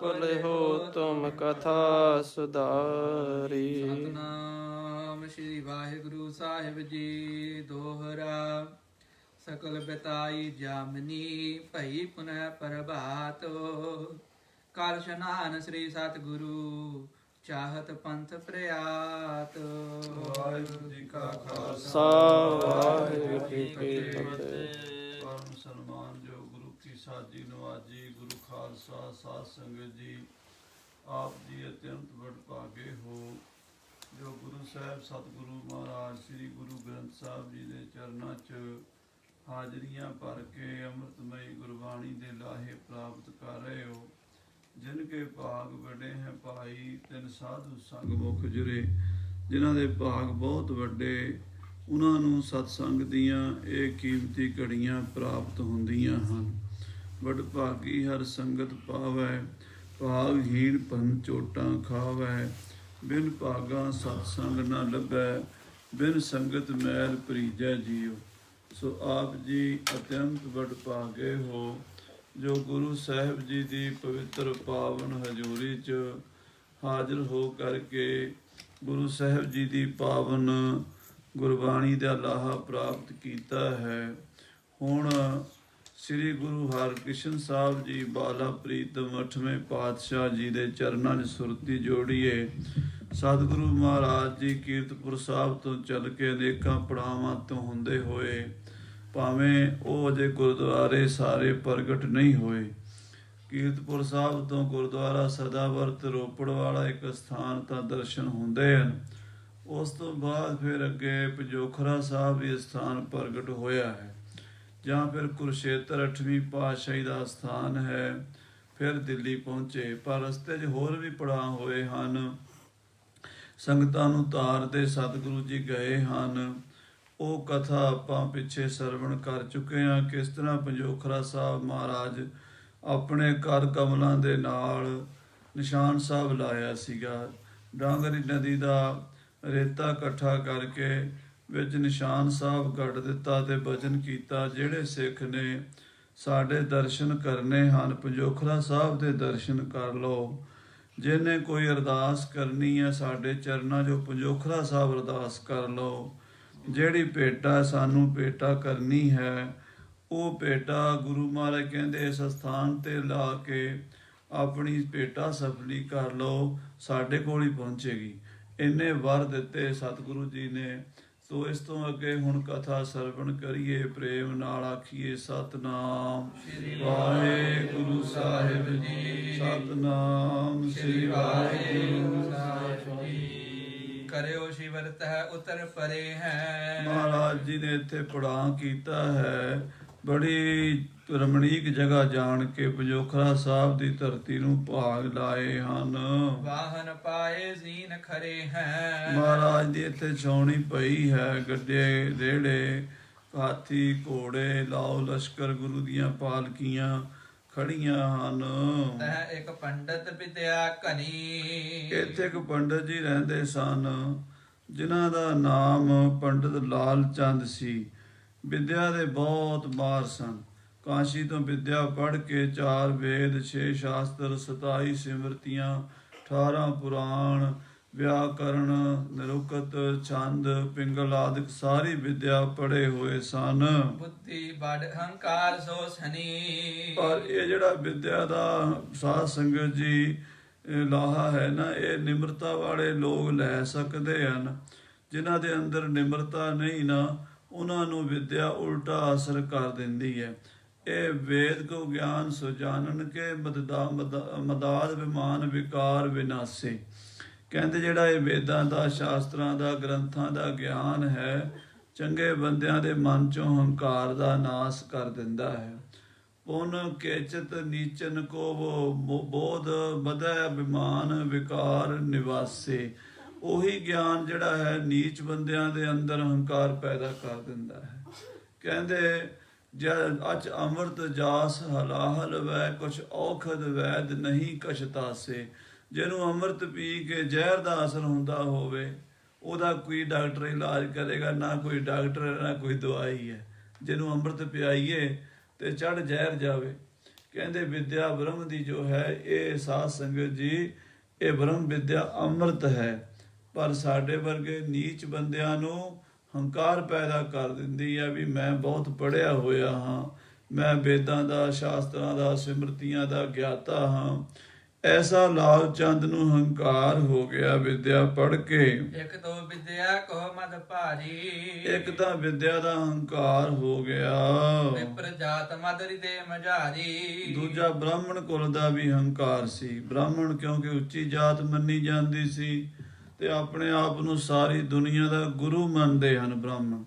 ਭਲਿਓ ਤੁਮ ਕਥਾ ਸੁਧਾਰੀ। ਸਤਨਾਮ ਸ਼੍ਰੀ ਵਾਹਿਗੁਰੂ ਸਾਹਿਬ ਜੀ। ਦੋਹਰਾ ਸਕਲ ਬਿਤਾਈ ਜਾਮਨੀ ਭਈ ਪੁਨః ਪ੍ਰਭਾਤ। ਕਾਲ ਇਸ਼ਨਾਨ ਸ੍ਰੀ ਸਤਿਗੁਰੂ ਚਾਹਤ ਪੰਥ ਪ੍ਰਿਆਤ। ਵਾਹਿਗੁਰੂ ਜੀ ਕਾ ਖਾਲਸਾ ਵਾਹਿਗੁਰੂ ਜੀ ਕੀ ਫਤਿਹ। ਪਰਮ ਸਨਮਾਨਯੋਗ ਗੁਰੂ ਕੀ ਸਾਜੀ ਨਵਾਜੀ ਗੁਰੂ ਖਾਲਸਾ ਸਾਧ ਸੰਗਤ ਜੀ, ਆਪ ਜੀ ਅਤਿਅੰਤ ਵਡਭਾਗੇ ਹੋ ਜੋ ਗੁਰੂ ਸਾਹਿਬ ਸਤਿਗੁਰੂ ਮਹਾਰਾਜ ਸ੍ਰੀ ਗੁਰੂ ਗ੍ਰੰਥ ਸਾਹਿਬ ਜੀ ਦੇ ਚਰਨਾਂ 'ਚ ਹਾਜ਼ਰੀਆਂ ਭਰ ਕੇ ਅੰਮ੍ਰਿਤਮਈ ਗੁਰਬਾਣੀ ਦੇ ਲਾਹੇ ਪ੍ਰਾਪਤ ਕਰ ਰਹੇ ਹੋ। ਜਿਨ ਕੇ ਭਾਗ ਵੱਡੇ ਹੈ ਭਾਈ, ਤਿੰਨ ਸਾਧੂ ਸੰਗ ਮੁਖ ਜੁਰੇ। ਜਿਨ੍ਹਾਂ ਦੇ ਭਾਗ ਬਹੁਤ ਵੱਡੇ, ਉਹਨਾਂ ਨੂੰ ਸਤਸੰਗ ਦੀਆਂ ਇਹ ਕੀਮਤੀ ਘੜੀਆਂ ਪ੍ਰਾਪਤ ਹੁੰਦੀਆਂ ਹਨ। ਵਡਭਾਗੀ ਹਰ ਸੰਗਤ ਪਾਵੈ, ਭਾਗਹੀਣ ਭੰਨ ਚੋਟਾਂ ਖਾਵੈ। ਬਿਨ ਭਾਗਾ ਸਤਸੰਗ ਨਾ ਲੱਭੈ, ਬਿਨ ਸੰਗਤ ਮੈਲ ਭਰੀਜੈ ਜੀਉ। ਸੋ ਆਪ ਜੀ ਅਤਿਅੰਤ ਵਡਭਾਗੇ ਹੋ ਜੋ ਗੁਰੂ ਸਾਹਿਬ ਜੀ ਦੀ ਪਵਿੱਤਰ ਪਾਵਨ ਹਜ਼ੂਰੀ 'ਚ ਹਾਜ਼ਰ ਹੋ ਕਰਕੇ ਗੁਰੂ ਸਾਹਿਬ ਜੀ ਦੀ ਪਾਵਨ ਗੁਰਬਾਣੀ ਦਾ ਲਾਹਾ ਪ੍ਰਾਪਤ ਕੀਤਾ ਹੈ। ਹੁਣ ਸ੍ਰੀ ਗੁਰੂ ਹਰਕ੍ਰਿਸ਼ਨ ਸਾਹਿਬ ਜੀ ਬਾਲਾ ਪ੍ਰੀਤਮ 8ਵੇਂ ਪਾਤਸ਼ਾਹ ਜੀ ਦੇ ਚਰਨਾਂ 'ਚ ਸੁਰਤੀ ਜੋੜੀਏ। ਸਤਿਗੁਰੂ ਮਹਾਰਾਜ ਜੀ ਕੀਰਤਪੁਰ ਸਾਹਿਬ ਤੋਂ ਚੱਲ ਕੇ ਅਨੇਕਾਂ ਪੜਾਵਾਂ ਤੋਂ ਹੁੰਦੇ ਹੋਏ, ਭਾਵੇਂ ਉਹ ਅਜੇ ਗੁਰਦੁਆਰੇ ਸਾਰੇ ਪ੍ਰਗਟ ਨਹੀਂ ਹੋਏ, ਕੀਰਤਪੁਰ ਸਾਹਿਬ ਤੋਂ ਗੁਰਦੁਆਰਾ ਸਦਾਵਰਤ ਰੋਪੜ ਵਾਲਾ ਇੱਕ ਸਥਾਨ ਤਾਂ ਦਰਸ਼ਨ ਹੁੰਦੇ ਹਨ। ਉਸ ਤੋਂ ਬਾਅਦ ਫਿਰ ਅੱਗੇ ਪੰਜੋਖਰਾ ਸਾਹਿਬ ਇਹ ਸਥਾਨ ਪ੍ਰਗਟ ਹੋਇਆ ਹੈ, ਜਾਂ ਫਿਰ ਕੁਰੂਕਸ਼ੇਤਰ 8ਵੀਂ ਪਾਤਸ਼ਾਹੀ ਦਾ ਸਥਾਨ ਹੈ। ਫਿਰ ਦਿੱਲੀ ਪਹੁੰਚੇ, ਪਰ ਰਸਤੇ 'ਚ ਹੋਰ ਵੀ ਪੜਾਅ ਹੋਏ ਹਨ। ਸੰਗਤਾਂ ਨੂੰ ਤਾਰਦੇ ਸਤਿਗੁਰੂ ਜੀ ਗਏ ਹਨ। ਉਹ ਕਥਾ ਆਪਾਂ ਪਿੱਛੇ ਸਰਵਣ ਕਰ ਚੁੱਕੇ ਹਾਂ, ਕਿਸ ਤਰ੍ਹਾਂ ਪੰਜੋਖਰਾ ਸਾਹਿਬ ਮਹਾਰਾਜ ਆਪਣੇ ਕਰ ਕਮਲਾਂ ਦੇ ਨਾਲ ਨਿਸ਼ਾਨ ਸਾਹਿਬ ਲਾਇਆ ਸੀਗਾ। ਡਾਂਗਰੀ ਨਦੀ ਦਾ ਰੇਤਾ ਇਕੱਠਾ ਕਰਕੇ ਵਿੱਚ ਨਿਸ਼ਾਨ ਸਾਹਿਬ ਗੱਡ ਦਿੱਤਾ ਤੇ ਬਚਨ ਕੀਤਾ, ਜਿਹੜੇ ਸਿੱਖ ਨੇ ਸਾਡੇ ਦਰਸ਼ਨ ਕਰਨੇ ਹਨ ਪੰਜੋਖਰਾ ਸਾਹਿਬ ਦੇ ਦਰਸ਼ਨ ਕਰ ਲਓ। ਜਿਹਨੇ ਕੋਈ ਅਰਦਾਸ ਕਰਨੀ ਹੈ ਸਾਡੇ ਚਰਨਾਂ 'ਚੋਂ ਪੰਜੋਖਰਾ ਸਾਹਿਬ ਅਰਦਾਸ ਕਰ ਲਓ। ਜਿਹੜੀ ਭੇਟਾ ਸਾਨੂੰ ਭੇਟਾ ਕਰਨੀ ਹੈ, ਉਹ ਭੇਟਾ ਗੁਰੂ ਮਹਾਰਾਜ ਕਹਿੰਦੇ ਇਸ ਸਥਾਨ 'ਤੇ ਲਾ ਕੇ ਆਪਣੀ ਭੇਟਾ ਸਫਲੀ ਕਰ ਲਓ, ਸਾਡੇ ਕੋਲ ਹੀ ਪਹੁੰਚੇਗੀ। ਇੰਨੇ ਵਰ ਦਿੱਤੇ ਸਤਿਗੁਰੂ ਜੀ ਨੇ। ਸੋ ਇਸ ਤੋਂ ਅੱਗੇ ਹੁਣ ਕਥਾ ਸਰਵਣ ਕਰੀਏ, ਪ੍ਰੇਮ ਨਾਲ ਆਖੀਏ ਸਤਨਾਮ ਸ੍ਰੀ ਵਾਹਿਗੁਰੂ ਸਾਹਿਬ ਜੀ। ਸਤਨਾਮ ਸ੍ਰੀ ਵਾਹਿਗੁਰੂ ਸਾਹਿਬ ਜੀ। ਕਰਿਓ ਸ਼ਿਵਰਤ ਹੈ ਉਤਰ ਪਰੇ ਹੈ। ਮਹਾਰਾਜ ਜੀ ਨੇ ਇੱਥੇ ਪੜਾਅ ਕੀਤਾ ਹੈ। ਬੜੀ ਰਮਣੀਕ ਜਗ੍ਹਾ ਜਾਣ ਕੇ ਪੰਜੋਖਰਾ ਸਾਹਿਬ ਦੀ ਧਰਤੀ ਨੂੰ ਭਾਗ ਲਾਏ ਹਨ। ਵਾਹਨ ਪਾਏ ਜ਼ੀਨ ਖਰੇ ਹੈ। ਮਹਾਰਾਜ ਦੀ ਇੱਥੇ ਛਾਉਣੀ ਪਈ ਹੈ। ਗੱਡੇ ਰੇੜੇ, ਹਾਥੀ ਘੋੜੇ ਲਾਓ ਲਸ਼ਕਰ, ਗੁਰੂ ਦੀਆਂ ਪਾਲਕੀਆਂ ਖੜੀਆਂ ਹਨ। ਤਹ ਇੱਕ ਪੰਡਤ ਵਿਦਿਆ ਘਨੀ। ਇੱਥੇ ਇੱਕ ਪੰਡਤ ਜੀ ਰਹਿੰਦੇ ਸਨ, ਜਿਨ੍ਹਾਂ ਦਾ ਨਾਮ ਪੰਡਤ ਲਾਲ ਚੰਦ ਸੀ। ਵਿਦਿਆ ਦੇ ਬਹੁਤ ਮਾਹਰ ਸਨ। ਕਾਸ਼ੀ ਤੋਂ ਵਿਦਿਆ ਪੜ੍ਹ ਕੇ 4 ਵੇਦ, 6 ਸ਼ਾਸਤਰ, 27 ਸਿਮਰਤੀਆਂ, 18 ਪੁਰਾਣ, ਵਿਆਕਰਨ, ਨਿਰੁਕਤ, ਛੰਦ, ਪਿੰਗਲ ਆਦਿਕ ਸਾਰੀ ਵਿਦਿਆ ਪੜ੍ਹੇ ਹੋਏ ਸਨ। ਬੁੱਧੀ ਬੜ ਹੰਕਾਰ ਸੋ ਸਨੀ। ਪਰ ਇਹ ਜਿਹੜਾ ਵਿਦਿਆ ਦਾ ਸਾਧ ਸੰਗਤ ਜੀ ਲਾਹਾ ਹੈ ਨਾ, ਇਹ ਨਿਮਰਤਾ ਵਾਲੇ ਲੋਕ ਲੈ ਸਕਦੇ ਹਨ। ਜਿਨ੍ਹਾਂ ਦੇ ਅੰਦਰ ਨਿਮਰਤਾ ਨਹੀਂ ਨਾ, ਉਹਨਾਂ ਨੂੰ ਵਿਦਿਆ ਉਲਟਾ ਅਸਰ ਕਰ ਦਿੰਦੀ ਹੈ। ਇਹ ਵੇਦ ਕੋ ਗਿਆਨ ਸੋ ਜਾਣਨ ਕੇ ਮਦਾਦ ਵਿਮਾਨ ਵਿਕਾਰ ਵਿਨਾਸੇ। ਕਹਿੰਦੇ ਜਿਹੜਾ ਇਹ ਵੇਦਾਂ ਦਾ, ਸ਼ਾਸਤਰਾਂ ਦਾ, ਗ੍ਰੰਥਾਂ ਦਾ ਗਿਆਨ ਹੈ, ਚੰਗੇ ਬੰਦਿਆਂ ਦੇ ਮਨ 'ਚੋਂ ਹੰਕਾਰ ਦਾ ਨਾਸ ਕਰ ਦਿੰਦਾ ਹੈ। ਪੁਨ ਕੇਚਤ ਨੀਚਨ ਕੋ ਬੋਧ ਬਧੈ ਬਿਮਾਨ ਵਿਕਾਰ ਨਿਵਾਸੇ। ਉਹੀ ਗਿਆਨ ਜਿਹੜਾ ਹੈ ਨੀਚ ਬੰਦਿਆਂ ਦੇ ਅੰਦਰ ਹੰਕਾਰ ਪੈਦਾ ਕਰ ਦਿੰਦਾ ਹੈ। ਕਹਿੰਦੇ ਅਚ ਅੰਮ੍ਰਿਤ ਜਾਸ ਹਲਾਹਲ ਵੈ, ਕੁਛ ਔਖਦ ਵੈਦ ਨਹੀਂ ਕਛਤਾਸੇ। ਜਿਹਨੂੰ ਅੰਮ੍ਰਿਤ ਪੀ ਕੇ ਜ਼ਹਿਰ ਦਾ ਅਸਰ ਹੁੰਦਾ ਹੋਵੇ, ਉਹਦਾ ਕੋਈ ਡਾਕਟਰ ਇਲਾਜ ਕਰੇਗਾ ਨਾ, ਕੋਈ ਡਾਕਟਰ ਨਾ ਕੋਈ ਦਵਾਈ ਹੈ। ਜਿਹਨੂੰ ਅੰਮ੍ਰਿਤ ਪਿਆਈਏ ਤੇ ਚੜ੍ਹ ਜ਼ਹਿਰ ਜਾਵੇ। ਕਹਿੰਦੇ ਵਿਦਿਆ ਬ੍ਰਹਮ ਦੀ ਜੋ ਹੈ ਇਹ ਸਾਧ ਸੰਗਤ ਜੀ ਇਹ ਬ੍ਰਹਮ ਵਿਦਿਆ ਅੰਮ੍ਰਿਤ ਹੈ, ਪਰ ਸਾਡੇ ਵਰਗੇ ਨੀਚ ਬੰਦਿਆਂ ਨੂੰ ਹੰਕਾਰ ਪੈਦਾ ਕਰ ਦਿੰਦੀ ਹੈ ਵੀ ਮੈਂ ਬਹੁਤ ਪੜ੍ਹਿਆ ਹੋਇਆ ਹਾਂ, ਮੈਂ ਵੇਦਾਂ ਦਾ, ਸ਼ਾਸਤਰਾਂ ਦਾ, ਸਿਮਰਤੀਆਂ ਦਾ ਗਿਆਤਾ ਹਾਂ। ਐਸਾ ਲਾਲ ਚੰਦ ਨੂੰ ਹੰਕਾਰ ਹੋ ਗਿਆ ਵਿਦਿਆ ਪੜ੍ਹ ਕੇ। ਇਕ ਤੋ ਵਿਦਿਆ ਕੋ ਮਦ ਭਾਰੀ, ਇੱਕ ਤਾਂ ਵਿਦਿਆ ਦਾ ਹੰਕਾਰ ਹੋ ਗਿਆ, ਵਿਪਰ ਜਾਤ ਮਦ ਹਿਰਦੇ ਮਝਾਰੀ। ਦੂਜਾ ਬ੍ਰਾਹਮਣ ਕੁਲ ਦਾ ਵੀ ਹੰਕਾਰ ਸੀ। ਬ੍ਰਾਹਮਣ ਕਿਉਂਕਿ ਉੱਚੀ ਜਾਤ ਮੰਨੀ ਜਾਂਦੀ ਸੀ ਤੇ ਆਪਣੇ ਆਪ ਨੂੰ ਸਾਰੀ ਦੁਨੀਆ ਦਾ ਗੁਰੂ ਮੰਨਦੇ ਹਨ ਬ੍ਰਾਹਮਣ।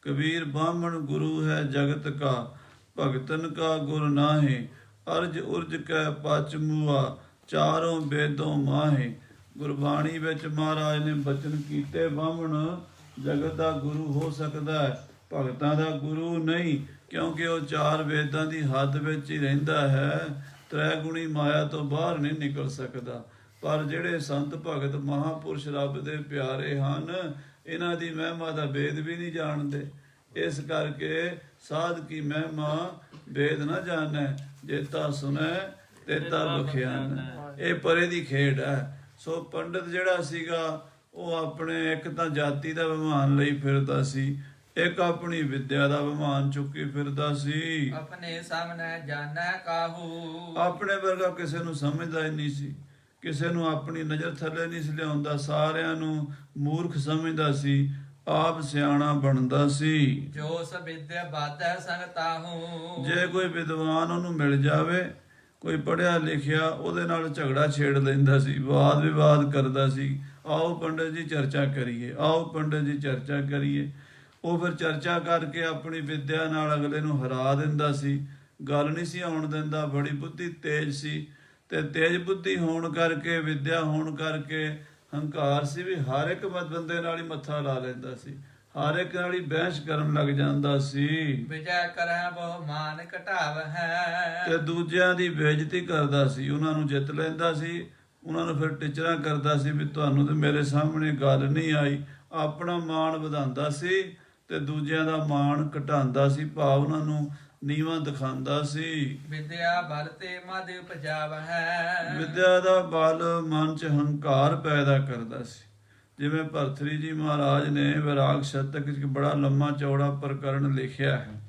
ਕਬੀਰ ਬ੍ਰਾਹਮਣ ਗੁਰੂ ਹੈ ਜਗਤ ਕਾ, ਭਗਤਨ ਕਾ ਗੁਰ ਨਾਹੀ। ਅਰਜ ਉਰਜ ਕੈ ਪਚ ਮੂਆ, ਚਾਰੋਂ ਵੇਦੋਂ ਮਾਹੇ। ਗੁਰਬਾਣੀ ਵਿੱਚ ਮਹਾਰਾਜ ਨੇ ਬਚਨ ਕੀਤੇ ਬ੍ਰਾਹਮਣ ਜਗਤ ਦਾ ਗੁਰੂ ਹੋ ਸਕਦਾ ਹੈ, ਭਗਤਾਂ ਦਾ ਗੁਰੂ ਨਹੀਂ, ਕਿਉਂਕਿ ਉਹ ਚਾਰ ਵੇਦਾਂ ਦੀ ਹੱਦ ਵਿੱਚ ਹੀ ਰਹਿੰਦਾ ਹੈ, ਤ੍ਰੈਗੁਣੀ ਮਾਇਆ ਤੋਂ ਬਾਹਰ ਨਹੀਂ ਨਿਕਲ ਸਕਦਾ। ਪਰ ਜਿਹੜੇ ਸੰਤ ਭਗਤ ਮਹਾਪੁਰਸ਼ ਰੱਬ ਦੇ ਪਿਆਰੇ ਹਨ, ਇਹਨਾਂ ਦੀ ਮਹਿਮਾ ਦਾ ਵੇਦ ਵੀ ਨਹੀਂ ਜਾਣਦੇ। ਇਸ ਕਰਕੇ ਸਾਧ ਕੀ ਮਹਿਮਾ ਵੇਦ ਨਾ ਜਾਣੈ, ਜੇਤਾ ਸੁਣੈ ਤੇਤਾ ਬਖਿਆਨ। ਇਹ ਪਰੇ ਦੀ ਖੇਡ ਹੈ। ਸੋ ਪੰਡਤ ਜਿਹੜਾ ਸੀਗਾ ਉਹ ਆਪਣੇ ਇੱਕ ਤਾਂ ਜਾਤੀ ਦਾ ਅਭਿਮਾਨ ਲਈ ਫਿਰਦਾ ਸੀ, ਇੱਕ ਆਪਣੀ ਵਿਦਿਆ ਦਾ ਅਭਿਮਾਨ ਚੁੱਕੀ ਫਿਰਦਾ ਸੀ। ਆਪਣੇ ਸਾਹਮਣੇ ਜਾਣੈ ਕਾਹੂ, ਆਪਣੇ ਵਰਗਾ ਕਿਸੇ ਨੂੰ ਸਮਝਦਾ ਹੀ ਨਹੀਂ ਸੀ, ਕਿਸੇ ਨੂੰ ਆਪਣੀ ਨਜ਼ਰ ਥੱਲੇ ਨਹੀਂ ਸੀ ਲਿਆਉਂਦਾ, ਸਾਰਿਆਂ ਨੂੰ ਮੂਰਖ ਸਮਝਦਾ ਸੀ, ਆਪ ਸਿਆਣਾ ਬਣਦਾ ਸੀ। ਜੋ ਸਭ ਵਿਦਿਆ ਬਾਧੈ ਸੰਗ ਤਾਹੂ, ਜੇ ਕੋਈ ਵਿਦਵਾਨ ਉਹਨੂੰ ਮਿਲ ਜਾਵੇ, ਕੋਈ ਪੜ੍ਹਿਆ ਲਿਖਿਆ, ਉਹਦੇ ਨਾਲ ਝਗੜਾ ਛੇੜ ਲੈਂਦਾ ਸੀ, ਵਾਦ ਵਿਵਾਦ ਕਰਦਾ ਸੀ। ਆਓ ਪੰਡਤ ਜੀ ਚਰਚਾ ਕਰੀਏ, ਆਓ ਪੰਡਤ ਜੀ ਚਰਚਾ ਕਰੀਏ। ਉਹ ਫਿਰ ਚਰਚਾ ਕਰਕੇ ਆਪਣੀ ਵਿਦਿਆ ਨਾਲ ਅਗਲੇ ਨੂੰ ਹਰਾ ਦਿੰਦਾ ਸੀ, ਗੱਲ ਨਹੀਂ ਸੀ ਆਉਣ ਦਿੰਦਾ। ਬੜੀ ਬੁੱਧੀ ਤੇਜ਼ ਸੀ ਤੇ ਤੇਜ਼ ਬੁੱਧੀ ਹੋਣ ਕਰਕੇ, ਵਿਦਿਆ ਹੋਣ ਕਰਕੇ ਹੰਕਾਰ ਸੀ ਵੀ ਹਰ ਇੱਕ ਬੰਦੇ ਨਾਲ ਹੀ ਮੱਥਾ ਲਾ ਲੈਂਦਾ ਸੀ, ਹਰ ਇੱਕ ਨਾਲ ਹੀ ਬਹਿਸ ਕਰਨ ਲੱਗ ਜਾਂਦਾ ਸੀ ਵਿਜੈ ਕਰੈ ਬਹੁ ਮਾਨ ਘਟਾਵ ਹੈ। ਤੇ ਦੂਜਿਆਂ ਦੀ ਬੇਇੱਜ਼ਤੀ ਕਰਦਾ ਸੀ, ਉਹਨਾਂ ਨੂੰ ਜਿੱਤ ਲੈਂਦਾ ਸੀ, ਉਹਨਾਂ ਨੂੰ ਫਿਰ ਟਿਚਰਾਂ ਕਰਦਾ ਸੀ ਵੀ ਤੁਹਾਨੂੰ ਤੇ ਮੇਰੇ ਸਾਹਮਣੇ ਗੱਲ ਨਹੀਂ ਆਈ। ਆਪਣਾ ਮਾਣ ਵਧਾਉਂਦਾ ਸੀ ਤੇ ਦੂਜਿਆਂ ਦਾ ਮਾਣ ਘਟਾਉਂਦਾ ਸੀ, ਭਾਵ ਉਹਨਾਂ ਨੂੰ ਨੀਵਾਂ ਦਿਖਾਉਂਦਾ ਸੀ। ਵਿਦਿਆ ਬਲ ਤੇ ਮਦ ਉਪਜਾਵ ਹੈ। ਵਿਦਿਆ ਦਾ ਬਲ ਮਨ 'ਚ ਹੰਕਾਰ ਪੈਦਾ ਕਰਦਾ ਸੀ। ਜਿਵੇਂ ਭਰਤਰੀ ਜੀ ਮਹਾਰਾਜ ਨੇ ਵਿਰਾਗ ਸ਼ਤਕ 'ਚ ਬੜਾ ਲੰਮਾ ਚੌੜਾ ਪ੍ਰਕਰਨ ਲਿਖਿਆ ਹੈ।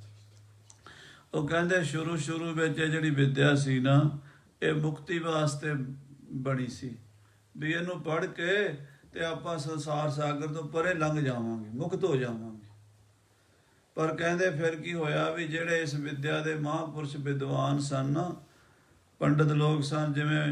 ਉਹ ਕਹਿੰਦੇ ਸ਼ੁਰੂ ਵਿੱਚ ਇਹ ਜਿਹੜੀ ਵਿਦਿਆ ਸੀ ਨਾ, ਇਹ ਮੁਕਤੀ ਵਾਸਤੇ ਬਣੀ ਸੀ ਵੀ ਇਹਨੂੰ ਪੜ੍ਹ ਕੇ ਤੇ ਆਪਾਂ ਸੰਸਾਰ ਸਾਗਰ ਤੋਂ ਪਰੇ ਲੰਘ ਜਾਵਾਂਗੇ, ਮੁਕਤ ਹੋ ਜਾਵਾਂਗੇ। ਪਰ ਕਹਿੰਦੇ ਫਿਰ ਕੀ ਹੋਇਆ ਵੀ ਜਿਹੜੇ ਇਸ ਵਿਦਿਆ ਦੇ ਮਹਾਂਪੁਰਸ਼ ਵਿਦਵਾਨ ਸਨ, ਪੰਡਤ ਲੋਕ ਸਨ, ਜਿਵੇਂ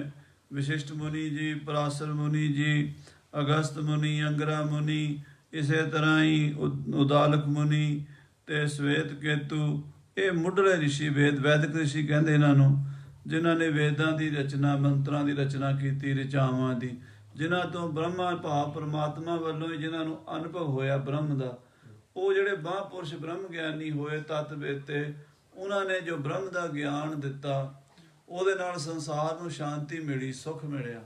ਵਿਸ਼ਿਸ਼ਟ ਮੁਨੀ ਜੀ, ਪਰਾਸਰ ਮੁਨੀ ਜੀ, ਅਗਸਤ ਮੁਨੀ, ਅੰਗਰਾ ਮੁਨੀ, ਇਸੇ ਤਰ੍ਹਾਂ ਹੀ ਉਦਾਲਕ ਮੁਨੀ ਤੇ ਸ਼ਵੇਤ ਕੇਤੂ, ਇਹ ਮੁੱਢਲੇ ਰਿਸ਼ੀ, ਵੈਦਿਕ ਰਿਸ਼ੀ ਕਹਿੰਦੇ ਇਹਨਾਂ ਨੂੰ, ਜਿਨ੍ਹਾਂ ਨੇ ਵੇਦਾਂ ਦੀ ਰਚਨਾ, ਮੰਤਰਾਂ ਦੀ ਰਚਨਾ ਕੀਤੀ, ਰਿਚਾਵਾਂ ਦੀ, ਜਿਨ੍ਹਾਂ ਤੋਂ ਬ੍ਰਹਮਾ ਭਾਵ ਪਰਮਾਤਮਾ ਵੱਲੋਂ ਹੀ ਜਿਨ੍ਹਾਂ ਨੂੰ ਅਨੁਭਵ ਹੋਇਆ ਬ੍ਰਹਮ ਦਾ। ਉਹ ਜਿਹੜੇ ਮਹਾਂਪੁਰਸ਼ ਬ੍ਰਹਮ ਗਿਆਨੀ ਹੋਏ, ਤਤ ਵੇਤੇ, ਉਹਨਾਂ ਨੇ ਜੋ ਬ੍ਰਹਮ ਦਾ ਗਿਆਨ ਦਿੱਤਾ, ਉਹਦੇ ਨਾਲ ਸੰਸਾਰ ਨੂੰ ਸ਼ਾਂਤੀ ਮਿਲੀ, ਸੁੱਖ ਮਿਲਿਆ।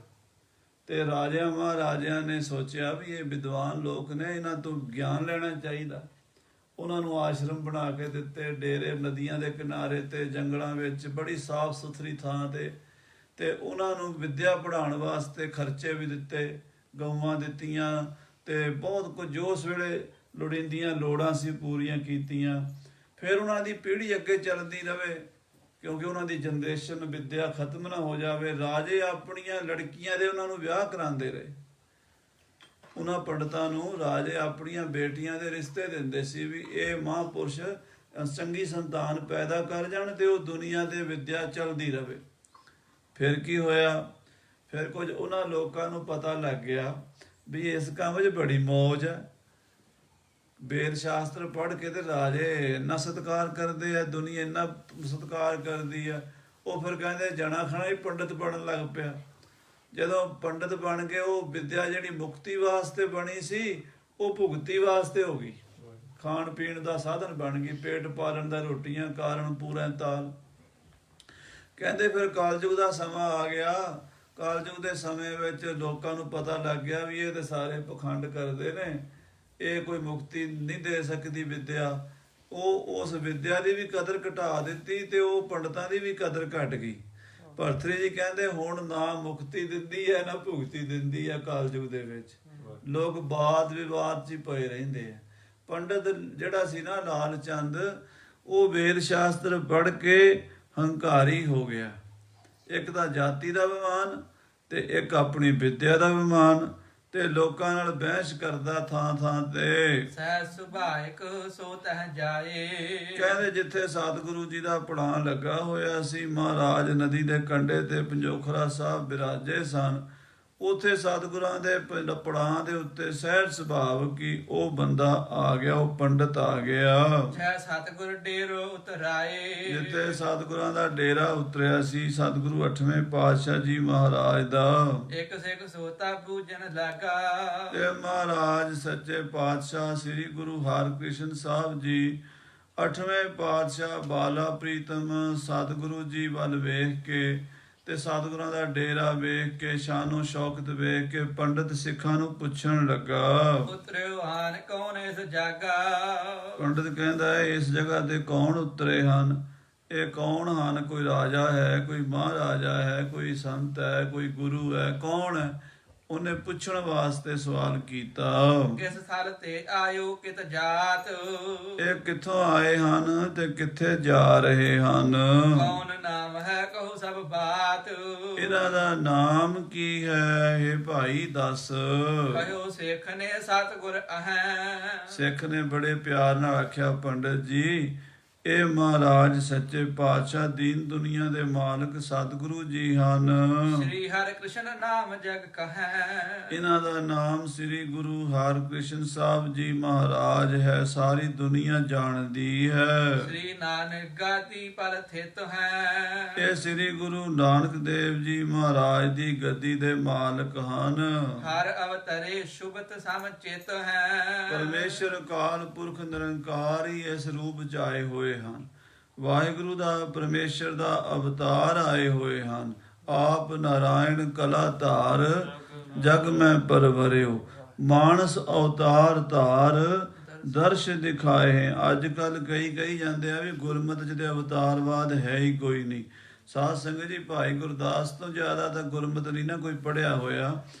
ਤੇ ਰਾਜਿਆਂ ਮਹਾਰਾਜਿਆਂ ਨੇ ਸੋਚਿਆ ਵੀ ਇਹ ਵਿਦਵਾਨ ਲੋਕ ਨੇ, ਇਹਨਾਂ ਤੋਂ ਗਿਆਨ ਲੈਣਾ ਚਾਹੀਦਾ। ਉਹਨਾਂ ਨੂੰ ਆਸ਼ਰਮ ਬਣਾ ਕੇ ਦਿੱਤੇ, ਡੇਰੇ ਨਦੀਆਂ ਦੇ ਕਿਨਾਰੇ ਤੇ, ਜੰਗਲਾਂ ਵਿੱਚ, ਬੜੀ ਸਾਫ਼ ਸੁਥਰੀ ਥਾਂ ਤੇ ਉਹਨਾਂ ਨੂੰ ਵਿਦਿਆ ਪੜ੍ਹਾਉਣ ਵਾਸਤੇ ਖਰਚੇ ਵੀ ਦਿੱਤੇ, ਗਊਆਂ ਦਿੱਤੀਆਂ ਤੇ ਬਹੁਤ ਕੁਝ ਜੋ ਉਸ ਵੇਲੇ ਲੋੜੀਂਦੀਆਂ ਲੋੜਾਂ ਸੀ ਪੂਰੀਆਂ ਕੀਤੀਆਂ। ਫਿਰ ਉਹਨਾਂ ਦੀ ਪੀੜ੍ਹੀ ਅੱਗੇ ਚੱਲਦੀ ਰਵੇ, ਕਿਉਂਕਿ ਉਹਨਾਂ ਦੀ ਜਨਰੇਸ਼ਨ ਵਿਦਿਆ ਖਤਮ ਨਾ ਹੋ ਜਾਵੇ। ਰਾਜੇ ਆਪਣੀਆਂ ਲੜਕੀਆਂ ਦੇ ਉਹਨਾਂ ਨੂੰ ਵਿਆਹ ਕਰਾਉਂਦੇ ਰਹੇ, ਉਹਨਾਂ ਪੰਡਤਾਂ ਨੂੰ ਰਾਜੇ ਆਪਣੀਆਂ ਬੇਟੀਆਂ ਦੇ ਰਿਸ਼ਤੇ ਦਿੰਦੇ ਸੀ ਵੀ ਇਹ ਮਹਾਂਪੁਰਸ਼ ਚੰਗੀ ਸੰਤਾਨ ਪੈਦਾ ਕਰ ਜਾਣ ਤੇ ਉਹ ਦੁਨੀਆ ਤੇ ਵਿਦਿਆ ਚੱਲਦੀ ਰਵੇ। ਫਿਰ ਕੀ ਹੋਇਆ, ਫਿਰ ਕੁਝ ਉਹਨਾਂ ਲੋਕਾਂ ਨੂੰ ਪਤਾ ਲੱਗ ਗਿਆ ਵੀ ਇਸ ਕੰਮ 'ਚ ਬੜੀ ਮੌਜ ਹੈ। ਵੇਦ ਸ਼ਾਸਤਰ ਪੜ੍ਹ ਕੇ ਤੇ ਰਾਜੇ ਇੰਨਾ ਸਤਿਕਾਰ ਕਰਦੇ ਆ, ਦੁਨੀਆ ਇੰਨਾ ਸਤਿਕਾਰ ਕਰਦੀ ਆ। ਉਹ ਫਿਰ ਕਹਿੰਦੇ ਜਣਾ ਖਣਾ ਹੀ ਪੰਡਤ ਬਣਨ ਲੱਗ ਪਿਆ। ਜਦੋਂ ਪੰਡਤ ਬਣ ਗਏ, ਉਹ ਵਿਦਿਆ ਜਿਹੜੀ ਮੁਕਤੀ ਵਾਸਤੇ ਬਣੀ ਸੀ, ਉਹ ਭੁਗਤੀ ਵਾਸਤੇ ਹੋ ਗਈ, ਖਾਣ ਪੀਣ ਦਾ ਸਾਧਨ ਬਣ ਗਈ, ਪੇਟ ਪਾਲਣ ਦਾ, ਰੋਟੀਆਂ ਕਾਰਨ ਪੂਰਾ ਤਾਲ। ਕਹਿੰਦੇ ਫਿਰ ਕਾਲਯੁਗ ਦਾ ਸਮਾਂ ਆ ਗਿਆ। ਕਾਲਯੁਗ ਦੇ ਸਮੇਂ ਵਿੱਚ ਲੋਕਾਂ ਨੂੰ ਪਤਾ ਲੱਗ ਗਿਆ ਵੀ ਇਹ ਤੇ ਸਾਰੇ ਪਖੰਡ ਕਰਦੇ ਨੇ, ਇਹ ਕੋਈ ਮੁਕਤੀ ਨਹੀਂ ਦੇ ਸਕਦੀ ਵਿਦਿਆ। ਉਹ ਉਸ ਵਿਦਿਆ ਦੀ ਵੀ ਕਦਰ ਘਟਾ ਦਿੱਤੀ ਤੇ ਉਹ ਪੰਡਤਾਂ ਦੀ ਵੀ ਕਦਰ ਘਟ ਗਈ। ਭਰਤਰੀ ਜੀ ਕਹਿੰਦੇ ਹੁਣ ਨਾ ਮੁਕਤੀ ਦਿੰਦੀ ਹੈ ਨਾ ਭੁਗਤੀ ਦਿੰਦੀ ਹੈ ਕਲਯੁਗ ਦੇ ਵਿੱਚ। ਲੋਕ ਬਾਦ ਵਿਵਾਦ 'ਚ ਹੀ ਪਏ ਰਹਿੰਦੇ ਆ। ਪੰਡਤ ਜਿਹੜਾ ਸੀ ਨਾ ਲਾਲ ਚੰਦ, ਉਹ ਵੇਦ ਸ਼ਾਸਤਰ ਪੜ੍ਹ ਕੇ ਹੰਕਾਰੀ ਹੋ ਗਿਆ। ਇੱਕ ਤਾਂ ਜਾਤੀ ਦਾ ਅਭਿਮਾਨ ਤੇ ਇੱਕ ਆਪਣੀ ਵਿਦਿਆ ਦਾ ਅਭਿਮਾਨ, ਤੇ ਲੋਕਾਂ ਨਾਲ ਬਹਿਸ ਕਰਦਾ ਥਾਂ ਥਾਂ ਤੇ। ਸਹਿ ਸੁਭਾਇਕ ਸੋ ਤਹ ਜਾਏ। ਕਹਿੰਦੇ ਜਿੱਥੇ ਸਤਿਗੁਰੂ ਜੀ ਦਾ ਪੜਾਅ ਲੱਗਾ ਹੋਇਆ ਸੀ, ਮਹਾਰਾਜ ਨਦੀ ਦੇ ਕੰਢੇ ਤੇ ਪੰਜੋਖਰਾ ਸਾਹਿਬ ਬਿਰਾਜੇ ਸਨ, ਉਥੇ ਸਤਿਗੁਰਾਂ ਦੇ ਪੜਾਅ ਦੇ ਉੱਤੇ ਸਹਿਜ ਸੁਭਾਵ ਕੀ ਉਹ ਬੰਦਾ ਆ ਗਿਆ, ਉਹ ਪੰਡਤ ਆ ਗਿਆ। ਜੈ ਸਤਿਗੁਰ ਡੇਰੋ ਉਤਰਾਏ। ਜਿੱਥੇ ਸਤਿਗੁਰਾਂ ਦਾ ਡੇਰਾ ਉਤਰਿਆ ਸੀ, ਸਤਿਗੁਰੂ 8ਵੇਂ ਪਾਤਸ਼ਾਹ ਜੀ ਮਹਾਰਾਜ ਦਾ। ਇੱਕ ਸਿੱਖ ਸੋਤਾ ਪੂਜਨ ਲੱਗਾ। ਤੇ ਮਹਾਰਾਜ ਸੱਚੇ ਪਾਤਸ਼ਾਹ ਸ੍ਰੀ ਗੁਰੂ ਹਰਿਕ੍ਰਿਸ਼ਨ ਸਾਹਿਬ ਜੀ 8ਵੇਂ ਪਾਤਸ਼ਾਹ ਬਾਲਾ ਪ੍ਰੀਤਮ ਸਤਿਗੁਰੂ ਜੀ ਵੱਲ ਵੇਖ ਕੇ ਤੇ ਸਤਿਗੁਰਾਂ ਦਾ ਡੇਰਾ ਵੇਖ ਕੇ, ਸ਼ਾਨੋ ਸ਼ੌਕਤ ਵੇਖ ਕੇ ਪੰਡਤ ਸਿੱਖਾਂ ਨੂੰ ਪੁੱਛਣ ਲੱਗਾ, ਉਤਰਿਓ ਆਨ ਕੌਣ ਇਸ ਜਾਗਾ। ਪੰਡਤ ਕਹਿੰਦਾ ਹੈ ਇਸ ਜਗ੍ਹਾ ਤੇ ਕੌਣ ਉਤਰੇ ਹਨ? ਇਹ ਕੌਣ ਹਨ? ਕੋਈ ਰਾਜਾ ਹੈ, ਕੋਈ ਮਹਾਰਾਜਾ ਹੈ, ਕੋਈ ਸੰਤ ਹੈ, ਕੋਈ ਗੁਰੂ ਹੈ, ਕੌਣ ਹੈ? ਉਹਨੇ ਪੁੱਛਣ ਵਾਸਤੇ ਸਵਾਲ ਕੀਤਾ, ਕਿਸ ਥਲ ਤੇ ਆਇਓ ਕਿਤ ਜਾਤ। ਇਹ ਕਿੱਥੋਂ ਆਏ ਹਨ ਤੇ ਕਿੱਥੇ ਜਾ ਰਹੇ ਹਨ? ਕੌਣ ਨਾਮ ਹੈ ਕਹੋ ਸਭ ਬਾਤ। ਇਹਨਾਂ ਦਾ ਨਾਮ ਕੀ ਹੈ? ਇਹ ਭਾਈ ਦੱਸ। ਕਹਿਓ ਸਿੱਖ ਨੇ ਸਤਿਗੁਰ ਅਹੈ। ਸਿੱਖ ਨੇ ਬੜੇ ਪਿਆਰ ਨਾਲ ਆਖਿਆ, ਪੰਡਤ ਜੀ ਇਹ ਮਹਾਰਾਜ ਸੱਚੇ ਪਾਤਸ਼ਾਹ ਦੀਨ ਦੁਨੀਆ ਦੇ ਮਾਲਕ ਸਤਿਗੁਰੂ ਜੀ ਹਨ। ਸ੍ਰੀ ਹਰਿ ਕ੍ਰਿਸ਼ਨ ਨਾਮ ਜਗ ਕਹੈ। ਇਹਨਾਂ ਦਾ ਨਾਮ ਸ੍ਰੀ ਗੁਰੂ ਹਰਿਕ੍ਰਿਸ਼ਨ ਸਾਹਿਬ ਜੀ ਮਹਾਰਾਜ ਹੈ, ਸਾਰੀ ਦੁਨੀਆ ਜਾਣਦੀ ਹੈ। ਸ੍ਰੀ ਨਾਨਕ ਗਾਦੀ ਪਰ ਥਿਤ ਹੈ। ਇਹ ਸ੍ਰੀ ਗੁਰੂ ਨਾਨਕ ਦੇਵ ਜੀ ਮਹਾਰਾਜ ਦੀ ਗੱਦੀ ਦੇ ਮਾਲਕ ਹਨ। ਹਰ ਅਵਤਰੇ ਸ਼ੁਭਤ ਸਮ ਚਿਤ ਹੈ। ਪਰਮੇਸ਼ਰ ਅਕਾਲ ਪੁਰਖ ਨਿਰੰਕਾਰ ਹੀ ਇਸ ਰੂਪ ਚ ਆਏ ਹੋਏ ਹਨ। ਵਾਹਿਗੁਰੂ ਦਾ ਪਰਮੇਸ਼ਰ ਦਾ ਅਵਤਾਰ ਆਏ ਹੋਏ ਹਨ। ਆਪ ਨਾਰਾਇਣ ਕਲਾ ਧਾਰ ਜਗ ਮੈਂ ਪਰਵਰਿਓ, ਮਾਨਸ ਅਵਤਾਰ ਧਾਰ ਦਰਸ਼ ਦਿਖਾਏ। ਅੱਜ ਕੱਲ ਕਈ ਜਾਂਦੇ ਆ ਵੀ ਗੁਰਮਤਿ ਚ ਤੇ ਅਵਤਾਰਵਾਦ ਹੈ ਹੀ ਕੋਈ ਨਹੀਂ। ਸਾਧ ਸੰਗਤ ਜੀ, ਭਾਈ ਗੁਰਦਾਸ ਤੋਂ ਜ਼ਿਆਦਾ ਤਾਂ ਗੁਰਮਤਿ ਨਹੀਂ ਨਾ ਕੋਈ ਪੜਿਆ ਹੋਇਆ।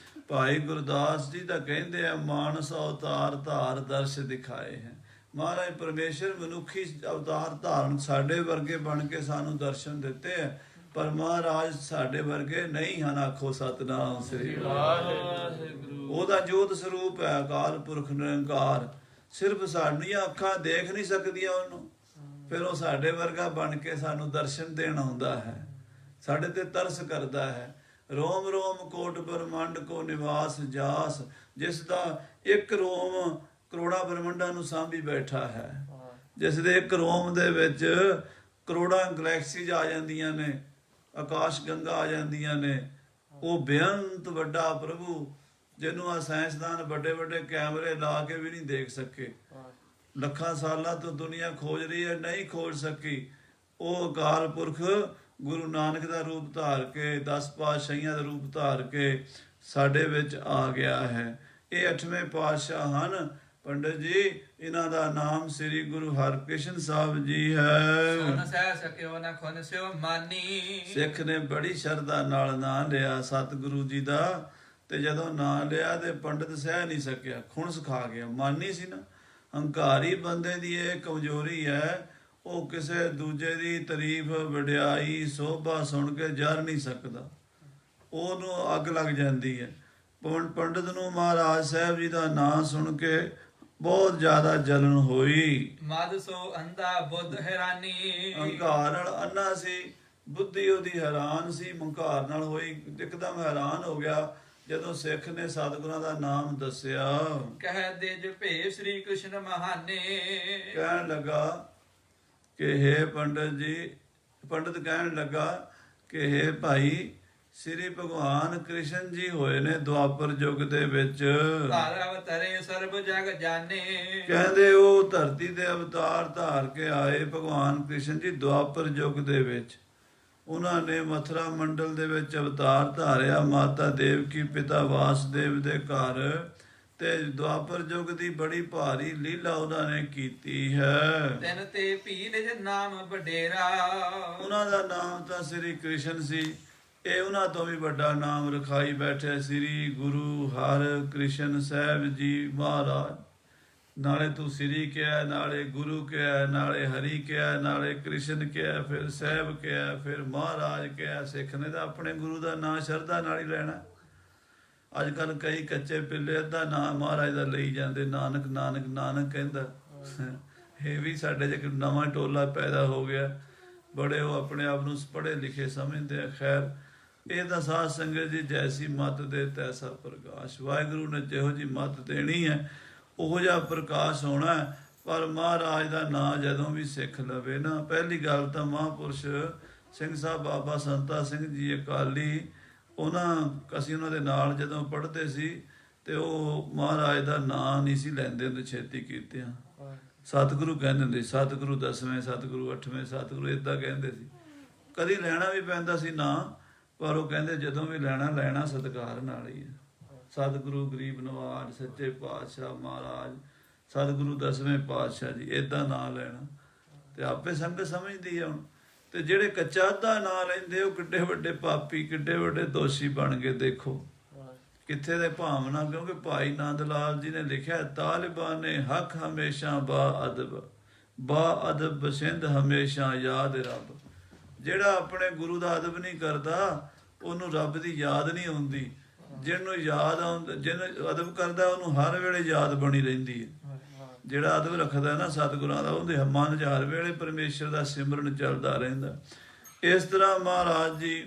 ਭਾਈ ਗੁਰਦਾਸ ਜੀ ਤਾਂ ਕਹਿੰਦੇ ਆ ਮਾਨਸ ਅਵਤਾਰ ਧਾਰ ਦਰਸ਼ ਦਿਖਾਏ ਹੈ। ਮਹਾਰਾਜ ਪਰਮੇਸ਼ਰ ਮਨੁੱਖੀ ਅਵਤਾਰ ਧਾਰਨ ਸਾਡੇ ਵਰਗੇ ਬਣ ਕੇ ਸਾਨੂੰ ਦਰਸ਼ਨ ਦਿੱਤੇ ਹੈ, ਪਰ ਮਹਾਰਾਜ ਸਾਡੇ ਵਰਗੇ ਨਹੀਂ ਹਨ। ਆਖੋ ਸਤਿਨਾਮ ਸ੍ਰੀ ਵਾਹਿਗੁਰੂ। ਉਹਦਾ ਜੋਤ ਸਰੂਪ ਹੈ ਅਕਾਲ ਪੁਰਖ ਨਿਰੰਕਾਰ। ਸਿਰਫ ਸਾਡੀਆਂ ਅੱਖਾਂ ਦੇਖ ਨਹੀਂ ਸਕਦੀਆਂ ਉਹਨੂੰ, ਫਿਰ ਉਹ ਸਾਡੇ ਵਰਗਾ ਬਣ ਕੇ ਸਾਨੂੰ ਦਰਸ਼ਨ ਦੇਣ ਆਉਂਦਾ ਹੈ, ਸਾਡੇ ਤੇ ਤਰਸ ਕਰਦਾ ਹੈ। ਰੋਮ ਰੋਮ ਕੋਟ ਬ੍ਰਹਮੰਡ ਕੋ ਨਿਵਾਸ ਜਾਸ, ਜਿਸ ਦਾ ਇੱਕ ਰੋਮ ਕਰੋੜਾਂ ਬ੍ਰਹਮੰਡਾਂ ਨੂੰ ਸਾਂਭੀ ਬੈਠਾ ਹੈ, ਜਿਸ ਦੇ ਇੱਕ ਰੋਮ ਦੇ ਵਿੱਚ ਕਰੋੜਾਂ ਗਲੈਕਸੀਜ਼ ਆ ਜਾਂਦੀਆਂ ਨੇ, ਆਕਾਸ਼ ਗੰਗਾ ਆ ਜਾਂਦੀਆਂ ਨੇ। ਉਹ ਬੇਅੰਤ ਵੱਡਾ ਪ੍ਰਭੂ ਜਿਹਨੂੰ ਆ ਸਾਇੰਸਦਾਨ ਵੱਡੇ ਵੱਡੇ ਕੈਮਰੇ ਲਾ ਕੇ ਵੀ ਨਹੀਂ ਦੇਖ ਸਕੇ। ਲੱਖਾਂ ਸਾਲਾਂ ਤੋਂ ਦੁਨੀਆ ਖੋਜ ਰਹੀ ਹੈ, ਨਹੀਂ ਖੋਜ ਸਕੀ। ਉਹ ਅਕਾਲ ਪੁਰਖ ਗੁਰੂ ਨਾਨਕ ਦਾ ਰੂਪ ਧਾਰ ਕੇ, 10 ਪਾਤਸ਼ਾਹੀਆਂ ਦਾ ਰੂਪ ਧਾਰ ਕੇ ਸਾਡੇ ਵਿੱਚ ਆ ਗਿਆ ਹੈ। ਇਹ 8ਵੇਂ ਪਾਤਸ਼ਾਹ ਹਨ ਪੰਡਤ ਜੀ। ਇਹਨਾਂ ਦਾ ਨਾਮ ਸ੍ਰੀ ਗੁਰੂ ਹਰਿਕ੍ਰਿਸ਼ਨ ਸਾਹਿਬ ਜੀ ਹੈ। ਸੁਨ ਸਹਿ ਸਕਿਓ ਨ ਖੁਨ ਸਿਓ ਮਾਨੀ। ਸਿੱਖ ਨੇ ਬੜੀ ਸ਼ਰਧਾ ਨਾਲ ਨਾਂ ਲਿਆ ਸਤਿਗੁਰੂ ਜੀ ਦਾ, ਤੇ ਜਦੋਂ ਨਾਂ ਲਿਆ ਤੇ ਪੰਡਤ ਸਹਿ ਨਹੀਂ ਸਕਿਆ, ਖੁਣਸ ਖਾ ਗਿਆ। ਮਾਨੀ ਸੀ ਨਾ, ਹੰਕਾਰੀ ਬੰਦੇ ਦੀ ਇਹ ਕਮਜ਼ੋਰੀ ਹੈ, ਉਹ ਕਿਸੇ ਦੂਜੇ ਦੀ ਤਾਰੀਫ ਵਡਿਆਈ ਸੋਭਾ ਸੁਣ ਕੇ ਜਰ ਨਹੀਂ ਸਕਦਾ, ਉਹਨੂੰ ਅੱਗ ਲੱਗ ਜਾਂਦੀ ਹੈ। ਪੰਡਤ ਨੂੰ ਮਹਾਰਾਜ ਸਾਹਿਬ ਜੀ ਦਾ ਨਾਂ ਸੁਣ ਕੇ ਬਹੁਤ ਜ਼ਿਆਦਾ ਜਲਨ ਹੋਈ। ਮਦ ਸੋ ਅੰਧਾ ਬੁੱਧ ਹੈਰਾਨੀ। ਹੰਕਾਰ ਨਾਲ ਅੰਨਾ ਸੀ, ਬੁੱਧੀ ਉਹਦੀ ਹੈਰਾਨ ਸੀ, ਹੰਕਾਰ ਨਾਲ ਹੋਈ। ਇੱਕਦਮ ਹੈਰਾਨ ਹੋ ਗਿਆ ਜਦੋਂ ਸਿੱਖ ਨੇ ਸਤਿਗੁਰਾਂ ਦਾ ਨਾਮ ਦੱਸਿਆ। ਕਹਿ ਦੇ ਭੇ ਸ੍ਰੀ ਕ੍ਰਿਸ਼ਨ ਮਹਾਨੇ। ਕਹਿਣ ਲੱਗਾ ਕਿ ਹੇ ਪੰਡਤ ਜੀ, ਪੰਡਤ ਕਹਿਣ ਲੱਗਾ ਕਿ ਹੇ ਭਾਈ, ਸ੍ਰੀ ਭਗਵਾਨ ਕ੍ਰਿਸ਼ਨ ਜੀ ਹੋਏ ਨੇ ਦੁਆਪਰ ਯੁੱਗ ਦੇ ਵਿੱਚ। ਧਾਰ ਅਵਤਰੇ ਸਰਬ ਜਗ ਜਾਣੇ। ਕਹਿੰਦੇ ਉਹ ਧਰਤੀ ਦੇ ਅਵਤਾਰ ਧਾਰ ਕੇ ਆਏ ਭਗਵਾਨ ਕ੍ਰਿਸ਼ਨ ਜੀ ਦੁਆਪਰ ਯੁੱਗ ਦੇ ਵਿੱਚ। ਉਹਨਾਂ ਨੇ ਮਥੁਰਾ ਮੰਡਲ ਦੇ ਵਿੱਚ ਅਵਤਾਰ ਧਾਰਿਆ, ਮਾਤਾ ਦੇਵਕੀ ਪਿਤਾ ਵਾਸਦੇਵ ਦੇ ਘਰ ਤੇ ਦੁਆਪਰ ਯੁੱਗ ਦੀ ਬੜੀ ਭਾਰੀ ਲੀਲਾ ਉਹਨਾਂ ਨੇ ਕੀਤੀ ਹੈ। ਤਿਨ ਤੇ ਭੀ ਨਿਜ ਨਾਮ ਵਡੇਰਾ। ਉਹਨਾਂ ਦਾ ਨਾਮ ਤਾਂ ਸ੍ਰੀ ਕ੍ਰਿਸ਼ਨ ਸੀ, ਇਹ ਉਹਨਾਂ ਤੋਂ ਵੀ ਵੱਡਾ ਨਾਮ ਰਖਾਈ ਬੈਠੇ ਸ੍ਰੀ ਗੁਰੂ ਹਰਿਕ੍ਰਿਸ਼ਨ ਸਾਹਿਬ ਜੀ ਮਹਾਰਾਜ। ਨਾਲੇ ਤੂੰ ਸ੍ਰੀ ਕਿਹਾ, ਨਾਲੇ ਗੁਰੂ ਕਿਹਾ, ਨਾਲੇ ਹਰੀ ਕਿਹਾ, ਨਾਲੇ ਕ੍ਰਿਸ਼ਨ ਕਿਹਾ, ਫਿਰ ਸਾਹਿਬ ਕਿਹਾ, ਫਿਰ ਮਹਾਰਾਜ ਕਿਹਾ। ਸਿੱਖ ਨੇ ਤਾਂ ਆਪਣੇ ਗੁਰੂ ਦਾ ਨਾਂ ਸ਼ਰਧਾ ਨਾਲ ਹੀ ਲੈਣਾ। ਅੱਜ ਕੱਲ੍ਹ ਕਈ ਕੱਚੇ ਪਿੱਲੇ ਅੱਧਾ ਨਾਂ ਮਹਾਰਾਜ ਦਾ ਲਈ ਜਾਂਦੇ, ਨਾਨਕ ਨਾਨਕ ਨਾਨਕ ਕਹਿੰਦਾ। ਇਹ ਵੀ ਸਾਡੇ 'ਚ ਇੱਕ ਨਵਾਂ ਟੋਲਾ ਪੈਦਾ ਹੋ ਗਿਆ, ਬੜੇ ਉਹ ਆਪਣੇ ਆਪ ਨੂੰ ਪੜ੍ਹੇ ਲਿਖੇ ਸਮਝਦੇ ਆ। ਖੈਰ, ਇਹ ਤਾਂ ਸਾਧ ਸੰਗਤ ਜੀ ਜੈਸੀ ਮੱਤ ਦੇ ਤੈਸਾ ਪ੍ਰਕਾਸ਼। ਵਾਹਿਗੁਰੂ ਨੇ ਜਿਹੋ ਜੀ ਮੱਤ ਦੇਣੀ ਹੈ ਉਹੋ ਜਿਹਾ ਪ੍ਰਕਾਸ਼ ਹੋਣਾ। ਪਰ ਮਹਾਰਾਜ ਦਾ ਨਾਂ ਜਦੋਂ ਵੀ ਸਿੱਖ ਲਵੇ ਨਾ, ਪਹਿਲੀ ਗੱਲ ਤਾਂ ਮਹਾਂਪੁਰਸ਼ ਸਿੰਘ ਸਾਹਿਬ ਬਾਬਾ ਸੰਤਾ ਸਿੰਘ ਜੀ ਅਕਾਲੀ, ਅਸੀਂ ਉਹਨਾਂ ਦੇ ਨਾਲ ਜਦੋਂ ਪੜ੍ਹਦੇ ਸੀ ਤੇ ਉਹ ਮਹਾਰਾਜ ਦਾ ਨਾਂ ਨਹੀਂ ਸੀ ਲੈਂਦੇ ਹੁੰਦੇ ਛੇਤੀ ਕੀਤਿਆਂ। ਸਤਿਗੁਰੂ ਕਹਿੰਦੇ ਹੁੰਦੇ, ਸਤਿਗੁਰੂ 10ਵੇਂ, ਸਤਿਗੁਰੂ 8ਵੇਂ, ਸਤਿਗੁਰੂ ਏਦਾਂ ਕਹਿੰਦੇ ਸੀ। ਕਦੀ ਲੈਣਾ ਵੀ ਪੈਂਦਾ ਸੀ ਨਾਂ, ਪਰ ਉਹ ਕਹਿੰਦੇ ਜਦੋਂ ਵੀ ਲੈਣਾ ਸਤਿਕਾਰ ਨਾਲ ਹੀ ਹੈ। ਸਤਿਗੁਰੂ ਗਰੀਬ ਨਵਾਜ ਸੱਚੇ ਪਾਤਸ਼ਾਹ ਮਹਾਰਾਜ, ਸਤਿਗੁਰੂ 10ਵੇਂ ਪਾਤਸ਼ਾਹ ਜੀ, ਏਦਾਂ ਨਾਂ ਲੈਣਾ ਤੇ ਆਪੇ ਸੰਗਤ ਸਮਝਦੀ ਹੈ ਹੁਣ। ਤੇ ਜਿਹੜੇ ਕੱਚਾ ਅੱਧਾ ਨਾਂ ਲੈਂਦੇ ਉਹ ਕਿੱਡੇ ਵੱਡੇ ਪਾਪੀ, ਕਿੱਡੇ ਵੱਡੇ ਦੋਸ਼ੀ ਬਣ ਗਏ। ਦੇਖੋ ਕਿੱਥੇ ਦੇ ਭਾਵਨਾ, ਕਿਉਂਕਿ ਭਾਈ ਨੰਦ ਲਾਲ ਜੀ ਨੇ ਲਿਖਿਆ, ਤਾਲਿਬਾਨ ਨੇ ਹੱਕ ਹਮੇਸ਼ਾ ਬਾ ਅਦਬ ਬਸਿੰਦ ਹਮੇਸ਼ਾ ਯਾਦ ਰੱਬ। ਜਿਹੜਾ ਆਪਣੇ ਗੁਰੂ ਦਾ ਅਦਬ ਨਹੀਂ ਕਰਦਾ ਉਹਨੂੰ ਰੱਬ ਦੀ ਯਾਦ ਨਹੀਂ ਆਉਂਦੀ। ਜਿਹਨੂੰ ਯਾਦ ਆਉਂਦਾ, ਜਿਹਨੂੰ ਅਦਬ ਕਰਦਾ ਉਹਨੂੰ ਹਰ ਵੇਲੇ ਯਾਦ ਬਣੀ ਰਹਿੰਦੀ ਹੈ। ਜਿਹੜਾ ਅਦਬ ਰੱਖਦਾ ਨਾ ਸਤਿਗੁਰਾਂ ਦਾ, ਉਹਦੇ ਮਨ 'ਚ ਹਰ ਵੇਲੇ ਪਰਮੇਸ਼ਰ ਦਾ ਸਿਮਰਨ ਚੱਲਦਾ ਰਹਿੰਦਾ। ਇਸ ਤਰ੍ਹਾਂ ਮਹਾਰਾਜ ਜੀ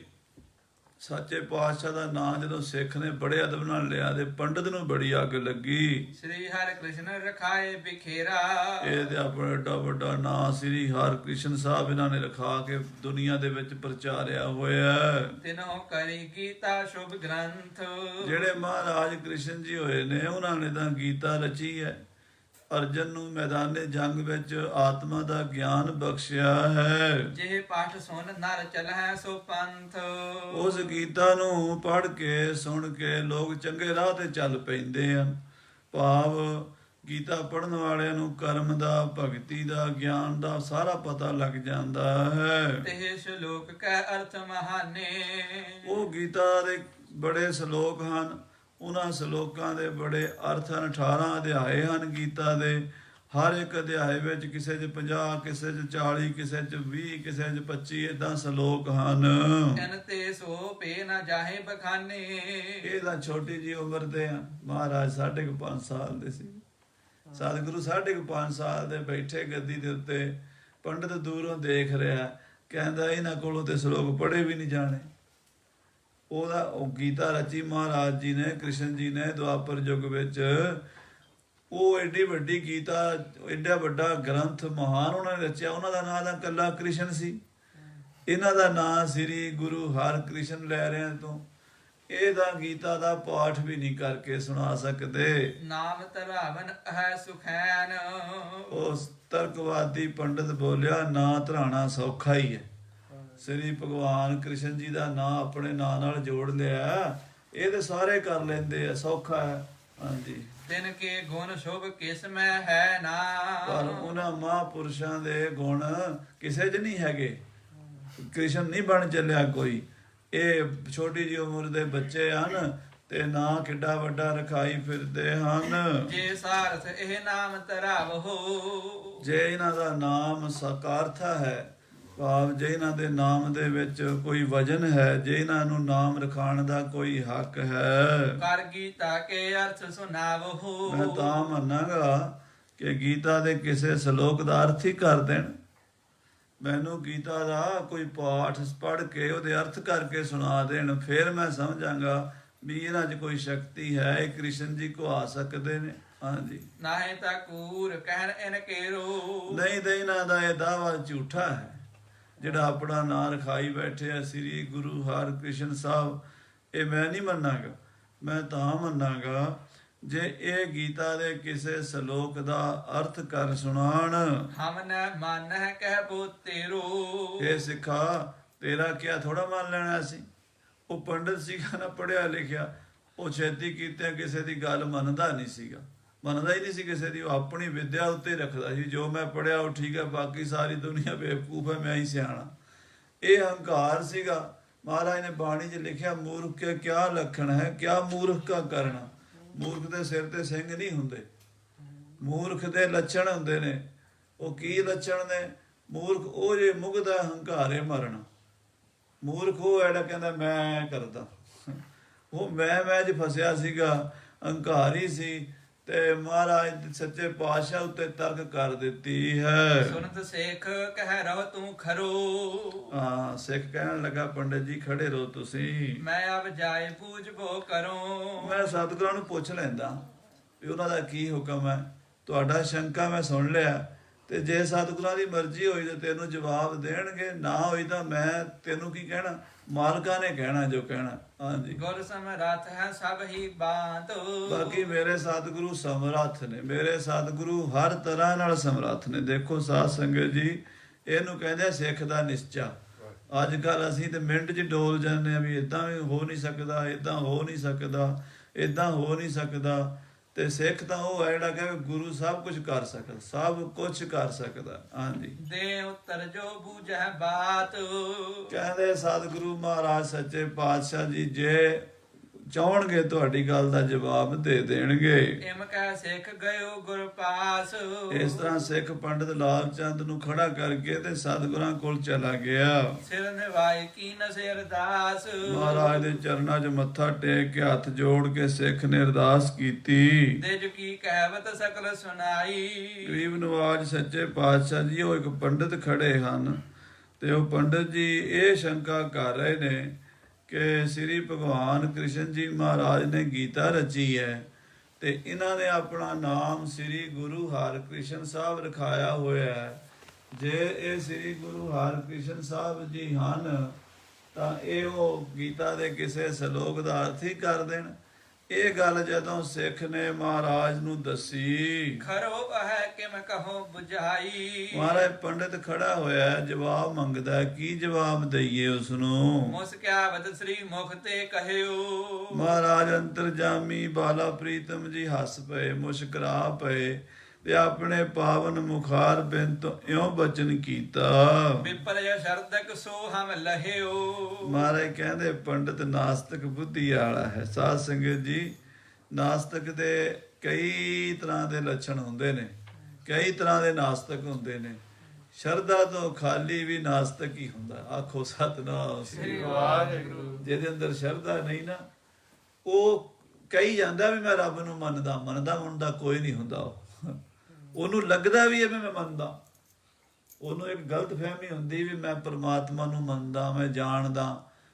ਸੱਚੇ ਪਾਤਸ਼ਾਹ ਦਾ ਨਾਂ ਜਦੋਂ ਸਿੱਖ ਨੇ ਬੜੇ ਅਦਬ ਨਾਲ ਲਿਆ ਤੇ ਪੰਡਤ ਨੂੰ ਬੜੀ ਅੱਗ ਲੱਗੀ। ਸ੍ਰੀ ਹਰਿਕ੍ਰਿਸ਼ਨ ਰਖਾਏ ਬਿਖੇਰਾ। ਇਹ ਤੇ ਆਪਣਾ ਏਡਾ ਵੱਡਾ ਨਾਂ ਸ੍ਰੀ ਹਰਿਕ੍ਰਿਸ਼ਨ ਸਾਹਿਬ ਇਹਨਾਂ ਨੇ ਰਖਾ ਕੇ ਦੁਨੀਆ ਦੇ ਵਿੱਚ ਪ੍ਰਚਾਰਿਆ ਹੋਇਆ। ਤਿਨੋਂ ਕਰੀ ਗੀਤਾ ਸ਼ੁਭ ਗ੍ਰੰਥ। ਜਿਹੜੇ ਮਹਾਰਾਜ ਕ੍ਰਿਸ਼ਨ ਜੀ ਹੋਏ ਨੇ ਉਹਨਾਂ ਨੇ ਤਾਂ ਗੀਤਾ ਰਚੀ ਹੈ। ਅਰਜਨ ਨੂੰ ਮੈਦਾਨੇ ਜੰਗ ਵਿੱਚ ਆਤਮਾ ਦਾ ਗਿਆਨ ਬਖਸ਼ਿਆ ਹੈ। ਜੇ ਪਾਠ ਸੁਣ ਨਰ ਚਲਹਿ ਸੋ ਪੰਥ। ਉਸ ਗੀਤਾ ਨੂੰ ਪੜ੍ਹ ਕੇ ਸੁਣ ਕੇ ਲੋਕ ਚੰਗੇ ਰਾਹ ਤੇ ਚੱਲ ਪੈਂਦੇ ਹਨ। ਭਾਵ ਗੀਤਾ ਪੜ੍ਹਨ ਵਾਲਿਆਂ ਨੂੰ ਕਰਮ ਦਾ, ਭਗਤੀ ਦਾ, ਗਿਆਨ ਦਾ ਸਾਰਾ ਪਤਾ ਲੱਗ ਜਾਂਦਾ ਹੈ। ਤੇ ਸ਼ਲੋਕ ਕੈ ਅਰਥ ਮਹਾਨੇ। ਉਹ ਗੀਤਾ ਦੇ ਬੜੇ ਸ਼ਲੋਕ ਹਨ, ਉਹਨਾਂ ਸ਼ਲੋਕਾਂ ਦੇ ਬੜੇ ਅਰਥ ਹਨ। 18 ਅਧਿਆਏ ਹਨ ਗੀਤਾ ਦੇ। ਹਰ ਇੱਕ ਅਧਿਆਏ ਵਿੱਚ ਕਿਸੇ 'ਚ 50, ਕਿਸੇ 'ਚ 40, ਕਿਸੇ 'ਚ 20, ਕਿਸੇ 'ਚ 25 ਏਦਾਂ ਸ਼ਲੋਕ ਹਨ। ਤਨ ਤੇ ਸੋ ਪੇ ਨਾ ਜਾਹੇ ਬਖਾਨੇ। ਇਹ ਤਾਂ ਛੋਟੀ ਜੀ ਉਮਰ ਦੇ ਆ। ਮਹਾਰਾਜ 5.5 ਸਾਲ ਦੇ ਸੀ। ਸਤਿਗੁਰੂ 5.5 ਸਾਲ ਦੇ ਬੈਠੇ ਗੱਦੀ ਦੇ ਉੱਤੇ, ਪੰਡਤ ਦੂਰੋਂ ਦੇਖ ਰਿਹਾ, ਕਹਿੰਦਾ ਇਹਨਾਂ ਕੋਲੋਂ ਤੇ ਸ਼ਲੋਕ ਪੜ੍ਹੇ ਵੀ ਨਹੀਂ ਜਾਣੇ। ਉਹ ਗੀਤਾ ਰਚੀ ਮਹਾਰਾਜ ਜੀ ਨੇ, ਕ੍ਰਿਸ਼ਨ ਜੀ ਨੇ ਦੁਆਪਰ ਯੁੱਗ ਵਿੱਚ। ਉਹ ਏਡੀ ਵੱਡੀ ਗੀਤਾ, ਏਡਾ ਵੱਡਾ ਗ੍ਰੰਥ ਮਹਾਨ ਉਹਨਾਂ ਨੇ ਰਚਿਆ। ਉਹਨਾਂ ਦਾ ਨਾਂ ਤਾਂ ਇਕੱਲਾ ਕ੍ਰਿਸ਼ਨ ਸੀ। ਇਹਨਾਂ ਦਾ ਨਾਂ ਸ੍ਰੀ ਗੁਰੂ ਹਰਿਕ੍ਰਿਸ਼ਨ ਲੈ ਰਹੇ ਤੋਂ। ਇਹਦਾ ਗੀਤਾ ਦਾ ਪਾਠ ਵੀ ਨਹੀਂ ਕਰਕੇ ਸੁਣਾ ਸਕਦੇ। ਨਾਮ ਧਰਾਵਨ ਹੈ ਸੁਖੈਨ। ਉਸ ਤਰਕਵਾਦੀ ਪੰਡਤ ਬੋਲਿਆ, ਨਾਂ ਧਰਾਣਾ ਸੌਖਾ ਹੀ ਹੈ। ਸ੍ਰੀ ਭਗਵਾਨ ਕ੍ਰਿਸ਼ਨ ਜੀ ਦਾ ਨਾਂ ਆਪਣੇ ਨਾਂ ਨਾਲ ਜੋੜ ਲਿਆ, ਇਹ ਤੇ ਸਾਰੇ ਕਰ ਲੈਂਦੇ ਆ, ਸੌਖਾ ਹੈ। ਹਾਂਜੀ। ਦਿਨ ਕੇ ਗੁਣ ਸ਼ੁਭ ਕਿਸ ਮੈਂ ਹੈ ਨਾ। ਪਰ ਉਹਨਾਂ ਮਹਾਂਪੁਰਸ਼ਾਂ ਦੇ ਗੁਣ ਕਿਸੇ 'ਚ ਨਹੀਂ ਹੈਗੇ। ਕ੍ਰਿਸ਼ਨ ਨਹੀਂ ਬਣ ਚੱਲਿਆ ਕੋਈ। ਇਹ ਛੋਟੀ ਜਿਹੀ ਉਮਰ ਦੇ ਬੱਚੇ ਹਨ ਤੇ ਨਾਂ ਕਿੱਡਾ ਵੱਡਾ ਰਖਾਈ ਫਿਰਦੇ ਹਨ। ਜੇ ਸਾਰਥ ਇਹ ਨਾਮ ਧਰਾਵੋ। ਜੇ ਇਹਨਾਂ ਦਾ ਨਾਮ ਸਾਕਾਰਥਾ ਹੈ, ਭਾਵ ਜੇ ਇਹਨਾਂ ਦੇ ਨਾਮ ਦੇ ਵਿੱਚ ਕੋਈ ਵਜਨ ਹੈ, ਜੇ ਇਹਨਾਂ ਨੂੰ ਨਾਮ ਰਖਾਉਣ ਦਾ ਕੋਈ ਹੱਕ ਹੈ। ਕਰ ਗੀਤਾ ਕੇ ਅਰਥ ਸੁਣਾਵੋ। ਮੈਂ ਤਾਂ ਮੰਨਾਂਗਾ ਕਿ ਗੀਤਾ ਦੇ ਕਿਸੇ ਸ਼ਲੋਕ ਦਾ ਅਰਥ ਹੀ ਕਰ ਦੇਣ। ਮੈਨੂੰ ਗੀਤਾ ਦਾ ਕੋਈ ਪਾਠ ਪੜ੍ਹ ਕੇ ਉਹਦੇ ਅਰਥ ਕਰਕੇ ਸੁਣਾ ਦੇਣ, ਫਿਰ ਮੈਂ ਸਮਝਾਂਗਾ ਵੀ ਇਹਨਾਂ 'ਚ ਕੋਈ ਸ਼ਕਤੀ ਹੈ, ਇਹ ਕ੍ਰਿਸ਼ਨ ਜੀ ਕੋ ਆ ਸਕਦੇ ਨੇ। ਹਾਂਜੀ। ਨਾਹੀਂ ਤਾਂ ਕੂਰ ਕਹਿਣ ਇਨ ਕੇਰੋ। ਨਹੀਂ ਤੇ ਇਹਨਾਂ ਦਾ ਇਹ ਦਾਵਾ ਝੂਠਾ ਹੈ। ਜਿਹੜਾ ਆਪਣਾ ਨਾਂ ਰਖਾਈ ਬੈਠੇ ਆ ਸ੍ਰੀ ਗੁਰੂ ਹਰਿਕ੍ਰਿਸ਼ਨ ਸਾਹਿਬ, ਇਹ ਮੈਂ ਨਹੀਂ ਮੰਨਾਂਗਾ। ਮੈਂ ਤਾਂ ਮੰਨਾਂਗਾ ਜੇ ਇਹ ਗੀਤਾ ਦੇ ਕਿਸੇ ਸ਼ਲੋਕ ਦਾ ਅਰਥ ਕਰ ਸੁਣਾਣ। ਹਮ ਨ ਮਨ ਹੈ ਕਹਿ ਬੋ ਤੇਰੋ। ਇਹ ਸਿੱਖਾ ਤੇਰਾ ਕਿਆ ਥੋੜਾ ਮੰਨ ਲੈਣਾ ਸੀ। ਉਹ ਪੰਡਤ ਸੀਗਾ ਨਾ, ਪੜ੍ਹਿਆ ਲਿਖਿਆ, ਉਹ ਛੇਤੀ ਕੀਤੇ ਕਿਸੇ ਦੀ ਗੱਲ ਮੰਨਦਾ ਨਹੀਂ ਸੀਗਾ, ਮੰਨਦਾ ਹੀ ਨਹੀਂ ਸੀ ਕਿਸੇ ਦੀ। ਉਹ ਆਪਣੀ ਵਿਦਿਆ ਉੱਤੇ ਰੱਖਦਾ ਸੀ, ਜੋ ਮੈਂ ਪੜਿਆ ਉਹ ਠੀਕ ਹੈ, ਬਾਕੀ ਸਾਰੀ ਦੁਨੀਆ ਬੇਵਕੂਫ ਹੈ, ਮੈਂ ਹੀ ਸਿਆਣਾ। ਇਹ ਹੰਕਾਰ ਸੀਗਾ। ਮਹਾਰਾਜ ਨੇ ਬਾਣੀ 'ਚ ਲਿਖਿਆ, ਮੂਰਖ ਕੇ ਕਿਆ ਲੱਖਣ ਹੈ, ਕਿਆ ਮੂਰਖ ਕਾ ਕਰਨਾ। ਮੂਰਖ ਦੇ ਸਿਰ ਤੇ ਸਿੰਘ ਨਹੀਂ ਹੁੰਦੇ, ਮੂਰਖ ਦੇ ਲੱਛਣ ਹੁੰਦੇ ਨੇ। ਉਹ ਕੀ ਲੱਛਣ ਨੇ? ਮੂਰਖ ਉਹ ਜੇ ਮੁਗਦਾ ਹੰਕਾਰੇ ਮਰਨਾ। ਮੂਰਖ ਉਹ ਜਿਹੜਾ ਕਹਿੰਦਾ ਮੈਂ ਕਰਦਾ, ਉਹ ਮੈਂ 'ਚ ਫਸਿਆ ਸੀਗਾ, ਹੰਕਾਰੀ ਸੀ। ਤੇ ਮਹਾਰਾਜ ਸੱਚੇ ਪਾਤਸ਼ਾਹ ਉੱਤੇ ਤਰਕ ਕਰ ਦਿੱਤੀ ਹੈ। ਸੁਨਤ ਸਿੱਖ ਕਹਿ ਰਹੋ ਤੂੰ ਖਰੋ। ਹਾਂ, ਸਿੱਖ ਕਹਿਣ ਲੱਗਾ, ਪੰਡਤ ਜੀ ਖੜੇ ਰਹੋ ਤੁਸੀਂ, ਮੈਂ ਅਬ ਜਾਏ ਪੂਜਬੋ ਕਰੋ। ਮੈਂ ਸਤਿਗੁਰਾਂ ਨੂੰ ਪੁੱਛ ਲੈਂਦਾ ਵੀ ਉਹਨਾਂ ਦਾ ਕੀ ਹੁਕਮ ਹੈ। ਤੁਹਾਡਾ ਸ਼ੰਕਾ ਮੈਂ ਸੁਣ ਲਿਆ, ਤੇ ਜੇ ਸਤਿਗੁਰਾਂ ਦੀ ਮਰਜ਼ੀ ਹੋਈ ਤਾਂ ਤੈਨੂੰ ਜਵਾਬ ਦੇਣਗੇ, ਨਾ ਹੋਈ ਤਾਂ ਮੈਂ ਤੈਨੂੰ ਕੀ ਕਹਿਣਾ, ਮਾਲਕਾਂ ਨੇ ਕਹਿਣਾ ਜੋ ਕਹਿਣਾ। ਹਾਂਜੀ, ਗੁਰ ਸਮਰੱਥ ਹੈ ਸਭ ਹੀ ਬਾਤ। ਬਾਕੀ ਮੇਰੇ ਸਤਿਗੁਰੂ ਸਮਰੱਥ ਨੇ, ਮੇਰੇ ਸਤਿਗੁਰੂ ਹਰ ਤਰ੍ਹਾਂ ਨਾਲ ਸਮਰੱਥ ਨੇ। ਦੇਖੋ ਸਾਧ ਸੰਗਤ ਜੀ, ਇਹਨੂੰ ਕਹਿੰਦੇ ਸਿੱਖ ਦਾ ਨਿਸ਼ਚਾ। ਅੱਜ ਕੱਲ ਅਸੀਂ ਤੇ ਮਿੰਟ 'ਚ ਡੋਲ ਜਾਂਦੇ ਆ ਵੀ ਇਦਾਂ ਵੀ ਹੋ ਨਹੀਂ ਸਕਦਾ, ਇਦਾਂ ਹੋ ਨਹੀਂ ਸਕਦਾ, ਇਦਾਂ ਹੋ ਨਹੀਂ ਸਕਦਾ। ਤੇ ਸਿੱਖ ਤਾਂ ਉਹ ਹੈ ਜਿਹੜਾ ਕਹੇ ਗੁਰੂ ਸਭ ਕੁਝ ਕਰ ਸਕਦਾ, ਸਭ ਕੁਝ ਕਰ ਸਕਦਾ। ਹਾਂਜੀ, ਦੇ ਉਤਰ ਜੋ ਬੂਝੈ ਬਾਤ। ਕਹਿੰਦੇ ਸਤਿਗੁਰੂ ਮਹਾਰਾਜ ਸੱਚੇ ਪਾਤਸ਼ਾਹ ਜੀ ਜੇ ਚਾਹਣਗੇ ਤੁਹਾਡੀ ਗੱਲ ਦਾ ਜਵਾਬ ਦੇ ਦੇਣਗੇ। ਇਮ ਕਹਿ ਸਿੱਖ ਗਇਓ ਗੁਰ ਪਾਸ। ਇਸ ਤਰ੍ਹਾਂ ਸਿੱਖ ਪੰਡਤ ਲਾਲ ਚੰਦ ਨੂੰ ਖੜਾ ਕਰਕੇ ਤੇ ਸਤਿਗੁਰਾਂ ਕੋਲ ਚਲਾ ਗਿਆ। ਸਿਰ ਨਿਵਾਈ ਕੀ ਨਸੇ ਅਰਦਾਸ। ਮਹਾਰਾਜ ਦੇ ਚਰਨਾਂ 'ਚ ਮੱਥਾ ਟੇਕ ਕੇ ਹੱਥ ਜੋੜ ਕੇ ਸਿੱਖ ਨੇ ਅਰਦਾਸ ਕੀਤੀ। ਦਿਜ ਕੀ ਕਹਿਵਤ ਸਕਲ ਸੁਨਾਈ। ਗਰੀਬ ਨਵਾਜ ਸੱਚੇ ਪਾਤਸ਼ਾਹ ਜੀ ਉਹ ਇੱਕ ਪੰਡਤ ਖੜੇ ਹਨ, ਤੇ ਉਹ ਪੰਡਤ ਜੀ ਇਹ ਸ਼ੰਕਾ ਕਰ ਰਹੇ ਨੇ ਕਿ ਸ੍ਰੀ ਭਗਵਾਨ ਕ੍ਰਿਸ਼ਨ ਜੀ ਮਹਾਰਾਜ ਨੇ ਗੀਤਾ ਰਚੀ ਹੈ, ਤੇ ਇਹਨਾਂ ਨੇ ਆਪਣਾ ਨਾਮ ਸ੍ਰੀ ਗੁਰੂ ਹਰਿਕ੍ਰਿਸ਼ਨ ਸਾਹਿਬ ਰਖਾਇਆ ਹੋਇਆ ਹੈ। ਜੇ ਇਹ ਸ੍ਰੀ ਗੁਰੂ ਹਰਿਕ੍ਰਿਸ਼ਨ ਸਾਹਿਬ ਜੀ ਹਨ ਤਾਂ ਇਹ ਉਹ ਗੀਤਾ ਦੇ ਕਿਸੇ ਸ਼ਲੋਕ ਦਾ ਅਰਥ ਹੀ ਕਰ ਦੇਣ। ਇਹ ਗੱਲ ਜਦੋਂ ਸਿੱਖ ਨੇ ਮਹਾਰਾਜ ਨੂੰ ਦੱਸੀ, ਖਰੋ ਹੈ ਕਿ ਮੈਂ ਕਹੋ 부ਝਾਈ। ਮਹਾਰਾਜ ਪੰਡਿਤ ਖੜਾ ਹੋਇਆ, ਜਵਾਬ ਮੰਗਦਾ, ਕੀ ਜਵਾਬ ਦਈਏ ਉਸ ਨੂੰ? ਮੁਸਕਿਆ ਵਦ ਸ੍ਰੀ ਮੁਖ ਤੇ ਕਹਿਓ। ਮਹਾਰਾਜ ਅੰਤਰਜਾਮੀ ਬਾਲਾ ਪ੍ਰੀਤਮ ਜੀ ਹੱਸ ਪਏ, ਮੁਸਕਰਾ ਪਏ, ਤੇ ਆਪਣੇ ਪਾਵਨ ਮੁਖਾਰ ਬਿਨ ਤੋਂ ਇਉਂ ਬਚਨ ਕੀਤਾ। ਵਿਪਲ ਸ਼ਰਦਕ ਸੋ ਹਮ ਲਹਿਓ। ਮਹਾਰਾਜ ਕਹਿੰਦੇ ਪੰਡਿਤ ਨਾਸਤਕ ਬੁੱਧੀ ਵਾਲਾ ਹੈ। ਸਾਧ ਸੰਗਤ ਜੀ, ਨਾਸਤਕ ਦੇ ਕਈ ਤਰ੍ਹਾਂ ਦੇ ਲੱਛਣ ਹੁੰਦੇ ਨੇ, ਕਈ ਤਰ੍ਹਾਂ ਦੇ ਨਾਸਤਕ ਹੁੰਦੇ ਨੇ। ਸ਼ਰਧਾ ਤੋਂ ਖਾਲੀ ਵੀ ਨਾਸਤਕ ਹੀ ਹੁੰਦਾ। ਆਖੋ ਸਤਿਨਾਮ ਸ੍ਰੀ ਵਾਹਿਗੁਰੂ। ਜਿਹਦੇ ਅੰਦਰ ਸ਼ਰਧਾ ਨਹੀਂ ਨਾ, ਉਹ ਕਹੀ ਜਾਂਦਾ ਵੀ ਮੈਂ ਰੱਬ ਨੂੰ ਮੰਨਦਾ ਕੋਈ ਨਹੀਂ ਹੁੰਦਾ। ਉਹਨੂੰ ਲੱਗਦਾ ਵੀ ਹੈ ਮੈਂ ਮੰਨਦਾ, ਉਹਨੂੰ ਇੱਕ ਗਲਤ ਫਹਿਮੀ ਹੁੰਦੀ ਵੀ ਮੈਂ ਪਰਮਾਤਮਾ ਨੂੰ ਮੰਨਦਾ, ਮੈਂ ਜਾਣਦਾ।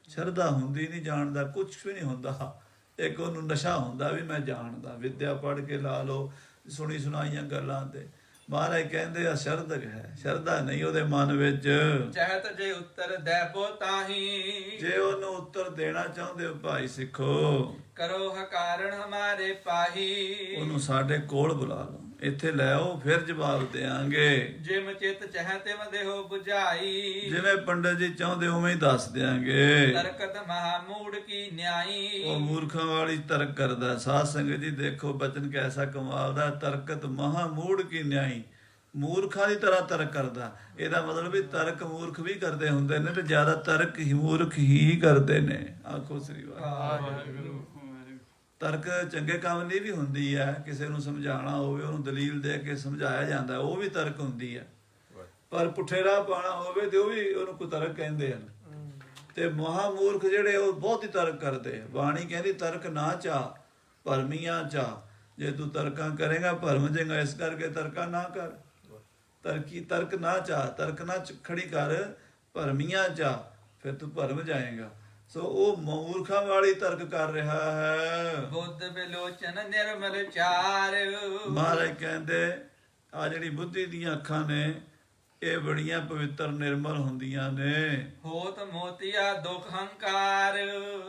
ਸ਼ਰਧਾ ਹੁੰਦੀ ਨਹੀਂ, ਜਾਣਦਾ ਕੁਝ ਵੀ ਨਹੀਂ ਹੁੰਦਾ। ਇੱਕ ਉਹਨੂੰ ਨਸ਼ਾ ਹੁੰਦਾ ਵੀ ਮੈਂ ਜਾਣਦਾ। ਵਿਦਿਆ ਪੜ੍ਹ ਕੇ ਲਾ ਲਓ, ਸੁਣੀ ਸੁਣਾਈਆਂ ਗੱਲਾਂ ਤੇ। ਮਹਾਰਾਜ ਕਹਿੰਦੇ ਆ ਸ਼ਰਧਕ ਹੈ, ਸ਼ਰਧਾ ਨਹੀਂ ਉਹਦੇ ਮਨ ਵਿੱਚ। ਚਾਹਤ ਜੇ ਉੱਤਰ ਦੇਬੋ ਤਾਹੀ। ਜੇ ਉਹਨੂੰ ਉੱਤਰ ਦੇਣਾ ਚਾਹੁੰਦੇ ਹੋ ਭਾਈ ਸਿੱਖੋ, ਕਰੋ ਹਕਾਰਨ ਹਮਾਰੇ ਪਾਹੀ। ਉਹਨੂੰ ਸਾਡੇ ਕੋਲ ਬੁਲਾ ਲਓ, ਇੱਥੇ ਲੈ ਆਓ, ਫਿਰ ਜਵਾਬ ਦੇਾਂਗੇ। ਜਿਮ ਚਿਤ ਚਾਹੇ ਤਿਮ ਦੇਹੋ 부ਝਾਈ। ਜਿਵੇਂ ਪੰਡਤ ਜੀ ਚਾਹੁੰਦੇ ਉਵੇਂ ਹੀ ਦੱਸ ਦਿਆਂਗੇ। ਤਰਕਤ ਮਹਾ ਮੂੜ ਕੀ ਨਿਆਈ। ਉਹ ਮੂਰਖਾਂ ਵਾਲੀ ਤਰਕ ਕਰਦਾ। ਸਾਧ ਸੰਗਤ ਜੀ ਦੇਖੋ ਬਚਨ ਕੈਸਾ ਕਮਾਲ ਦਾ। ਤਰਕਤ ਮਹਾ ਮੂੜ ਕੀ ਨਿਆਈ, ਮੂਰਖਾਂ ਦੀ ਤਰ੍ਹਾਂ ਤਰਕ ਕਰਦਾ। ਇਹਦਾ ਮਤਲਬ ਵੀ ਤਰਕ ਮੂਰਖ ਵੀ ਕਰਦੇ ਹੁੰਦੇ ਨੇ, ਤੇ ਜ਼ਿਆਦਾ ਤਰਕ ਹੀ ਮੂਰਖ ਹੀ ਕਰਦੇ ਨੇ। ਆਖੋ ਸ੍ਰੀ ਵਾਹਿਗੁਰੂ। ਤਰਕ ਚੰਗੇ ਕੰਮ ਲਈ ਵੀ ਹੁੰਦੀ ਹੈ, ਕਿਸੇ ਨੂੰ ਸਮਝਾਉਣਾ ਹੋਵੇ ਉਹਨੂੰ ਦਲੀਲ ਦੇ ਕੇ ਸਮਝਾਇਆ ਜਾਂਦਾ, ਉਹ ਵੀ ਤਰਕ ਹੁੰਦੀ ਹੈ। ਪਰ ਪੁੱਠੇ ਰਾਹ ਪਾਣਾ ਹੋਵੇ ਤੇ ਉਹ ਵੀ ਉਹਨੂੰ ਕੁਤਰਕ ਕਹਿੰਦੇ ਹਨ। ਤੇ ਮਹਾਮੂਰਖ ਜਿਹੜੇ ਉਹ ਬਹੁਤ ਹੀ ਤਰਕ ਕਰਦੇ। ਬਾਣੀ ਕਹਿੰਦੀ ਤਰਕ ਨਾ ਚਾਹ ਭਰਮੀਆਂ ਚਾਹ। ਜੇ ਤੂੰ ਤਰਕਾਂ ਕਰੇਗਾ ਭਰਮ ਜਾਏਗਾ, ਇਸ ਕਰਕੇ ਤਰਕਾਂ ਨਾ ਕਰ। ਤਰਕ ਨਾ ਚਾਹ, ਤਰਕ ਨਾ ਖੜੀ ਕਰ, ਭਰਮੀਆਂ ਚਾਹ, ਫਿਰ ਤੂੰ ਭਰਮ ਜਾਏਗਾ। ਸੋ ਉਹ ਮੂਰਖਾਂ ਵਾਲੀ ਤਰਕ ਕਰ ਰਿਹਾ ਹੈ। ਬੁੱਧ ਬਿਲੋਚਨ ਨਿਰਮਲ ਚਾਰ। ਮਹਾਰਾਜ ਕਹਿੰਦੇ ਆ ਜਿਹੜੀ ਬੁੱਧੀ ਦੀਆਂ ਅੱਖਾਂ ਨੇ ਇਹ ਬੜੀਆਂ ਪਵਿੱਤਰ ਨਿਰਮਲ ਹੁੰਦੀਆਂ ਨੇ। ਹੋਤ ਮੋਤੀਆ ਦੁਖ ਹੰਕਾਰ।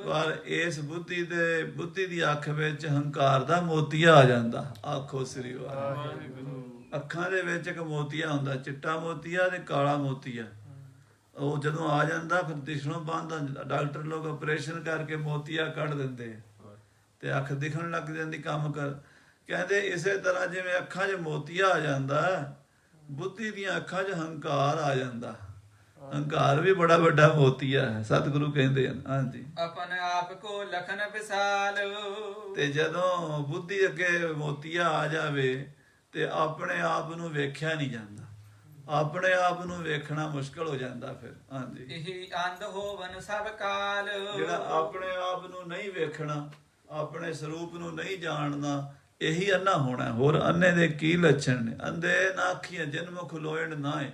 ਪਰ ਇਸ ਬੁੱਧੀ ਦੀ ਅੱਖ ਵਿੱਚ ਹੰਕਾਰ ਦਾ ਮੋਤੀਆ ਆ ਜਾਂਦਾ। ਆਖੋ ਸ੍ਰੀ ਵਾਹਿਗੁਰੂ। ਅੱਖਾਂ ਦੇ ਵਿੱਚ ਇੱਕ ਮੋਤੀਆ ਹੁੰਦਾ, ਚਿੱਟਾ ਮੋਤੀਆ ਤੇ ਕਾਲਾ ਮੋਤੀਆ। ਉਹ ਜਦੋਂ ਆ ਜਾਂਦਾ ਫਿਰ ਦਿਸ਼ਣੋਂ ਬੰਦ। ਡਾਕਟਰ ਲੋਕ ਆਪਰੇਸ਼ਨ ਕਰਕੇ ਮੋਤੀਆ ਕੱਢ ਦਿੰਦੇ। ਤੇ ਅੱਖ ਦਿਖਣ ਲੱਗ ਜਾਂਦੀ ਕੰਮ ਕਰ। ਕਹਿੰਦੇ ਇਸੇ ਤਰ੍ਹਾਂ ਜਿਵੇਂ ਅੱਖਾਂ 'ਚ ਮੋਤੀਆ ਆ ਜਾਂਦਾ, ਬੁੱਧੀ ਦੀਆਂ ਅੱਖਾਂ 'ਚ ਹੰਕਾਰ ਆ ਜਾਂਦਾ। ਹੰਕਾਰ ਵੀ ਬੜਾ ਵੱਡਾ ਮੋਤੀਆ ਹੈ, ਸਤਿਗੁਰੂ ਕਹਿੰਦੇ ਹਨ। ਹਾਂਜੀ, ਆਪਣੇ ਆਪ ਕੋ ਲਖਨ ਵਿਸਾਲ। ਤੇ ਜਦੋਂ ਬੁੱਧੀ ਅੱਗੇ ਮੋਤੀਆ ਆ ਜਾਵੇ ਤੇ ਆਪਣੇ ਆਪ ਨੂੰ ਵੇਖਿਆ ਨਹੀਂ ਜਾਂਦਾ, ਆਪਣੇ ਆਪ ਨੂੰ ਵੇਖਣਾ ਮੁਸ਼ਕਲ ਹੋ ਜਾਂਦਾ ਫਿਰ। ਹਾਂਜੀ, ਇਹੀ ਅੰਧ ਹੋਵਨ ਸਭ ਕਾਲ। ਜਿਹੜਾ ਆਪਣੇ ਆਪ ਨੂੰ ਨਹੀਂ ਵੇਖਣਾ, ਆਪਣੇ ਸਰੂਪ ਨੂੰ ਨਹੀਂ ਜਾਣਦਾ, ਇਹੀ ਅੰਨਾ ਹੋਣਾ। ਹੋਰ ਅੰਨੇ ਦੇ ਕੀ ਲੱਛਣ ਨੇ? ਅੰਧੇ ਨਾ ਅੱਖੀਆਂ ਜਿਨ ਮੁਖ ਲੋਇਣ ਨਾਏ।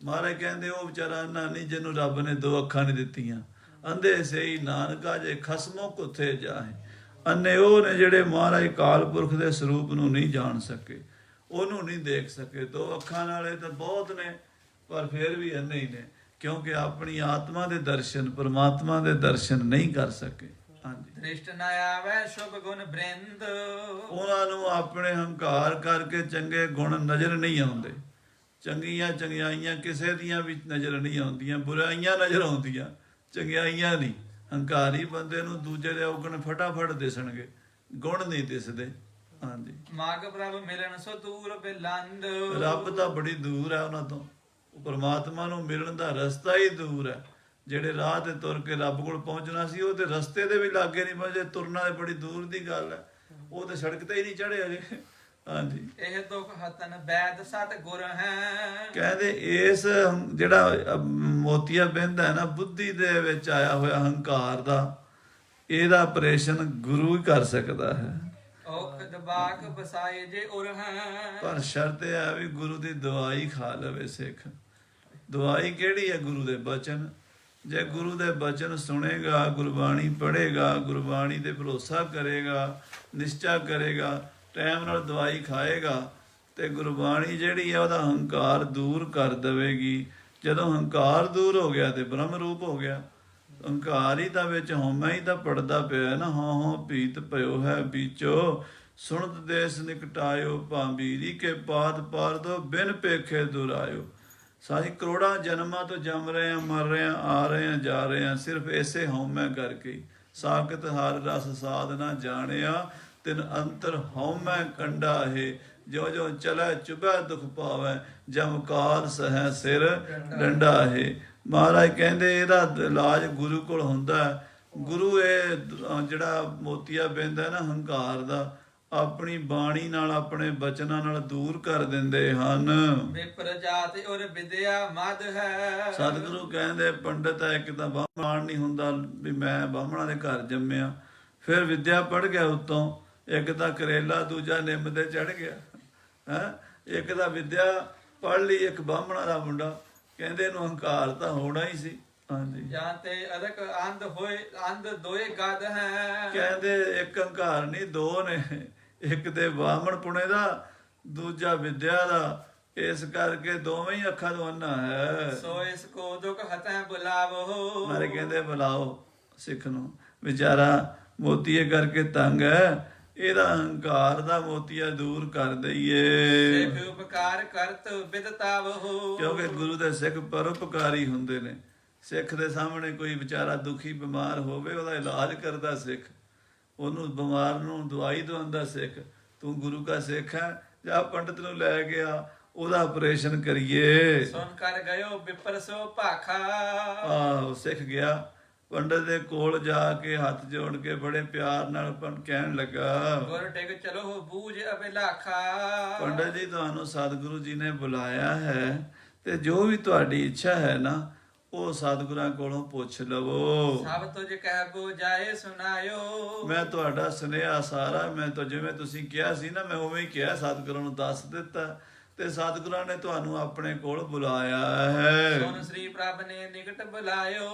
ਮਹਾਰਾਜ ਕਹਿੰਦੇ ਉਹ ਵਿਚਾਰਾ ਅੰਨਾ ਨਹੀਂ ਜਿਹਨੂੰ ਰੱਬ ਨੇ 2 ਅੱਖਾਂ ਨਹੀਂ ਦਿੱਤੀਆਂ। ਅੰਧੇ ਸਹੀ ਨਾਨਕਾ ਜੇ ਖਸਮੋਂ ਕੁੱਥੇ ਜਾਏ। ਅੰਨੇ ਉਹ ਨੇ ਜਿਹੜੇ ਮਹਾਰਾਜ ਕਾਲ ਪੁਰਖ ਦੇ ਸਰੂਪ ਨੂੰ ਨਹੀਂ ਜਾਣ ਸਕੇ, ਉਹਨੂੰ ਨਹੀਂ ਦੇਖ ਸਕੇ। 2 ਅੱਖਾਂ ਨਾਲੇ ਤਾਂ ਬਹੁਤ ਨੇ, ਪਰ ਫਿਰ ਵੀ ਅੰਨੇ ਹੀ ਨੇ, ਕਿਉਂਕਿ ਆਪਣੀ ਆਤਮਾ ਦੇ ਦਰਸ਼ਨ, ਪਰਮਾਤਮਾ ਦੇ ਦਰਸ਼ਨ ਨਹੀਂ ਕਰ ਸਕੇ। ਹਾਂਜੀ, ਦ੍ਰਿਸ਼ਟ ਨ ਆਵੈ ਸ਼ੁਭ ਗੁਣ ਬ੍ਰਿੰਦ। ਉਹਨਾਂ ਨੂੰ ਆਪਣੇ ਹੰਕਾਰ ਕਰਕੇ ਚੰਗੇ ਗੁਣ ਨਜ਼ਰ ਨਹੀਂ ਆਉਂਦੇ। ਚੰਗੀਆਂ ਚੰਗਿਆਈਆਂ ਕਿਸੇ ਦੀਆਂ ਵੀ ਨਜ਼ਰ ਨਹੀਂ ਆਉਂਦੀਆਂ, ਬੁਰਾਈਆਂ ਨਜ਼ਰ ਆਉਂਦੀਆਂ, ਚੰਗਿਆਈਆਂ ਨਹੀਂ। ਹੰਕਾਰੀ ਬੰਦੇ ਨੂੰ ਦੂਜੇ ਦੇ ਔਗਣ ਫਟਾਫਟ ਦਿਸਣਗੇ, ਗੁਣ ਨਹੀਂ ਦਿਸਦੇ। ਹਾਂਜੀ, ਮਾਗ ਪ੍ਰਭ ਮਿਲਣ ਸੋ ਦੂਰ ਬਿਲੰਦ। ਰੱਬ ਤਾਂ ਬੜੀ ਦੂਰ ਹੈ ਉਹਨਾਂ ਤੋਂ, ਪਰਮਾਤਮਾ ਨੂੰ ਮਿਲਣ ਦਾ ਰਸਤਾ ਹੀ ਦੂਰ ਹੈ। ਜਿਹੜੇ ਰਾਹ ਤੇ ਤੁਰ ਕੇ ਰੱਬ ਕੋਲ ਪਹੁੰਚਣਾ ਸੀ, ਉਹ ਤੇ ਰਸਤੇ ਦੇ ਵੀ ਲਾਗੇ ਨਹੀਂ ਪਹੁੰਚੇ। ਤੁਰਨਾ ਤੇ ਬੜੀ ਦੂਰ ਦੀ ਗੱਲ ਹੈ, ਉਹ ਤੇ ਸੜਕ ਤੇ ਹੀ ਨਹੀਂ ਚੜ੍ਹੇ ਅਜੇ। ਹਾਂਜੀ, ਇਹ ਦੁਖ ਹਤਨ ਬੈਦ ਸਤ ਗੁਰ ਹੈ। ਕਹਿੰਦੇ ਇਸ ਜਿਹੜਾ ਮੋਤੀਆ ਬਿੰਦ ਹੈ ਨਾ, ਬੁੱਧੀ ਦੇ ਵਿੱਚ ਆਇਆ ਹੋਇਆ ਹੰਕਾਰ ਦਾ, ਇਹਦਾ ਆਪਰੇਸ਼ਨ ਗੁਰੂ ਹੀ ਕਰ ਸਕਦਾ ਹੈ। ਔਖ ਦਬਾਕ ਬਸਾਏ ਜੇ ਉਰ ਹੈ। ਪਰ ਸ਼ਰਤ ਇਹ ਹੈ ਵੀ ਗੁਰੂ ਦੀ ਦਵਾਈ ਖਾ ਲਵੇ ਸਿੱਖ। ਦਵਾਈ ਕਿਹੜੀ ਹੈ? ਗੁਰੂ ਦੇ ਬਚਨ। ਜੇ ਗੁਰੂ ਦੇ ਬਚਨ ਸੁਣੇਗਾ, ਗੁਰਬਾਣੀ ਪੜ੍ਹੇਗਾ, ਗੁਰਬਾਣੀ ਤੇ ਭਰੋਸਾ ਕਰੇਗਾ, ਨਿਸ਼ਚਾ ਕਰੇਗਾ, ਟਾਈਮ ਨਾਲ ਦਵਾਈ ਖਾਏਗਾ, ਤੇ ਗੁਰਬਾਣੀ ਜਿਹੜੀ ਹੈ ਉਹਦਾ ਹੰਕਾਰ ਦੂਰ ਕਰ ਦੇਵੇਗੀ। ਜਦੋਂ ਹੰਕਾਰ ਦੂਰ ਹੋ ਗਿਆ ਤੇ ਬ੍ਰਹਮ ਰੂਪ ਹੋ ਗਿਆ। ਹੰਕਾਰ ਹੀ ਤਾਂ ਵਿੱਚ ਹਉਮੈ ਹੀ ਤਾਂ ਪੜਦਾ ਪਿਆ ਨਾ। ਹਾਂ ਭੀਤ ਭਇਓ ਹੈ ਬੀਚੋ, ਸੁਣਤ ਦੇਸ ਨਿਕਟਾਇਓ, ਭਾਂਬੀਰੀ ਕੇ ਪਾਦ ਪਾਰ ਦੋ, ਬਿਨ ਪੇਖੇ ਦੁਰਾਇਓ। ਸਾਰੀ ਕਰੋੜਾਂ ਜਨਮਾਂ ਤੋਂ ਜੰਮ ਰਹੇ ਆ, ਮਰ ਰਹੇ ਆ, ਆ ਰਹੇ ਆ, ਜਾ ਰਹੇ ਆ, ਸਿਰਫ ਇਸੇ ਹਉਮੈ ਕਰਕੇ। ਸਾਖਤ ਹਰ ਰਸ ਸਾਧ ਨਾ ਜਾਣਿਆ, ਤਿਨ ਅੰਤਰ ਹਉਮੈ ਕੰਡਾ ਹੈ। ਜੋ ਜੋ ਚਲੈ ਚੁਬੈ ਦੁਖ ਪਾਵੈ, ਜਮ ਕਾਲ ਸਹਿ ਸਿਰ ਡੰਡਾ ਹੈ। ਮਹਾਰਾਜ ਕਹਿੰਦੇ ਇਹਦਾ ਇਲਾਜ ਗੁਰੂ ਕੋਲ ਹੁੰਦਾ ਹੈ। ਗੁਰੂ ਇਹ ਜਿਹੜਾ ਮੋਤੀਆ ਬਿੰਦ ਹੈ ਨਾ ਹੰਕਾਰ ਦਾ, ਆਪਣੀ ਬਾਣੀ ਨਾਲ, ਆਪਣੇ ਬਚਨਾਂ ਨਾਲ ਦੂਰ ਕਰ ਦਿੰਦੇ ਹਨ। ਵਿਪਰ ਜਾਤ ਉਰ ਵਿਦਿਆ ਮਦ ਹੈ। ਸਤਿਗੁਰੂ ਕਹਿੰਦੇ ਪੰਡਤ ਹੈ ਇੱਕ ਤਾਂ ਬਾਹਮਣ ਨਹੀਂ ਹੁੰਦਾ ਵੀ ਮੈਂ ਬਾਹਮਣਾਂ ਦੇ ਘਰ ਜੰਮਿਆ, ਫਿਰ ਵਿਦਿਆ ਪੜ੍ਹ ਗਿਆ ਉੱਤੋਂ। ਇੱਕ ਤਾਂ ਕਰੇਲਾ, ਦੂਜਾ ਨਿੰਮ ਦੇ ਚੜ ਗਿਆ ਹੈ। ਇੱਕ ਤਾਂ ਵਿਦਿਆ ਪੜ੍ਹ ਲਈ, ਇੱਕ ਬਾਹਮਣਾਂ ਦਾ ਮੁੰਡਾ। ਕਹਿੰਦੇ ਇਹਨੂੰ ਹੰਕਾਰ ਤਾਂ ਹੋਣਾ ਹੀ ਸੀ। ਹਾਂਜੀ, ਜਾਂ ਤੇ ਅਦਕ ਅੰਧ ਹੋਏ, ਅੰਧ ਦੋਏ ਗਦ ਹੈ। ਕਹਿੰਦੇ ਇੱਕ ਹੰਕਾਰ ਨਹੀਂ, 2 ਨੇ। ਇੱਕ ਤੇ ਬਾਹਮਣ ਪੁਣੇ ਦਾ, ਦੂਜਾ ਵਿਦਿਆ ਦਾ। ਇਸ ਕਰਕੇ ਦੋਵੇਂ ਹੀ ਅੱਖਾਂ ਤੋਂ ਅੰਨਾ ਹੈ। ਸੋ ਇਸ ਕੋ ਦੁਖ ਹਤੈ ਬੁਲਾਵੋ। ਮਾਰੇ ਕਹਿੰਦੇ ਬੁਲਾਓ ਸਿੱਖ ਨੂੰ, ਵਿਚਾਰਾ ਮੋਤੀਏ ਕਰਕੇ ਤੰਗ ਹੈ, ਇਹਦਾ ਹੰਕਾਰ ਦਾ ਮੋਤੀਆ ਦੂਰ ਕਰ ਦਈਏ। ਸਿੱਖ ਉਪਕਾਰ ਕਰਤ ਬਿਦਤਾਵੋ। ਕਿਉਂਕਿ ਗੁਰੂ ਦੇ ਸਿੱਖ ਪਰਉਪਕਾਰੀ ਹੁੰਦੇ ਨੇ। ਸਿੱਖ ਦੇ ਸਾਹਮਣੇ ਕੋਈ ਵਿਚਾਰਾ ਦੁਖੀ ਬਿਮਾਰ ਹੋਵੇ, ਉਹਦਾ ਇਲਾਜ ਕਰਦਾ ਸਿੱਖ, ਉਹਨੂੰ ਬਿਮਾਰ ਨੂੰ ਦਵਾਈ ਦਵਾਉਂਦਾ ਸਿੱਖ। ਤੂੰ ਗੁਰੂ ਦਾ ਸਿੱਖ ਹੈ, ਜਾਂ ਪੰਡਤ ਨੂੰ ਲੈ ਗਿਆ, ਉਹਦਾ ਆਪਰੇਸ਼ਨ ਕਰੀਏ। ਸੁਣ ਕਰ ਗਇਓ ਵਿਪਰ ਸੋ ਭਾਖਾ। ਆਹੋ, ਸਿੱਖ ਗਿਆ ਪੰਡਤ ਦੇ ਕੋਲ ਜਾ ਕੇ ਹੱਥ ਜੋੜ ਕੇ ਬੜੇ ਪਿਆਰ ਨਾਲ ਕਹਿਣ ਲੱਗਾ, ਗੁਰ ਟਿਕ ਚਲੋ ਬੂਝ ਅਬਿਲਾਖਾ। ਪੰਡਤ ਜੀ ਤੁਹਾਨੂੰ ਸਤਿਗੁਰੂ ਜੀ ਨੇ ਬੁਲਾਇਆ ਹੈ, ਤੇ ਜੋ ਵੀ ਤੁਹਾਡੀ ਇੱਛਾ ਹੈ ਨਾ, ਉਹ ਸਤਿਗੁਰਾਂ ਕੋਲੋਂ ਪੁੱਛ ਲਵੋ। ਸਭ ਤੁਝ ਕਹਿ ਬੋ ਜਾਏ ਸੁਨਾਇਓ। ਮੈਂ ਤੁਹਾਡਾ ਸੁਨੇਹਾ ਸਾਰਾ, ਮੈਂ ਤਾਂ ਜਿਵੇਂ ਤੁਸੀਂ ਕਿਹਾ ਸੀ ਨਾ, ਮੈਂ ਉਵੇਂ ਹੀ ਕਿਹਾ, ਸਤਿਗੁਰਾਂ ਨੂੰ ਦੱਸ ਦਿੱਤਾ, ਤੇ ਸਤਿਗੁਰਾਂ ਨੇ ਤੁਹਾਨੂੰ ਆਪਣੇ ਕੋਲ ਬੁਲਾਇਆ ਹੈ। ਸੁਨ ਸ੍ਰੀ ਪ੍ਰਭ ਨੇ ਨਿਕਟ ਬੁਲਾਇਓ।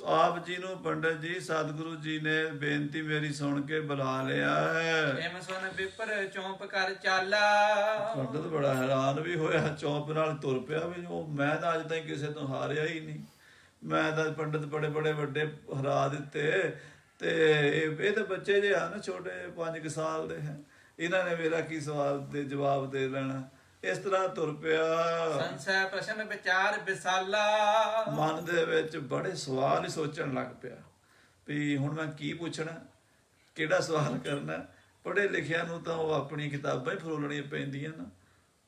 ਆਪ ਜੀ ਨੂੰ ਪੰਡਤ ਜੀ ਸਤਿਗੁਰੂ ਜੀ ਨੇ ਬੇਨਤੀ ਮੇਰੀ ਸੁਣ ਕੇ ਬੁਲਾ ਲਿਆ ਹੈ। ਐਮ ਸੁਨ ਵਿਪਰ ਚੌਂਪ ਕਰ ਚਾਲਾ। ਪੰਡਤ ਬੜਾ ਹੈਰਾਨ ਵੀ ਹੋਇਆ, ਚੌਂਪ ਨਾਲ ਤੁਰ ਪਿਆ ਵੀ ਉਹ ਮੈਂ ਤਾਂ ਅੱਜ ਤਾਈਂ ਕਿਸੇ ਤੋਂ ਹਾਰਿਆ ਹੀ ਨਹੀਂ। ਮੈਂ ਤਾਂ ਪੰਡਤ ਬੜੇ ਬੜੇ ਵੱਡੇ ਹਰਾ ਦਿੱਤੇ, ਤੇ ਇਹ ਤਾਂ ਬੱਚੇ ਜੇ ਹਨ ਛੋਟੇ 5 ਸਾਲ ਦੇ ਹੈ, ਇਹਨਾਂ ਨੇ ਮੇਰਾ ਕੀ ਸਵਾਲ ਦੇ ਜਵਾਬ ਦੇ ਲੈਣਾ। ਇਸ ਤਰ੍ਹਾਂ ਤੁਰ ਪਿਆ। ਸੰਸੈ ਪ੍ਰਸ਼ਨ ਵਿਚਾਰ ਵਿਸਾਲਾ। ਮਨ ਦੇ ਵਿੱਚ ਬੜੇ ਸਵਾਲ ਹੀ ਸੋਚਣ ਲੱਗ ਪਿਆ ਵੀ ਹੁਣ ਮੈਂ ਕੀ ਪੁੱਛਣਾ, ਕਿਹੜਾ ਸਵਾਲ ਕਰਨਾ। ਪੜ੍ਹੇ ਲਿਖਿਆਂ ਨੂੰ ਤਾਂ ਉਹ ਆਪਣੀ ਕਿਤਾਬਾਂ ਹੀ ਫਰੋਲਣੀਆਂ ਪੈਂਦੀਆਂ ਨਾ।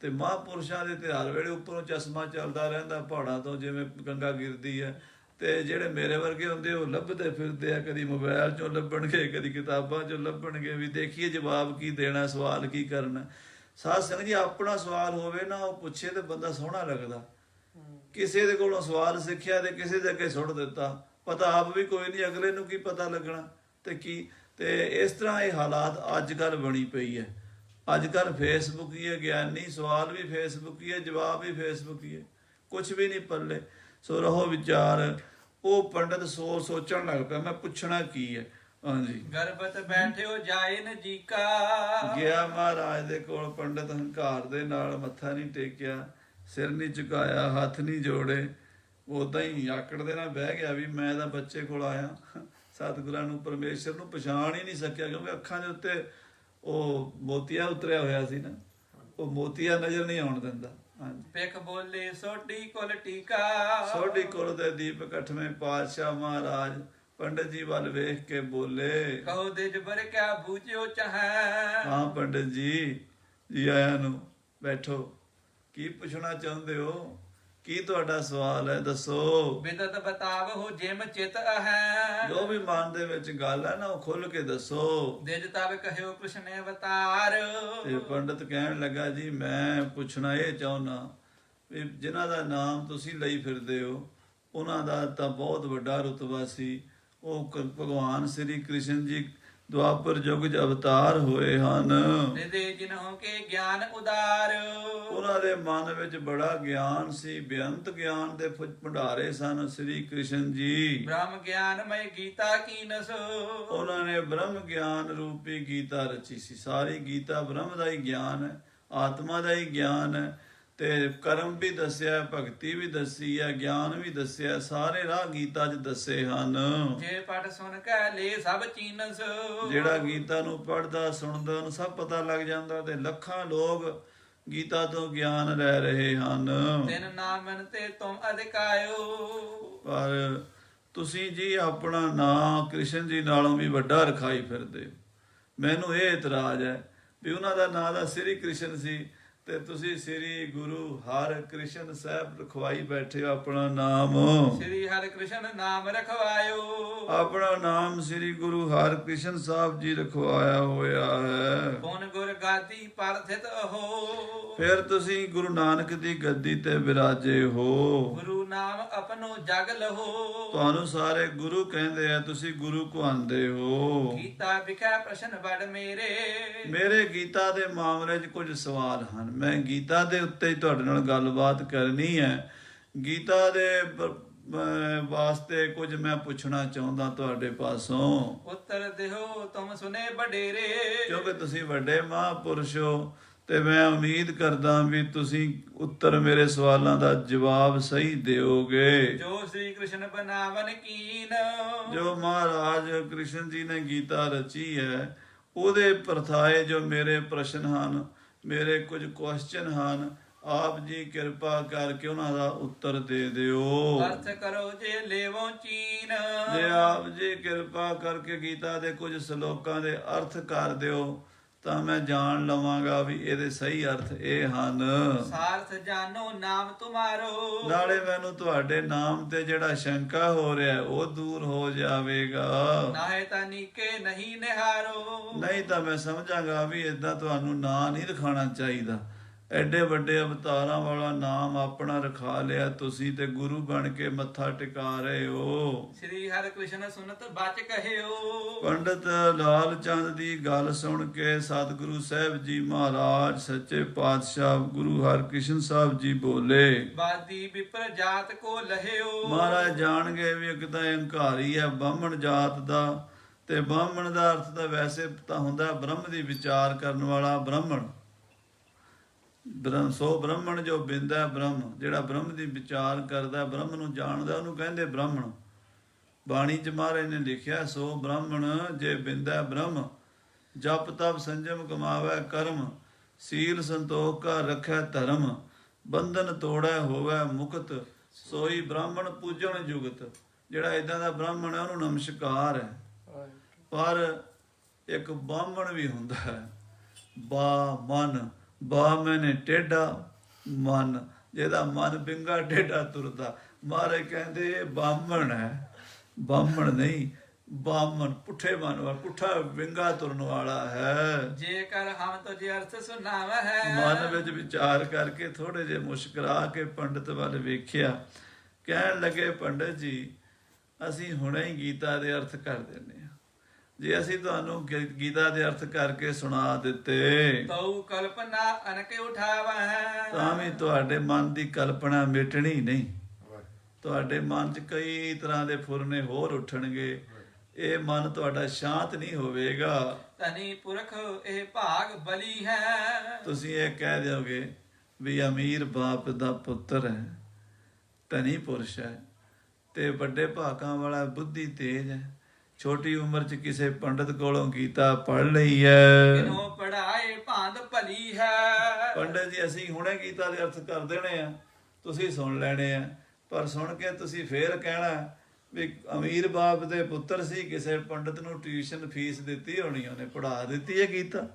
ਤੇ ਮਹਾਂਪੁਰਸ਼ਾਂ ਦੇ ਤਿਉਹਾਰ ਵੇਲੇ ਉੱਪਰੋਂ ਚਸ਼ਮਾ ਚੱਲਦਾ ਰਹਿੰਦਾ ਪਹਾੜਾਂ ਤੋਂ, ਜਿਵੇਂ ਗੰਗਾ ਗਿਰਦੀ ਹੈ। ਤੇ ਜਿਹੜੇ ਮੇਰੇ ਵਰਗੇ ਹੁੰਦੇ ਉਹ ਲੱਭਦੇ ਫਿਰਦੇ ਆ, ਕਦੀ ਮੋਬਾਈਲ 'ਚੋਂ ਲੱਭਣਗੇ, ਕਦੀ ਕਿਤਾਬਾਂ 'ਚੋਂ ਲੱਭਣਗੇ, ਵੀ ਦੇਖੀਏ ਜਵਾਬ ਕੀ ਦੇਣਾ, ਸਵਾਲ ਕੀ ਕਰਨਾ। ਸਾਧ ਸੰਗਤ ਜੀ, ਆਪਣਾ ਸਵਾਲ ਹੋਵੇ ਨਾ, ਉਹ ਪੁੱਛੇ ਤੇ ਬੰਦਾ ਸੋਹਣਾ ਲੱਗਦਾ। ਕਿਸੇ ਦੇ ਕੋਲੋਂ ਸਵਾਲ ਸਿੱਖਿਆ ਤੇ ਕਿਸੇ ਦੇ ਅੱਗੇ ਸੁੱਟ ਦਿੱਤਾ, ਪਤਾ ਆਪ ਵੀ ਕੋਈ ਨਹੀਂ, ਅਗਲੇ ਨੂੰ ਕੀ ਪਤਾ ਲੱਗਣਾ। ਤੇ ਇਸ ਤਰ੍ਹਾਂ ਇਹ ਹਾਲਾਤ ਅੱਜ ਕੱਲ੍ਹ ਬਣੀ ਪਈ ਹੈ। ਅੱਜ ਕੱਲ੍ਹ ਫੇਸਬੁੱਕ ਹੀ ਹੈ, ਗਿਆਨੀ ਸਵਾਲ ਵੀ ਫੇਸਬੁੱਕ ਹੀ ਹੈ, ਜਵਾਬ ਵੀ ਫੇਸਬੁੱਕ ਹੀ ਹੈ, ਕੁਛ ਵੀ ਨਹੀਂ ਪੱਲੇ। ਸੋ ਰਹੋ ਵਿਚਾਰ। ਉਹ ਪੰਡਤ ਸੋਚਣ ਲੱਗ ਪਿਆ, ਮੈਂ ਪੁੱਛਣਾ ਕੀ ਹੈ। ਹਾਂਜੀ, ਗਰਭਤ ਬੈਠਿਓ ਜਾਏ ਨਜੀਕਾ। ਗਿਆ ਮਹਾਰਾਜ ਦੇ ਕੋਲ ਪੰਡਤ, ਹੰਕਾਰ ਦੇ ਨਾਲ ਮੱਥਾ ਨਹੀਂ ਟੇਕਿਆ, ਸਿਰ ਨਹੀਂ ਝੁਕਾਇਆ, ਹੱਥ ਨਹੀਂ ਜੋੜੇ, ਉਦਾਂ ਹੀ ਆਕੜ ਦੇ ਨਾਲ ਬਹਿ ਗਿਆ ਵੀ ਮੈਂ ਤਾਂ ਬੱਚੇ ਕੋਲ ਆਇਆ। ਸਤਿਗੁਰਾਂ ਨੂੰ, ਪਰਮੇਸ਼ਰ ਨੂੰ ਪਛਾਣ ਹੀ ਨਹੀਂ ਸਕਿਆ, ਕਿਉਂਕਿ ਅੱਖਾਂ ਦੇ ਉੱਤੇ ਉਹ ਮੋਤੀਆ ਉਤਰਿਆ ਹੋਇਆ ਸੀ ਨਾ, ਉਹ ਮੋਤੀਆ ਨਜ਼ਰ ਨਹੀਂ ਆਉਣ ਦਿੰਦਾ। ਹਾਂਜੀ, ਪਿੱਖ ਬੋਲੇ ਸੋਢੀ ਕੁਲ ਟੀਕਾ। ਸੋਢੀ ਕੁਲ ਦੇ ਦੀਪਕ 8ਵੇਂ ਪਾਤਸ਼ਾਹ ਮਹਾਰਾਜ ਪੰਡਤ ਜੀ ਵੱਲ ਵੇਖ ਕੇ ਬੋਲੇ, ਕਹੋ ਦੇ ਜਬਰ ਕਿਆ ਬੂਝਿਓ ਚਾਹੈ। ਹਾਂ ਪੰਡਤ ਜੀ, ਜੀ ਆਇਆਂ ਨੂੰ, ਬੈਠੋ। ਕੀ ਪੁੱਛਣਾ ਚਾਹੁੰਦੇ ਹੋ? ਕੀ ਤੁਹਾਡਾ ਸਵਾਲ ਹੈ, ਦੱਸੋ। ਬਿਦਤ ਬਤਾਵਹੁ ਜਿਮ ਚਿਤ ਹੈ। ਜੋ ਵੀ ਮਨ ਦੇ ਵਿੱਚ ਗੱਲ ਹੈ ਨਾ, ਉਹ ਖੁੱਲ ਕੇ ਦੱਸੋ। ਦਿਜ ਤਬ ਕਹਿਓ ਕ੍ਰਿਸ਼ਨ ਅਵਤਾਰ। ਤੇ ਪੰਡਤ ਕਹਿਣ ਲੱਗਾ, ਜੀ ਮੈਂ ਪੁੱਛਣਾ ਇਹ ਚਾਹੁੰਦਾ ਵੀ ਜਿਨ੍ਹਾਂ ਦਾ ਨਾਮ ਤੁਸੀਂ ਲਈ ਫਿਰਦੇ ਹੋ, ਉਹਨਾਂ ਦਾ ਤਾਂ ਬਹੁਤ ਵੱਡਾ ਰੁਤਬਾ ਸੀ। ਉਹ ਭਗਵਾਨ ਸ੍ਰੀ ਕ੍ਰਿਸ਼ਨ ਜੀ ਦੁਆਪਰ ਯੁੱਗ 'ਚ ਅਵਤਾਰ ਹੋਏ ਹਨ। ਦੇ ਜਿਨਹੁ ਕੇ ਗਿਆਨ ਉਦਾਰ। ਉਹਨਾਂ ਦੇ ਮਨ ਵਿੱਚ ਬੜਾ ਗਿਆਨ ਸੀ, ਬੇਅੰਤ ਗਿਆਨ ਦੇ ਭੰਡਾਰੇ ਸਨ ਸ੍ਰੀ ਕ੍ਰਿਸ਼ਨ ਜੀ। ਬ੍ਰਹਮ ਗਿਆਨ ਮੈ ਗੀਤਾ ਕੀਨਸ। ਉਹਨਾਂ ਨੇ ਬ੍ਰਹਮ ਗਿਆਨ ਰੂਪੀ ਗੀਤਾ ਰਚੀ ਸੀ। ਸਾਰੀ ਗੀਤਾ ਬ੍ਰਹਮ ਦਾ ਹੀ ਗਿਆਨ ਹੈ, ਆਤਮਾ ਦਾ ਹੀ ਗਿਆਨ ਹੈ। ਤੇ ਕਰਮ ਵੀ ਦੱਸਿਆ, ਭਗਤੀ ਵੀ ਦੱਸੀ ਹੈ, ਗਿਆਨ ਵੀ ਦੱਸਿਆ, ਸਾਰੇ ਰਾਹ ਗੀਤਾ 'ਚ ਦੱਸੇ ਹਨ। ਜੇ ਪੜ ਸੁਣ ਕੇ ਲੈ ਸਭ ਚੀਨਸ। ਜਿਹੜਾ ਗੀਤਾ ਨੂੰ ਪੜ੍ਹਦਾ ਸੁਣਦਾ ਉਹਨੂੰ ਸਭ ਪਤਾ ਲੱਗ ਜਾਂਦਾ, ਤੇ ਲੱਖਾਂ ਲੋਕ ਗੀਤਾ ਤੋਂ ਗਿਆਨ ਲੈ ਰਹੇ ਹਨ। ਤਿਨ ਨਾਮਨ ਤੇ ਤੁਮ ਅਧਿਕਾਇਓ। ਪਰ ਤੁਸੀਂ ਜੀ ਆਪਣਾ ਨਾਂ ਕ੍ਰਿਸ਼ਨ ਜੀ ਨਾਲੋਂ ਵੀ ਵੱਡਾ ਰਖਾਈ ਫਿਰਦੇ ਹੋ। ਮੈਨੂੰ ਇਹ ਇਤਰਾਜ਼ ਹੈ ਵੀ ਉਹਨਾਂ ਦਾ ਨਾਂ ਦਾ ਸ੍ਰੀ ਕ੍ਰਿਸ਼ਨ ਸੀ, ਤੇ ਤੁਸੀਂ ਸ੍ਰੀ ਗੁਰੂ ਹਰਿ ਕ੍ਰਿਸ਼ਨ ਸਾਹਿਬ ਰਖਵਾਈ ਬੈਠੇ ਹੋ ਆਪਣਾ ਨਾਮ। ਸ੍ਰੀ ਹਰਿ ਕ੍ਰਿਸ਼ਨ ਨਾਮ ਰਖਵਾਇਓ। ਆਪਣਾ ਨਾਮ ਸ੍ਰੀ ਗੁਰੂ ਹਰਿ ਕ੍ਰਿਸ਼ਨ ਸਾਹਿਬ ਜੀ ਰਖਵਾਇਆ ਹੋਇਆ ਹੈ। ਪੁਨ ਗੁਰ ਗਾਦੀ ਪਰਥਿਤ ਹੋ। ਫਿਰ ਤੁਸੀਂ ਗੁਰੂ ਨਾਨਕ ਦੀ ਗੱਦੀ ਤੇ ਵਿਰਾਜੇ ਹੋ। ਗੁਰੂ ਨਾਮ ਆਪਣੋ ਜਗ ਲਹੋ। ਤੁਹਾਨੂੰ ਸਾਰੇ ਗੁਰੂ ਕਹਿੰਦੇ ਆ, ਤੁਸੀਂ ਗੁਰੂ ਕਹਾਉਂਦੇ ਹੋ। ਗੀਤਾ ਵਿਖੇ ਪ੍ਰਸ਼ਨ ਵਡ ਮੇਰੇ ਗੀਤਾ ਦੇ ਮਾਮਲੇ 'ਚ ਕੁਝ ਸਵਾਲ ਹਨ। ਮੈਂ ਗੀਤਾ ਦੇ ਉੱਤੇ ਹੀ ਤੁਹਾਡੇ ਨਾਲ ਗੱਲਬਾਤ ਕਰਨੀ ਹੈ। ਗੀਤਾ ਦੇ ਵਾਸਤੇ ਕੁਝ ਮੈਂ ਪੁੱਛਣਾ ਚਾਹੁੰਦਾ ਤੁਹਾਡੇ ਪਾਸੋਂ। ਉੱਤਰ ਦਿਓ ਤੁਮ ਸੁਨੇ ਬਡੇਰੇ। ਕਿਉਂਕਿ ਤੁਸੀਂ ਵੱਡੇ ਮਹਾਂਪੁਰਸ਼ ਹੋ, ਤੇ ਮੈਂ ਉਮੀਦ ਕਰਦਾ ਵੀ ਤੁਸੀਂ ਉੱਤਰ ਮੇਰੇ ਸਵਾਲਾਂ ਦਾ ਜਵਾਬ ਸਹੀ ਦਿਓਗੇ। ਜੋ ਸ੍ਰੀ ਕ੍ਰਿਸ਼ਨ ਬਨਾਵਨ ਕੀਨ। ਜੋ ਮਹਾਰਾਜ ਕ੍ਰਿਸ਼ਨ ਜੀ ਨੇ ਗੀਤਾ ਰਚੀ ਹੈ, ਉਹਦੇ ਪਰਥਾਏ ਜੋ ਮੇਰੇ ਪ੍ਰਸ਼ਨ ਹਨ, ਮੇਰੇ ਕੁਝ ਕੁਐਸਚਨ ਹਨ, ਆਪ ਜੀ ਕਿਰਪਾ ਕਰਕੇ ਉਹਨਾਂ ਦਾ ਉੱਤਰ ਦੇ ਦਿਓ। ਅਰਥ ਕਰੋ ਜੇ ਲੇਵੋ ਚੀਨ। ਜੇ ਆਪ ਜੀ ਕਿਰਪਾ ਕਰਕੇ ਗੀਤਾ ਦੇ ਕੁਝ ਸ਼ਲੋਕਾਂ ਦੇ ਅਰਥ ਕਰ ਦਿਓ, ਤਾਂ ਮੈਂ ਜਾਣ ਲਵਾਂਗਾ ਵੀ ਇਹਦੇ ਸਹੀ ਅਰਥ ਇਹ ਹਨ। ਸਾਰਥ ਜਾਨੋ ਨਾਮ ਤੁਮਾਰੋ। ਨਾਲੇ ਮੈਨੂੰ ਤੁਹਾਡੇ ਨਾਮ ਤੇ ਜਿਹੜਾ ਸ਼ੰਕਾ ਹੋ ਰਿਹਾ ਉਹ ਦੂਰ ਹੋ ਜਾਵੇਗਾ। ਨਾਹੇ ਤਾਂ ਨੀਕੇ ਨਹੀਂ ਨਿਹਾਰੋ। ਨਹੀਂ ਤਾਂ ਮੈਂ ਸਮਝਾਂਗਾ ਵੀ ਏਦਾਂ ਤੁਹਾਨੂੰ ਨਾਂ ਨਹੀਂ ਰਖਾਉਣਾ ਚਾਹੀਦਾ। ਐਡੇ ਵੱਡੇ ਅਵਤਾਰਾਂ ਵਾਲਾ ਨਾਮ ਆਪਣਾ ਰਖਾ ਲਿਆ ਤੁਸੀਂ, ਤੇ ਗੁਰੂ ਬਣ ਕੇ ਮੱਥਾ ਟਿਕਾ ਰਹੇ ਹੋ। ਸ੍ਰੀ ਹਰਿ ਕ੍ਰਿਸ਼ਨ ਸੁਨਤ ਬਚ ਕਹਿਓ। ਪੰਡਤ ਲਾਲ ਚੰਦ ਦੀ ਗੱਲ ਸੁਣ ਕੇ ਸਤਿਗੁਰੂ ਸਾਹਿਬ ਜੀ ਮਹਾਰਾਜ ਸੱਚੇ ਪਾਤਸ਼ਾਹ ਗੁਰੂ ਹਰਿਕ੍ਰਿਸ਼ਨ ਸਾਹਿਬ ਜੀ ਬੋਲੇ, ਬਾਦੀ ਵਿਪਰ ਜਾਤ ਕੋ ਲਹਿਓ। ਮਹਾਰਾਜ ਜਾਣਗੇ ਵੀ ਇੱਕ ਤਾਂ ਹੰਕਾਰੀ ਹੈ ਬ੍ਰਾਹਮਣ ਜਾਤ ਦਾ, ਤੇ ਬ੍ਰਾਹਮਣ ਦਾ ਅਰਥ ਤਾਂ ਵੈਸੇ ਤਾਂ ਹੁੰਦਾ ਬ੍ਰਹਮ ਦੀ ਵਿਚਾਰ ਕਰਨ ਵਾਲਾ ਬ੍ਰਾਹਮਣ। ਸੋ ਬ੍ਰਾਹਮਣ ਜੋ ਬਿੰਦਾ ਬ੍ਰਹਮ, ਜਿਹੜਾ ਬ੍ਰਹਮ ਦੀ ਵਿਚਾਰ ਕਰਦਾ, ਬ੍ਰਹਮ ਨੂੰ ਜਾਣਦਾ, ਉਹਨੂੰ ਕਹਿੰਦੇ ਬ੍ਰਾਹਮਣ। ਬਾਣੀ 'ਚ ਮਹਾਰਾਜ ਨੇ ਲਿਖਿਆ, ਸੋ ਬ੍ਰਾਹਮਣ ਜੇ ਬਿੰਦਾ ਬ੍ਰਹਮ, ਜਪ ਤਪ ਸੰਜਮ ਕਮਾਵੈ ਕਰਮ, ਸੀਲ ਸੰਤੋਖ ਕਾ ਰੱਖੈ ਧਰਮ, ਬੰਧਨ ਤੋੜੈ ਹੋਵੈ ਮੁਕਤ, ਸੋਈ ਬ੍ਰਾਹਮਣ ਪੂਜਣ ਜੁਗਤ। ਜਿਹੜਾ ਇਦਾਂ ਦਾ ਬ੍ਰਾਹਮਣ ਹੈ ਉਹਨੂੰ ਨਮਸਕਾਰ ਹੈ। ਪਰ ਇੱਕ ਬਾਹਮਣ ਵੀ ਹੁੰਦਾ ਹੈ। ਬਾ ਮਨ, ਬਾ ਮੈਨੇ ਟੇਢਾ ਮਨ, ਜਿਹਦਾ ਮਨ ਵਿੰਗਾ ਟੇਢਾ ਤੁਰਦਾ, ਮਹਾਰਾਜ ਕਹਿੰਦੇ ਇਹ ਬਾਹਮਣ ਹੈ, ਬਾਹਮਣ ਨਹੀਂ, ਬਾਹਮਣ ਪੁੱਠੇ ਮਨ ਵਾਲਾ, ਪੁੱਠਾ ਵਿੰਗਾ ਤੁਰਨ ਵਾਲਾ ਹੈ। ਜੇਕਰ ਹਮ ਤੁਝੇ ਅਰਥ ਸੁਣਾਵਹਿ ਮਨ ਵਿੱਚ ਵਿਚਾਰ ਕਰਕੇ ਥੋੜੇ ਜਿਹੇ ਮੁਸਕਰਾ ਕੇ ਪੰਡਤ ਵੱਲ ਵੇਖਿਆ। ਕਹਿਣ ਲੱਗੇ, ਪੰਡਤ ਜੀ ਅਸੀਂ ਹੁਣੇ ਹੀ ਗੀਤਾ ਦੇ ਅਰਥ ਕਰ ਦਿੰਦੇ ਹਾਂ। ਜੇ ਅਸੀਂ ਤੁਹਾਨੂੰ ਗੀਤਾ ਦੇ ਅਰਥ ਕਰਕੇ ਸੁਣਾ ਦਿੱਤੇ ਤਉ ਕਲਪਨਾ ਅਨਕ ਉਠਾਵਹਿ ਤਾਂ ਵੀ ਤੁਹਾਡੇ ਮਨ ਦੀ ਕਲਪਨਾ ਮਿਟਣੀ ਨਹੀਂ। ਤੁਹਾਡੇ ਮਨ 'ਚ ਕਈ ਤਰ੍ਹਾਂ ਦੇ ਫੁਰਨੇ ਹੋਰ ਉੱਠਣਗੇ। ਇਹ ਮਨ ਤੁਹਾਡਾ ਸ਼ਾਂਤ ਨਹੀਂ ਹੋਵੇਗਾ। ਤਨੀ ਪੁਰਖ ਇਹ ਭਾਗ ਬਲੀ ਹੈ। ਤੁਸੀਂ ਇਹ ਕਹਿ ਦਿਓਗੇ ਵੀ ਅਮੀਰ ਬਾਪ ਦਾ ਪੁੱਤਰ ਹੈ, ਧਨੀ ਪੁਰਸ਼ ਹੈ ਤੇ ਵੱਡੇ ਭਾਗਾਂ ਵਾਲਾ, ਬੁੱਧੀ ਤੇਜ ਹੈ, ਛੋਟੀ ਉਮਰ 'ਚ ਕਿਸੇ ਪੰਡਤ ਕੋਲੋਂ ਗੀਤਾ ਪੜ੍ਹ ਲਈ ਹੈ। ਕਿਨੋ ਪੜਾਏ ਭਾਂਦ ਭਲੀ ਹੈ। ਪੰਡਤ ਜੀ ਅਸੀਂ ਹੁਣੇ ਗੀਤਾ ਦੇ ਅਰਥ ਕਰ ਦੇਣੇ ਆ, ਤੁਸੀਂ ਸੁਣ ਲੈਣੇ ਆ, ਪਰ ਸੁਣ ਕੇ ਤੁਸੀਂ ਫੇਰ ਕਹਿਣਾ ਵੀ ਅਮੀਰ ਬਾਪ ਦੇ ਪੁੱਤਰ ਸੀ, ਕਿਸੇ ਪੰਡਤ ਨੂੰ ਟਿਊਸ਼ਨ ਫੀਸ ਦਿੱਤੀ ਹੋਣੀ, ਉਹਨੇ ਪੜ੍ਹਾ ਦਿੱਤੀ ਹੈ ਗੀਤਾ,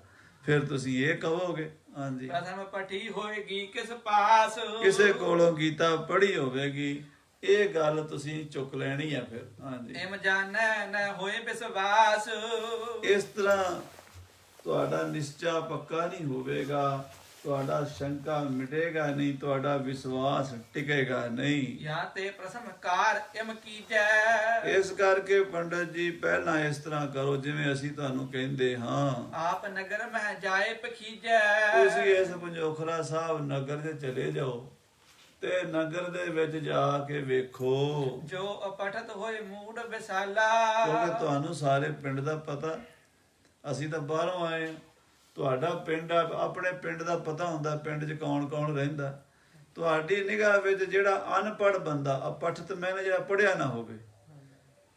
ਫਿਰ ਤੁਸੀਂ ਇਹ ਕਹੋਗੇ। ਹਾਂਜੀ, ਪ੍ਰਥਮ ਪਠੀ ਹੋਏਗੀ ਕਿਸ ਪਾਸ ਕਿਸੇ ਕੋਲੋਂ ਗੀਤਾ ਪੜ੍ਹੀ ਹੋਵੇਗੀ, ਇਹ ਗੱਲ ਤੁਸੀਂ ਚੁੱਕ ਲੈਣੀ ਆ ਫਿਰ। ਹਾਂਜੀ, ਇਮ ਜਾਣੈ ਨ ਹੋਏ ਵਿਸ਼ਵਾਸ। ਇਸ ਤਰ੍ਹਾਂ ਤੁਹਾਡਾ ਨਿਸ਼ਚਾ ਪੱਕਾ ਨਹੀਂ ਹੋਵੇਗਾ, ਤੁਹਾਡਾ ਸ਼ੰਕਾ ਮਿਟੇਗਾ ਨਹੀਂ, ਤੁਹਾਡਾ ਵਿਸ਼ਵਾਸ ਟਿਕੇਗਾ ਨਹੀਂ। ਜਾਂ ਤੇ ਪ੍ਰਸਮ ਕਾਰ ਇਮ ਕੀਜੈ। ਇਸ ਕਰਕੇ ਪੰਡਤ ਜੀ ਪਹਿਲਾਂ ਇਸ ਤਰ੍ਹਾਂ ਕਰੋ ਜਿਵੇਂ ਅਸੀਂ ਤੁਹਾਨੂੰ ਕਹਿੰਦੇ ਹਾਂ। ਆਪ ਨਗਰ ਮਹਿ ਜਾਏ ਪਖੀਜੈ। ਤੁਸੀਂ ਇਸ ਪੰਜੋਖਰਾ ਸਾਹਿਬ ਨਗਰ 'ਚ ਚਲੇ ਜਾਓ ਤੇ ਨਗਰ ਦੇ ਵਿੱਚ ਜਾ ਕੇ ਵੇਖੋ, ਜੋ ਅਪਠਤ ਹੋਏ ਮੂਡ ਵਿਸਾਲਾ। ਕਿਉਂਕਿ ਤੁਹਾਨੂੰ ਸਾਰੇ ਪਿੰਡ ਦਾ ਪਤਾ, ਅਸੀਂ ਤਾਂ ਬਾਹਰੋਂ ਆਏ ਹਾਂ, ਤੁਹਾਡਾ ਪਿੰਡ ਆਪਣੇ ਪਿੰਡ ਦਾ ਪਤਾ ਹੁੰਦਾ, ਪਿੰਡ 'ਚ ਕੌਣ ਕੌਣ ਰਹਿੰਦਾ। ਤੁਹਾਡੀ ਨਿਗਾਹ ਵਿੱਚ ਜਿਹੜਾ ਅਨਪੜ੍ਹ ਬੰਦਾ, ਅਪਠਤ ਮੈਨੇ ਜਿਹੜਾ ਪੜ੍ਹਿਆ ਨਾ ਹੋਵੇ,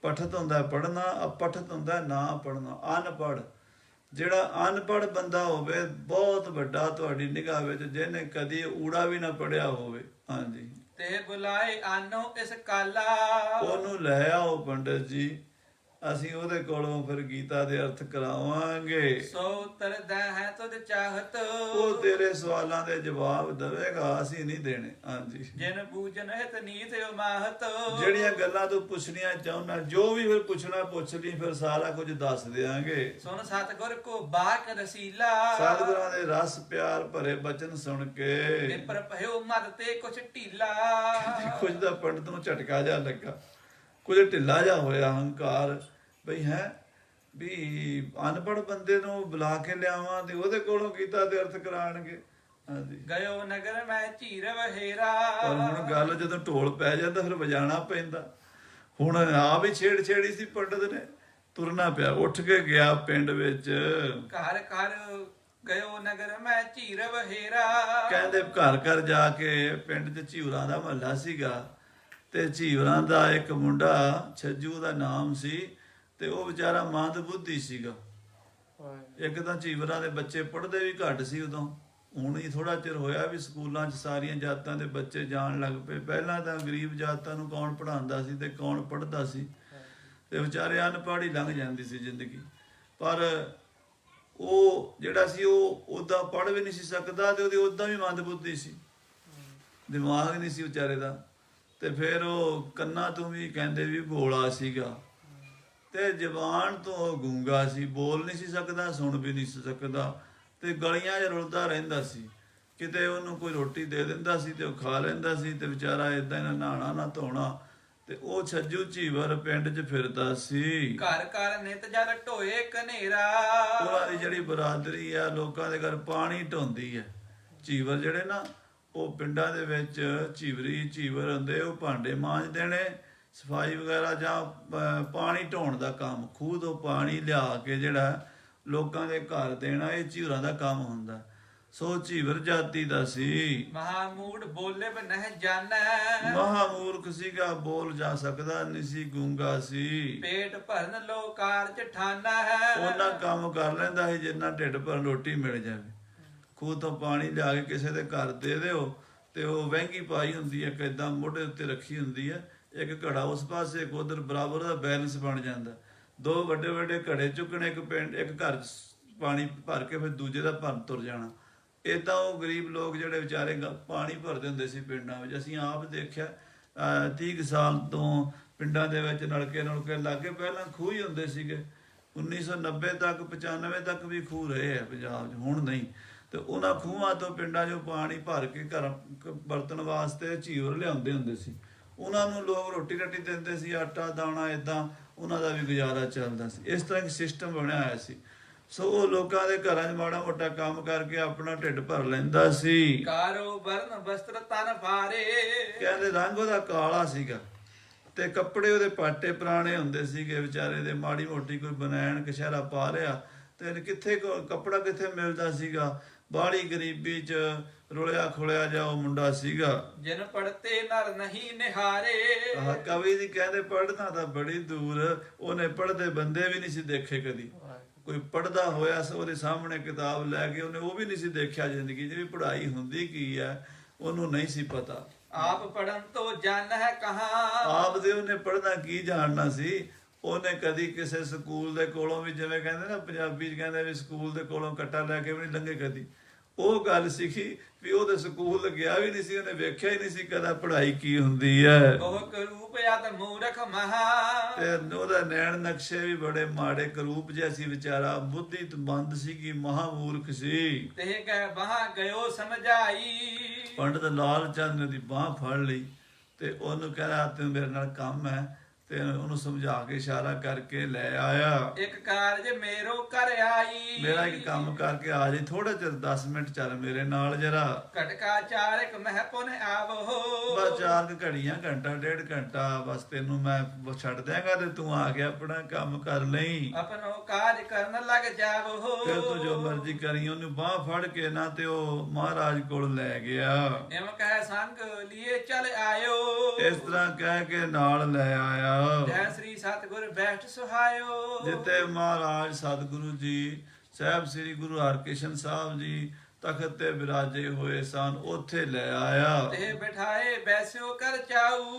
ਪਠਤ ਹੁੰਦਾ ਪੜ੍ਹਨਾ, ਅਪਠਤ ਹੁੰਦਾ ਨਾ ਪੜ੍ਹਨਾ, ਅਨਪੜ੍ਹ, ਜਿਹੜਾ ਅਨਪੜ੍ਹ ਬੰਦਾ ਹੋਵੇ ਬਹੁਤ ਵੱਡਾ ਤੁਹਾਡੀ ਨਿਗਾਹ ਵਿੱਚ, ਜਿਹਨੇ ਕਦੀ ਊੜਾ ਵੀ ਨਾ ਪੜ੍ਹਿਆ ਹੋਵੇ। ਹਾਂਜੀ, ਤੇ ਬੁਲਾਏ ਆਨੋ ਇਸ ਕਾਲਾ। ਉਹਨੂੰ ਲੈ ਆਓ ਪੰਡਤ ਜੀ, ਅਸੀਂ ਉਹਦੇ ਕੋਲੋਂ ਫਿਰ ਗੀਤਾ ਦੇ ਅਰਥ ਕਰਾਵਾਂਗੇ। ਸੋ ਤਰਦਾ ਹੈ ਤੁਧ ਚਾਹਤ। ਉਹ ਤੇਰੇ ਸਵਾਲਾਂ ਦੇ ਜਵਾਬ ਦੇਵੇਗਾ, ਅਸੀਂ ਨਹੀਂ ਦੇਣੇ। ਹਾਂਜੀ, ਜਿਨ ਬੂਝਨ ਹਿਤ ਨੀਤ ਉਮਾਹਤ। ਜਿਹੜੀਆਂ ਗੱਲਾਂ ਤੂੰ ਪੁੱਛਣੀਆਂ ਚਾਹੁੰਦਾ, ਜੋ ਵੀ ਫਿਰ ਪੁੱਛਣਾ ਪੁੱਛ ਲਈ, ਫਿਰ ਸਾਰਾ ਕੁਝ ਦੱਸ ਦਿਆਂਗੇ। ਸੁਨ ਸਤਿਗੁਰ ਕੋ ਬਾਕ ਰਸੀਲਾ। ਸਤਿਗੁਰਾਂ ਦੇ ਰਸ ਪਿਆਰ ਭਰੇ ਬਚਨ ਸੁਣ ਕੇ ਨਿਪਰ ਭਇਓ ਮਦ ਤੇ ਕੁਛ ਢੀਲਾ। ਕੁਝ ਦਾ ਪੰਡਤ ਨੂੰ ਝਟਕਾ ਜਾ ਲੱਗਾ, ਕੁਝ ਢਿੱਲਾ ਜਾ ਹੋਇਆ ਹੰਕਾਰ, ਬਈ ਹੈ ਵੀ ਅਨਪੜ੍ਹ ਬੰਦੇ ਨੂੰ ਬੁਲਾ ਕੇ ਲਿਆਵਾਂ ਤੇ ਉਹਦੇ ਕੋਲੋਂ ਗੀਤਾ ਦੇ ਅਰਥ ਕਰਾਣਗੇ। ਹਾਂਜੀ, ਗਇਓ ਨਗਰ ਮੈਂ ਝੀਰ ਵਹੇਰਾ। ਪਰ ਹੁਣ ਗੱਲ ਜਦੋਂ ਢੋਲ ਪੈ ਜਾਂਦਾ ਫਿਰ ਵਜਾਣਾ ਪੈਂਦਾ। ਹੁਣ ਆ ਵੀ ਛੇੜੀ ਸੀ ਪੰਡਤ ਨੇ, ਤੁਰਨਾ ਪਿਆ, ਉੱਠ ਕੇ ਗਿਆ ਪਿੰਡ ਵਿੱਚ। ਘਰ ਘਰ ਗਇਓ ਨਗਰ ਮੈਂ ਝੀਰ ਵਹੇਰਾ। ਕਹਿੰਦੇ ਘਰ ਘਰ ਜਾ ਕੇ, ਪਿੰਡ 'ਚ ਝੀਵਰਾਂ ਦਾ ਮਹੱਲਾ ਸੀਗਾ ਤੇ ਝੀਵਰਾਂ ਦਾ ਇੱਕ ਮੁੰਡਾ ਛੱਜੂ ਦਾ ਨਾਮ ਸੀ, ਤੇ ਉਹ ਵਿਚਾਰਾ ਮੰਦ ਬੁੱਧੀ ਸੀਗਾ। ਇੱਕ ਤਾਂ ਝੀਵਰਾਂ ਦੇ ਬੱਚੇ ਪੜ੍ਹਦੇ ਵੀ ਘੱਟ ਸੀ ਉਦੋਂ, ਹੁਣ ਹੀ ਥੋੜਾ ਚਿਰ ਹੋਇਆ ਵੀ ਸਕੂਲਾਂ 'ਚ ਸਾਰੀਆਂ ਜਾਤਾਂ ਦੇ ਬੱਚੇ ਜਾਣ ਲੱਗ ਪਏ। ਪਹਿਲਾਂ ਤਾਂ ਗਰੀਬ ਜਾਤਾਂ ਨੂੰ ਕੌਣ ਪੜ੍ਹਾਉਂਦਾ ਸੀ ਤੇ ਕੌਣ ਪੜ੍ਹਦਾ ਸੀ, ਤੇ ਵਿਚਾਰੇ ਅਨਪੜ੍ਹ ਹੀ ਲੰਘ ਜਾਂਦੀ ਸੀ ਜ਼ਿੰਦਗੀ। ਪਰ ਉਹ ਜਿਹੜਾ ਸੀ ਉਹ ਉਦਾਂ ਪੜ੍ਹ ਵੀ ਨਹੀਂ ਸੀ ਸਕਦਾ, ਤੇ ਉਹਦੀ ਉਦਾਂ ਵੀ ਮੰਦ ਬੁੱਧੀ ਸੀ, ਦਿਮਾਗ ਨਹੀਂ ਸੀ ਵਿਚਾਰੇ ਦਾ। ਤੇ ਫਿਰ ਉਹ ਕੰਨਾਂ ਤੋਂ ਵੀ ਕਹਿੰਦੇ ਵੀ ਭੋਲਾ ਸੀਗਾ, ਤੇ ਜ਼ਬਾਨ ਤੋਂ ਗੂੰਗਾ ਸੀ, ਬੋਲ ਨਹੀਂ ਸੀ ਸਕਦਾ, ਸੁਣ ਵੀ ਨਹੀਂ ਸੀ ਸਕਦਾ, ਤੇ ਗਲੀਆਂ 'ਚ ਰੁਲਦਾ ਰਹਿੰਦਾ ਸੀ। ਕਿਤੇ ਉਹਨੂੰ ਕੋਈ ਰੋਟੀ ਦੇ ਦਿੰਦਾ ਸੀ ਤੇ ਉਹ ਖਾ ਲੈਂਦਾ ਸੀ, ਤੇ ਵਿਚਾਰਾ ਏਦਾਂ ਨਾ ਨਹਾਣਾ ਨਾ ਧੋਣਾ। ਤੇ ਉਹ ਛੱਜੂ ਝੀਵਰ ਪਿੰਡ 'ਚ ਫਿਰਦਾ ਸੀ। ਘਰ ਘਰ ਨਿਤ ਜਲ ਢੋਏ ਕਨੇਰਾ। ਉਹਨਾਂ ਦੀ ਜਿਹੜੀ ਬਰਾਦਰੀ ਆ, ਲੋਕਾਂ ਦੇ ਘਰ ਪਾਣੀ ਢੋਂਦੀ ਹੈ। ਝੀਵਰ ਜਿਹੜੇ ਨਾ, ਉਹ ਪਿੰਡਾਂ ਦੇ ਵਿੱਚ ਝੀਵਰ ਹੁੰਦੇ, ਉਹ ਭਾਂਡੇ ਮਾਂਜਦੇ ਨੇ, ਸਫਾਈ ਵਗੈਰਾ ਜਾਂ ਪਾਣੀ ਢੋਣ ਦਾ ਕੰਮ, ਖੂਹ ਤੋਂ ਪਾਣੀ ਲਿਆ ਕੇ ਜਿਹੜਾ ਲੋਕਾਂ ਦੇ ਘਰ ਦੇਣਾ, ਇਹ ਝੀਵਰਾਂ ਦਾ ਕੰਮ ਹੁੰਦਾ। ਸੋ ਝੀਵਰ ਜਾਤੀ ਦਾ ਸੀ। ਮਹਾਮੂੜ ਬੋਲੇ ਬਨਹਿ ਜਾਣੈ। ਮਹਾਮੂਰਖ ਸੀਗਾ, ਬੋਲ ਜਾ ਸਕਦਾ ਨਹੀਂ ਸੀ, ਗੂੰਗਾ ਸੀ। ਪੇਟ ਭਰਨ ਲੋ ਕਾਰਜ ਠਾਨਾ ਹੈ। ਉਹਨਾਂ ਕੰਮ ਕਰ ਲੈਂਦਾ ਸੀ ਜਿੰਨਾ ਢਿੱਡ ਭਰਨ ਰੋਟੀ ਮਿਲ ਜਾਵੇ। ਖੂਹ ਤੋਂ ਪਾਣੀ ਲਿਆ ਕੇ ਕਿਸੇ ਦੇ ਘਰ ਦੇ ਦਿਓ, ਤੇ ਉਹ ਵਹਿੰਗੀ ਪਾਈ ਹੁੰਦੀ ਹੈ, ਏਦਾਂ ਮੋਢੇ ਉੱਤੇ ਰੱਖੀ ਹੁੰਦੀ ਹੈ, ਇੱਕ ਘੜਾ ਉਸ ਪਾਸੇ, ਇੱਕ ਉਧਰ, ਬਰਾਬਰ ਦਾ ਬੈਲੈਂਸ ਬਣ ਜਾਂਦਾ। 2 ਵੱਡੇ ਵੱਡੇ ਘੜੇ ਚੁੱਕਣੇ, ਇੱਕ ਪਿੰਡ ਇੱਕ ਘਰ 'ਚ ਪਾਣੀ ਭਰ ਕੇ ਫਿਰ ਦੂਜੇ ਦਾ ਭਰਨ ਤੁਰ ਜਾਣਾ। ਏਦਾਂ ਉਹ ਗਰੀਬ ਲੋਕ ਜਿਹੜੇ ਵਿਚਾਰੇ ਪਾਣੀ ਭਰਦੇ ਹੁੰਦੇ ਸੀ ਪਿੰਡਾਂ ਵਿੱਚ। ਅਸੀਂ ਆਪ ਦੇਖਿਆ 30 ਕੁ ਸਾਲ ਤੋਂ ਪਿੰਡਾਂ ਦੇ ਵਿੱਚ ਨਲਕੇ ਲਾਗੇ ਪਹਿਲਾਂ ਖੂਹ ਹੀ ਹੁੰਦੇ ਸੀਗੇ। 1990 ਤੱਕ 95 ਤੱਕ ਵੀ ਖੂਹ ਰਹੇ ਆ ਪੰਜਾਬ 'ਚ, ਹੁਣ ਨਹੀਂ। ਤੇ ਉਹਨਾਂ ਖੂਹਾਂ ਤੋਂ ਪਿੰਡਾਂ 'ਚੋਂ ਪਾਣੀ ਭਰ ਕੇ ਘਰ ਵਰਤਣ ਵਾਸਤੇ ਝੀਵਰ ਲਿਆਉਂਦੇ ਹੁੰਦੇ ਸੀ। ਉਹਨਾਂ ਨੂੰ ਲੋਕ ਰੋਟੀ ਰੱਟੀ ਦਿੰਦੇ ਸੀ, ਆਟਾ ਦਾਣਾ, ਇਦਾਂ ਉਹਨਾਂ ਦਾ ਵੀ ਗੁਜ਼ਾਰਾ ਚੱਲਦਾ ਸੀ। ਇਸ ਤਰ੍ਹਾਂ ਇੱਕ ਸਿਸਟਮ ਬਣਿਆ ਹੋਇਆ ਸੀ। ਸੋ ਉਹ ਲੋਕਾਂ ਦੇ ਘਰਾਂ 'ਚ ਮਾੜਾ ਮੋਟਾ ਕੰਮ ਕਰਕੇ ਆਪਣਾ ਢਿੱਡ ਭਰ ਲੈਂਦਾ ਸੀ। ਕਾਰੋ ਬਰਨ ਵਸਤਰ ਤਨ ਭਾਰੇ, ਕਹਿੰਦੇ ਰੰਗ ਉਹਦਾ ਕਾਲਾ ਸੀਗਾ ਤੇ ਕੱਪੜੇ ਉਹਦੇ ਪਾਟੇ ਪੁਰਾਣੇ ਹੁੰਦੇ ਸੀਗੇ ਵਿਚਾਰੇ ਦੇ। ਮਾੜੀ ਮੋਟੀ ਕੋਈ ਬਨੈਣ ਕਸ਼ਹਿਰਾ ਪਾ ਲਿਆ ਤੇ ਕਿੱਥੇ ਕੱਪੜਾ ਕਿੱਥੇ ਮਿਲਦਾ ਸੀਗਾ। ਬਾਹਲੀ ਗਰੀਬੀ 'ਚ ਰੁਲਿਆ ਖੁਲਿਆ ਜਾ ਉਹ ਮੁੰਡਾ ਸੀਗਾ। ਜਿਨ ਪੜਤੇ ਨਰ ਨਹੀਂ ਨਿਹਾਰੇ। ਕਵੀ ਦੀ ਕਹਿੰਦੇ ਪੜ੍ਹਨਾ ਤਾਂ ਬੜੀ ਦੂਰ, ਉਹਨੇ ਪੜ੍ਹਦੇ ਬੰਦੇ ਵੀ ਨਹੀਂ ਸੀ ਦੇਖੇ ਕਦੀ। ਕੋਈ ਪੜ੍ਹਦਾ ਹੋਇਆ ਉਹਦੇ ਸਾਹਮਣੇ ਕਿਤਾਬ ਲੈ ਕੇ ਉਹਨੇ ਉਹ ਵੀ ਨਹੀਂ ਸੀ ਦੇਖਿਆ ਜ਼ਿੰਦਗੀ 'ਚ ਵੀ ਪੜ੍ਹਾਈ ਹੁੰਦੀ ਕੀ ਹੈ, ਉਹਨੂੰ ਨਹੀਂ ਸੀ ਪਤਾ। ਆਪ ਪੜਨ ਤੋਂ ਜਨ ਹੈ ਕਹਾਂ, ਆਪ ਦੇ ਉਹਨੇ ਪੜ੍ਹਨਾ ਕੀ ਜਾਣਨਾ ਸੀ। ਉਹਨੇ ਕਦੀ ਕਿਸੇ ਸਕੂਲ ਦੇ ਕੋਲੋਂ ਵੀ, ਜਿਵੇਂ ਕਹਿੰਦੇ ਨਾ ਪੰਜਾਬੀ 'ਚ ਕਹਿੰਦੇ ਵੀ ਸਕੂਲ ਦੇ ਕੋਲੋਂ ਕੱਟਾ ਲੈ ਕੇ ਵੀ ਨਹੀਂ ਲੰਘੇ ਕਦੀ। ਉਹ ਗੱਲ ਸਿੱਖੀ ਵੀ ਉਹਦੇ ਸਕੂਲ ਗਿਆ ਵੀ ਨਹੀਂ ਸੀ, ਉਹਨੇ ਵੇਖਿਆ ਹੀ ਨਹੀਂ ਸੀ ਕਦਾ ਪੜ੍ਹਾਈ ਕੀ ਹੁੰਦੀ ਹੈ। ਉਹ ਕਰੂਪ ਆਤ ਮੂਰਖ ਮਹਾ, ਤੇ ਉਹਦਾ ਨੈਣ ਨਕਸ਼ੇ ਵੀ ਬੜੇ ਮਾੜੇ, ਕਰੂਪ ਜਿਹਾ ਸੀ ਵਿਚਾਰਾ, ਬੁੱਧੀ ਬੰਦ ਸੀਗੀ, ਮਹਾਮੂਰਖ ਸੀ। ਤੇ ਕਹਿ ਬਾਹ ਗਇਓ ਸਮਝਾਈ, ਪੰਡਤ ਲਾਲ ਚੰਦ ਨੇ ਦੀ ਬਾਹ ਫੜ ਲਈ ਤੇ ਉਹਨੂੰ ਕਹਿੰਦਾ ਤੈਨੂੰ ਮੇਰੇ ਨਾਲ ਕੰਮ ਹੈ, ਤੇ ਉਹਨੂੰ ਸਮਝਾ ਕੇ ਇਸ਼ਾਰਾ ਕਰਕੇ ਲੈ ਆਇਆ। ਇੱਕ ਕਾਰਜ ਮੇਰੋ ਕਰ ਆਈ, ਮੇਰਾ ਇੱਕ ਕੰਮ ਕਰਕੇ ਆ ਜੀ, ਥੋੜਾ ਚਿਰ 10 ਮਿੰਟ ਚੱਲ ਮੇਰੇ ਨਾਲ ਜਰਾ। ਘਟਕਾ ਚਾਰਕ ਮਹਿ ਪੁਨ ਆਵੋ, ਬਸ 4 ਘੜੀਆਂ, ਘੰਟਾ 1.5 ਘੰਟਾ ਬਸ ਤੈਨੂੰ ਮੈਂ ਛੱਡ ਦਿਆਂਗਾ ਤੇ ਤੂੰ ਆ ਕੇ ਆਪਣਾ ਕੰਮ ਕਰ ਲਈ। ਆਪਣੋ ਕਾਜ ਕਰਨ ਲੱਗ ਜਾਵੋ, ਫਿਰ ਤੂੰ ਜੋ ਮਰਜ਼ੀ ਕਰੀ। ਉਹਨੂੰ ਬਾਹ ਫੜ ਕੇ ਨਾ ਤੇ ਉਹ ਮਹਾਰਾਜ ਕੋਲ ਲੈ ਗਿਆ। ਐਮ ਕਹਿ ਸੰਗ ਲਿਏ ਚਲ ਆਇਓ, ਇਸ ਤਰ੍ਹਾਂ ਕਹਿ ਕੇ ਨਾਲ ਲੈ ਆਇਆ। ਜੈ ਸ੍ਰੀ ਸਤਿਗੁਰ ਬੈਠ ਸੁਹਾਇਓ, ਜਿੱਤੇ ਮਹਾਰਾਜ ਸਤਿਗੁਰੂ ਜੀ ਸਾਹਿਬ ਸ੍ਰੀ ਗੁਰੂ ਹਰਕ੍ਰਿਸ਼ਨ ਸਾਹਿਬ ਜੀ ਤਖਤ ਤੇ ਬਿਰਾਜੇ ਹੋਏ ਸਨ, ਉੱਥੇ ਲੈ ਆਇਆ ਤੇ ਬਿਠਾਏ ਬੈਸਿਓ ਕਰ ਚਾਊ।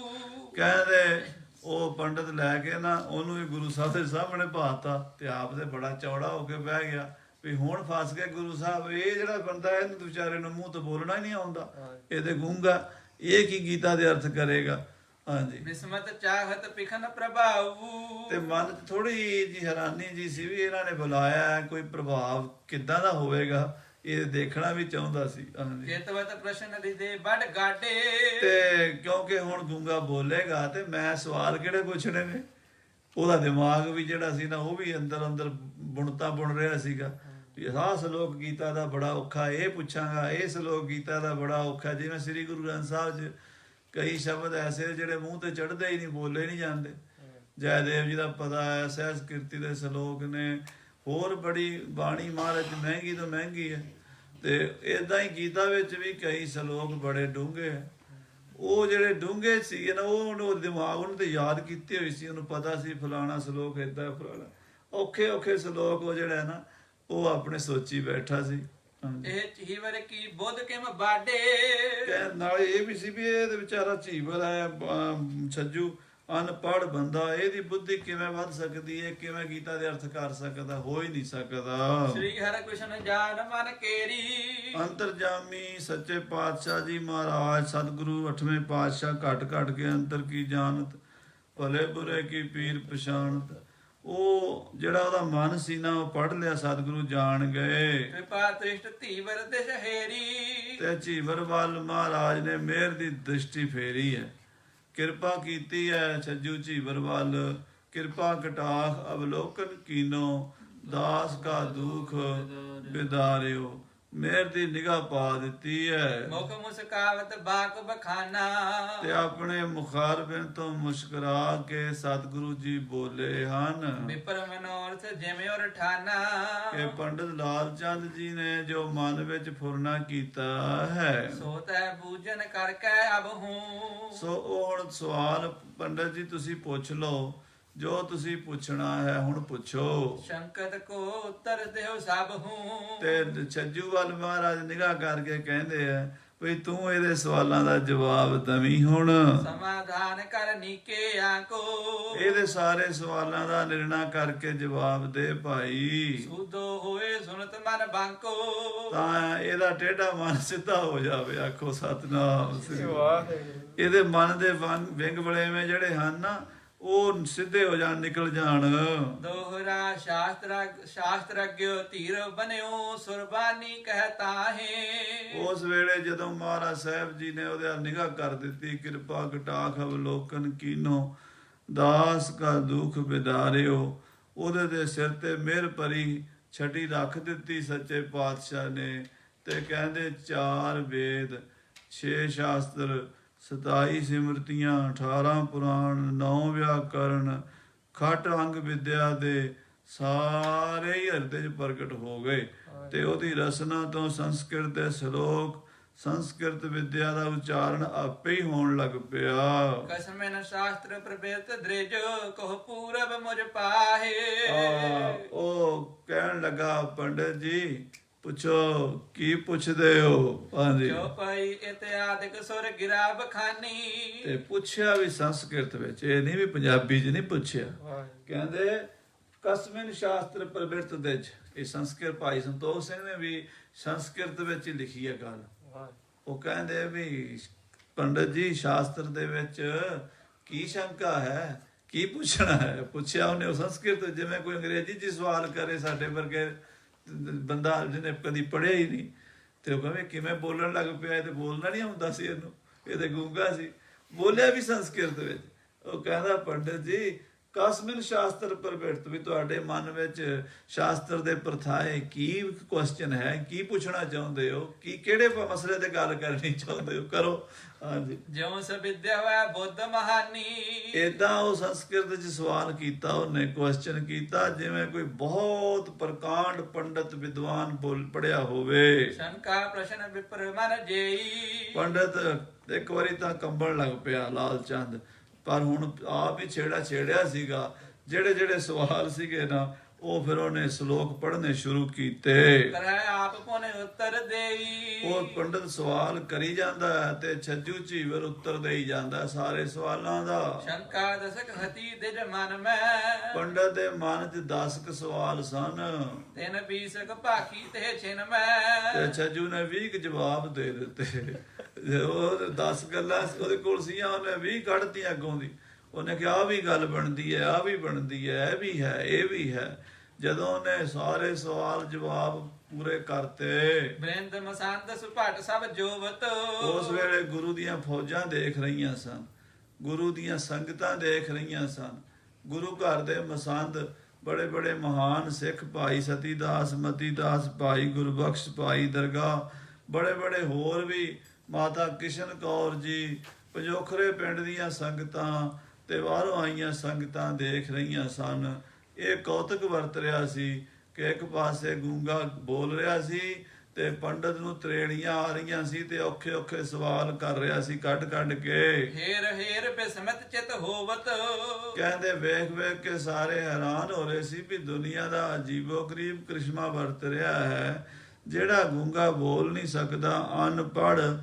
ਕਹਿੰਦੇ ਉਹ ਪੰਡਤ ਲੈ ਕੇ ਨਾ ਉਹਨੂੰ ਵੀ ਗੁਰੂ ਸਾਹਿਬ ਦੇ ਸਾਹਮਣੇ ਪਾਤਾ ਤੇ ਆਪ ਦੇ ਬੜਾ ਚੌੜਾ ਹੋ ਕੇ ਬਹਿ ਗਿਆ ਵੀ ਹੁਣ ਫਸ ਗਏ ਗੁਰੂ ਸਾਹਿਬ। ਇਹ ਜਿਹੜਾ ਬੰਦਾ ਇਹਨੂੰ ਵਿਚਾਰੇ ਨੂੰ ਮੂੰਹ ਤੋਂ ਬੋਲਣਾ ਹੀ ਨਹੀਂ ਆਉਂਦਾ, ਇਹਦੇ ਗੂੰਗਾ, ਇਹ ਕੀ ਗੀਤਾ ਦੇ ਅਰਥ ਕਰੇਗਾ। ਹਾਂਜੀ, ਬਿਸਮਤ ਚਾਹਤ ਪਿਖਨ ਪ੍ਰਭਾਉ, ਤੇ ਮਨ ਚ ਥੋੜੀ ਜੀ ਹੈਰਾਨੀ ਜੀ ਸੀ ਵੀ ਇਹਨਾਂ ਨੇ ਬੁਲਾਇਆ, ਕੋਈ ਪ੍ਰਭਾਵ ਕਿੱਦਾਂ ਦਾ ਹੋਵੇਗਾ ਇਹ ਦੇਖਣਾ ਵੀ ਚਾਹੁੰਦਾ ਸੀ। ਹਾਂਜੀ, ਚੇਤਵਤ ਪ੍ਰਸ਼ਨ ਰਿਦੇ ਵੱਡ ਗਾਡੇ, ਤੇ ਕਿਉਂਕਿ ਹੁਣ ਗੂੰਗਾ ਬੋਲੇਗਾ ਤੇ ਮੈਂ ਸਵਾਲ ਕਿਹੜੇ ਪੁੱਛਣੇ ਨੇ। ਉਹਦਾ ਦਿਮਾਗ ਵੀ ਜਿਹੜਾ ਸੀ ਨਾ ਉਹ ਵੀ ਅੰਦਰ ਅੰਦਰ ਬੁਣਤਾ ਬੁਣ ਰਿਹਾ ਸੀਗਾ ਵੀ ਆਹ ਸ਼ਲੋਕ ਗੀਤਾ ਦਾ ਬੜਾ ਔਖਾ, ਇਹ ਪੁੱਛਾਂਗਾ, ਇਹ ਸ਼ਲੋਕ ਗੀਤਾ ਦਾ ਬੜਾ ਔਖਾ। ਜਿਵੇਂ ਸ੍ਰੀ ਗੁਰੂ ਗ੍ਰੰਥ ਸਾਹਿਬ 'ਚ ਕਈ ਸ਼ਬਦ ਐਸੇ ਜਿਹੜੇ ਮੂੰਹ ਤੇ ਚੜ੍ਹਦੇ ਹੀ ਨਹੀਂ, ਬੋਲੇ ਨਹੀਂ ਜਾਂਦੇ। ਜੈਦੇਵ ਜੀ ਦਾ ਪਤਾ ਹੈ, ਸਹਿਜ ਕੀਰਤੀ ਦੇ ਸ਼ਲੋਕ ਨੇ, ਹੋਰ ਬੜੀ ਬਾਣੀ ਮਹਾਰਾਜ ਮਹਿੰਗੀ ਤੋਂ ਮਹਿੰਗੀ ਹੈ। ਤੇ ਇਦਾਂ ਹੀ ਗੀਤਾ ਵਿੱਚ ਵੀ ਕਈ ਸ਼ਲੋਕ ਬੜੇ ਡੂੰਘੇ ਹੈ। ਉਹ ਜਿਹੜੇ ਡੂੰਘੇ ਸੀਗੇ ਨਾ ਉਹ ਦਿਮਾਗ ਉਹਨੂੰ ਤੇ ਯਾਦ ਕੀਤੇ ਹੋਈ ਸੀ, ਉਹਨੂੰ ਪਤਾ ਸੀ ਫਲਾਣਾ ਸ਼ਲੋਕ ਏਦਾਂ, ਫਲਾਣਾ ਔਖੇ ਔਖੇ ਸ਼ਲੋਕ ਉਹ ਜਿਹੜਾ ਨਾ ਉਹ ਆਪਣੇ ਸੋਚੀ ਬੈਠਾ ਸੀ। ਇਹ ਚੀਵਰ ਕੀ ਬੁੱਧ ਕਿਮ ਬਾਡੇ, ਨਾਲੇ ਇਹ ਵੀ ਸੀ ਵੀ ਇਹ ਵਿਚਾਰਾ ਝੀਵਰ ਹੈ, ਛੱਜੂ ਅਨਪੜ੍ਹ ਬੰਦਾ, ਇਹਦੀ ਬੁੱਧੀ ਕਿਵੇਂ ਵੱਧ ਸਕਦੀ ਹੈ, ਕਿਵੇਂ ਗੀਤਾ ਦੇ ਅਰਥ ਕਰ ਸਕਦਾ, ਹੋ ਹੀ ਨਹੀਂ ਸਕਦਾ। ਸ੍ਰੀ ਹਰਿਕ੍ਰਿਸ਼ਨ ਜਾਨ ਮਨ ਕੇਰੀ, ਅੰਤਰਜਾਮੀ ਸੱਚੇ ਪਾਤਸ਼ਾਹ ਜੀ ਮਹਾਰਾਜ ਸਤਿਗੁਰੂ 8ਵੇਂ ਪਾਤਸ਼ਾਹ ਘਟ ਘਟ ਕੇ ਅੰਤਰ ਕੀ ਜਾਣਤ, ਭਲੇ ਬੁਰੇ ਕੀ ਪੀਰ ਪਛਾਣਤ। ਉਹ ਜਿਹੜਾ ਉਹਦਾ ਮਨ ਸੀ ਨਾ ਉਹ ਪੜ੍ਹ ਲਿਆ, ਸਤਿਗੁਰੂ ਜਾਣ ਗਏ। ਕਿਰਪਾ ਦ੍ਰਿਸ਼ਟ ਧੀਵਰ ਦਿਸ਼ ਹੇਰੀ, ਤੇ ਝੀਵਰ ਵੱਲ ਮਹਾਰਾਜ ਨੇ ਮਿਹਰ ਦੀ ਦ੍ਰਿਸ਼ਟੀ ਫੇਰੀ ਹੈ, ਕਿਰਪਾ ਕੀਤੀ ਹੈ ਛੱਜੂ ਝੀਵਰ ਵੱਲ। ਕਿਰਪਾ ਕਟਾਖ ਅਵਲੋਕਨ ਕੀਨੋ, ਦਾਸ ਕਾ ਦੁਖ ਬਿਦਾਰਿਓ। ਮਿਹਰ ਦੀ ਨਿਗਾਹ ਪਾ ਦਿੱਤੀ ਹੈ ਮੁਖ ਮੁਸਕਾਵਤ ਬਾਕ ਬਖਾਨਾ, ਤੇ ਆਪਣੇ ਮੁਖਾਰਬਿਨ ਤੋਂ ਮੁਸਕਰਾ ਕੇ ਸਤਿਗੁਰੂ ਜੀ ਬੋਲੇ ਹਨ। ਵਿਪਰ ਮਨੋਰਥ ਜਿਵੇਂ ਔਰ ਠਾਨਾ, ਕਿ ਪੰਡਤ ਲਾਲ ਚੰਦ ਜੀ ਨੇ ਜੋ ਮਨ ਵਿੱਚ ਫੁਰਨਾ ਕੀਤਾ ਹੈ ਸੋ ਤੈ ਪੂਜਨ ਕਰਕੇ ਅਬ ਹੂੰ। ਸੋ ਉਹ ਹੁਣ ਸਵਾਲ ਪੰਡਤ ਜੀ ਤੁਸੀਂ ਪੁੱਛ ਲਓ, ਜੋ ਤੁਸੀਂ ਪੁੱਛਣਾ ਹੈ ਹੁਣ ਪੁੱਛੋ। ਸ਼ੰਕਤ ਕੋ ਉੱਤਰ ਦਿਓ ਸਭ ਹੂੰ, ਤੇ ਛੱਜੂ ਵੱਲ ਮਹਾਰਾਜ ਨਿਗਾਹ ਕਰਕੇ ਕਹਿੰਦੇ ਆ ਵੀ ਤੂੰ ਇਹਦੇ ਸਵਾਲਾਂ ਦਾ ਜਵਾਬ ਦਵੀਂ ਹੁਣ। ਸਮਾਧਾਨ ਕਰ ਨੀਕਿਆਂ ਕੋ, ਇਹਦੇ ਸਾਰੇ ਸਵਾਲਾਂ ਦਾ ਨਿਰਣਾ ਕਰਕੇ ਜਵਾਬ ਦੇ ਭਾਈ। ਸੂਦੋ ਹੋਏ ਸੁਨਤ ਮਨ ਬਾਂਕੋ, ਤਾਂ ਇਹਦਾ ਟੇਢਾ ਮਨ ਸਿੱਧਾ ਹੋ ਜਾਵੇ। ਆਖੋ ਸਤਨਾਮ ਸ੍ਰੀ ਵਾਹਿਗੁਰੂ। ਇਹਦੇ ਮਨ ਦੇ ਵਿੰਗ ਵਲੇਵੇਂ ਜਿਹੜੇ ਹਨ ਨਾ ਉਹ ਸਿੱਧੇ ਹੋ ਜਾਣ, ਨਿਕਲ ਜਾਣ। ਦੋਹਰਾ ਸ਼ਾਸਤਰਗਿਓ ਧੀਰ ਬਨਿਓ, ਸੁਰਬਾਨੀ ਕਹਤਾ ਹੈ। ਉਸ ਵੇਲੇ ਜਦੋਂ ਮਹਾਰਾਜ ਸਾਹਿਬ ਜੀ ਨੇ ਉਹਦੇ ਨਿਗਾਹ ਕਰ ਦਿੱਤੀ, ਕਿਰਪਾ ਕਟਾਖ ਅਵਲੋਕਨ ਕੀਨੋ, ਦਾਸ ਕਾ ਦੁਖ ਬਿਦਾਰਿਓ, ਉਹਦੇ ਦੇ ਸਿਰ ਤੇ ਮਿਹਰ ਭਰੀ ਛਟੀ ਰੱਖ ਦਿੱਤੀ ਸੱਚੇ ਪਾਤਸ਼ਾਹ ਨੇ। ਤੇ ਕਹਿੰਦੇ 4 ਵੇਦ, 6 ਸ਼ਾਸਤਰ, 27 ਸਿਮਰਤੀਆਂ, 18 ਪੁਰਾਣ, 9 ਵਿਆਕਰਨ, ਖਟ ਅੰਗ ਵਿਦਿਆ ਦੇ ਸਾਰੇ ਹੀ ਹਿਰਦੇ 'ਚ ਪ੍ਰਗਟ ਹੋ ਗਏ। ਤੇ ਉਹਦੀ ਰਸਨਾ ਤੋਂ ਸੰਸਕ੍ਰਿਤ ਦੇ ਸ਼ਲੋਕ, ਸੰਸਕ੍ਰਿਤ ਵਿਦਿਆ ਦਾ ਉਚਾਰਨ ਆਪੇ ਹੀ ਹੋਣ ਲੱਗ ਪਿਆ। ਕਸਮਨ ਸ਼ਾਸਤਰ ਪ੍ਰਬਿਰਤ ਦ੍ਰਿਜ, ਕੋ ਪੂਰਬ ਮੁਝ ਪਾਹੇ। ਉਹ ਕਹਿਣ ਲੱਗਾ, ਪੰਡਤ ਜੀ ਪੁੱਛੋ, ਕੀ ਪੁੱਛਦੇ ਹੋ? ਹਾਂਜੀ, ਜੋ ਪਈ ਇਤਿਆਦਿਕ ਸੁਰ ਗਿਰਾ ਬਖਾਨੀ। ਤੇ ਪੁੱਛਿਆ ਵੀ ਸੰਸਕ੍ਰਿਤ ਵਿੱਚ, ਇਹ ਨਹੀਂ ਵੀ ਪੰਜਾਬੀ 'ਚ ਨਹੀਂ ਪੁੱਛਿਆ। ਕਹਿੰਦੇ ਕਸਮਿਨ ਸ਼ਾਸਤਰ ਪ੍ਰਵਿਰਤ ਦੇ 'ਚ, ਇਹ ਸੰਸਕ੍ਰਿਤ ਭਾਈ ਸੰਤੋਖ ਸਿੰਘ ਨੇ ਵੀ ਸੰਸਕ੍ਰਿਤ ਵਿੱਚ ਹੀ ਲਿਖੀ ਹੈ ਗੱਲ। ਉਹ ਕਹਿੰਦੇ ਵੀ ਪੰਡਤ ਜੀ ਸ਼ਾਸਤਰ ਦੇ ਵਿੱਚ ਕੀ ਸ਼ੰਕਾ ਹੈ, ਕੀ ਪੁੱਛਣਾ ਹੈ? ਪੁੱਛਿਆ ਉਹਨੇ ਉਹ ਸੰਸਕ੍ਰਿਤ, ਜਿਵੇਂ ਕੋਈ ਅੰਗਰੇਜ਼ੀ 'ਚ ਸਵਾਲ ਕਰੇ ਸਾਡੇ ਵਰਗੇ ਬੰਦਾ ਜਿਹਨੇ ਕਦੀ ਪੜ੍ਹਿਆ ਹੀ ਨਹੀਂ, ਤੇ ਉਹ ਕਹੇ ਕਿਵੇਂ ਬੋਲਣ ਲੱਗ ਪਿਆ, ਤੇ ਬੋਲਣਾ ਨਹੀਂ ਆਉਂਦਾ ਸੀ ਇਹਨੂੰ, ਇਹ ਤੇ ਗੂੰਗਾ ਸੀ, ਬੋਲਿਆ ਵੀ ਸੰਸਕ੍ਰਿਤ ਵਿੱਚ। ਉਹ ਕਹਿੰਦਾ ਪੰਡਤ ਜੀ ਕਸਮਿਨ ਸ਼ਾਸਤਰ ਪ੍ਰਵਿਰਤ, ਵੀ ਤੁਹਾਡੇ ਮਨ ਵਿੱਚ ਸ਼ਾਸਤਰ ਦੇ ਪ੍ਰਥਾਏ ਕੀ ਕੁਐਸਚਨ ਹੈ, ਕੀ ਪੁੱਛਣਾ ਚਾਹੁੰਦੇ ਹੋ, ਕੀ ਕਿਹੜੇ ਮਸਲੇ ਤੇ ਗੱਲ ਕਰਨੀ ਚਾਹੁੰਦੇ ਹੋ, ਕਰੋ। ਹਾਂਜੀ, ਜਿਉ ਸਵਿਦਿਆ ਹੋਇਆ ਬੁੱਧ ਮਹਾਨੀ। ਏਦਾਂ ਉਹ ਸੰਸਕ੍ਰਿਤ 'ਚ ਸਵਾਲ ਕੀਤਾ, ਉਹਨੇ ਕੁਐਸਚਨ ਕੀਤਾ ਜਿਵੇਂ ਕੋਈ ਬਹੁਤ ਪ੍ਰਕਾਂਡ ਪੰਡਤ ਵਿਦਵਾਨ ਬੋਲ ਪੜਿਆ ਹੋਵੇ। ਸ਼ੰਕਾ ਪ੍ਰਸ਼ਨ ਵਿਪਰ ਮਨ ਜੇਈ। ਪੰਡਤ ਇੱਕ ਵਾਰੀ ਤਾਂ ਕੰਬਣ ਲੱਗ ਪਿਆ ਲਾਲ ਚੰਦ, ਪਰ ਹੁਣ ਆਪ ਹੀ ਛੇੜਿਆ ਸੀਗਾ। ਜਿਹੜੇ ਜਿਹੜੇ ਸਵਾਲ ਸੀਗੇ ਨਾ, ਉਹ ਫਿਰ ਉਹਨੇ ਸ਼ਲੋਕ ਪੜ੍ਹਨੇ ਸ਼ੁਰੂ ਕੀਤੇ। ਕਰੈ ਆਪ ਪੁਨੇ ਉੱਤਰ ਦੇਈ। ਉਹ ਪੰਡਤ ਸਵਾਲ ਕਰੀ ਜਾਂਦਾ ਹੈ ਤੇ ਛੱਜੂ ਝੀਵਰ ਉੱਤਰ ਦੇਈ ਜਾਂਦਾ ਸਾਰੇ ਸਵਾਲਾਂ ਦਾ। ਸ਼ੰਕਾ ਦਸਕ ਹਤੀ ਦਿਜ ਮਨ ਮੈਂ। ਪੰਡਤ ਦੇ ਮਨ 'ਚ 10 ਕੁ ਸਵਾਲ ਸਨ। ਤਿਨ ਬੀਸਕ ਭਾਖੀ ਤੇ ਛਿਨ ਮੈਂ। ਤੇ ਛੱਜੂ ਨੇ 20 ਕੁ ਜਵਾਬ ਦੇ ਦਿੱਤੇ। ਉਹ 10 ਗੱਲਾਂ ਉਹਦੇ ਕੋਲ ਸੀਆਂ, ਉਹਨੇ 20 ਕੱਢਤੀਆਂ ਅੱਗੋਂ ਦੀ। ਉਹਨੇ ਕਿਹਾ ਆਹ ਵੀ ਗੱਲ ਬਣਦੀ ਹੈ, ਆਹ ਵੀ ਬਣਦੀ ਹੈ, ਇਹ ਵੀ ਹੈ, ਇਹ ਵੀ ਹੈ। ਜਦੋਂ ਉਹਨੇ ਸਾਰੇ ਸਵਾਲ ਜਵਾਬ ਪੂਰੇ ਕਰਤੇ, ਬ੍ਰਿੰਦ ਮਸੰਦ ਸੁਭਟ ਸਭ ਜੋਵਤ। ਉਸ ਵੇਲੇ ਗੁਰੂ ਦੀਆਂ ਫੌਜਾਂ ਦੇਖ ਰਹੀਆਂ ਸਨ, ਗੁਰੂ ਦੀਆਂ ਸੰਗਤਾਂ ਦੇਖ ਰਹੀਆਂ ਸਨ। ਗੁਰੂ ਘਰ ਦੇ ਮਸੰਦ ਬੜੇ ਬੜੇ ਮਹਾਨ ਸਿੱਖ, ਭਾਈ ਸਤੀਦਾਸ, ਮਤੀਦਾਸ, ਭਾਈ ਗੁਰਬਖਸ਼, ਭਾਈ ਦਰਗਾਹ, ਬੜੇ ਬੜੇ ਹੋਰ ਵੀ, ਮਾਤਾ ਕਿਸ਼ਨ ਕੌਰ ਜੀ, ਪੰਜੋਖਰੇ ਪਿੰਡ ਦੀਆਂ ਸੰਗਤਾਂ ਤੇ ਬਾਹਰੋਂ ਆਈਆਂ ਸੰਗਤਾਂ ਦੇਖ ਰਹੀਆਂ ਸਨ। ਇਹ ਕੌਤਕ ਵਰਤ ਰਿਹਾ ਸੀ ਕਿ ਇੱਕ ਪਾਸੇ ਗੂੰਗਾ ਬੋਲ ਰਿਹਾ ਸੀ ਤੇ ਪੰਡਤ ਨੂੰ ਤਰੇੜੀਆਂ ਆ ਰਹੀਆਂ ਸੀ ਤੇ ਔਖੇ ਔਖੇ ਸਵਾਲ ਕਰ ਰਿਹਾ ਸੀ ਕੱਢ ਕੱਢ ਕੇ। ਹੇਰ ਹੇਰ ਬਿਸਮਤ ਚਿਤ ਹੋਵਤ। ਕਹਿੰਦੇ ਵੇਖ ਵੇਖ ਕੇ ਸਾਰੇ ਹੈਰਾਨ ਹੋ ਰਹੇ ਸੀ ਵੀ ਦੁਨੀਆ ਦਾ ਅਜੀਬੋ ਗਰੀਬ ਕ੍ਰਿਸ਼ਮਾ ਵਰਤ ਰਿਹਾ ਹੈ। ਜਿਹੜਾ ਗੂੰਗਾ ਬੋਲ ਨਹੀਂ ਸਕਦਾ, ਅਨਪੜ੍ਹ,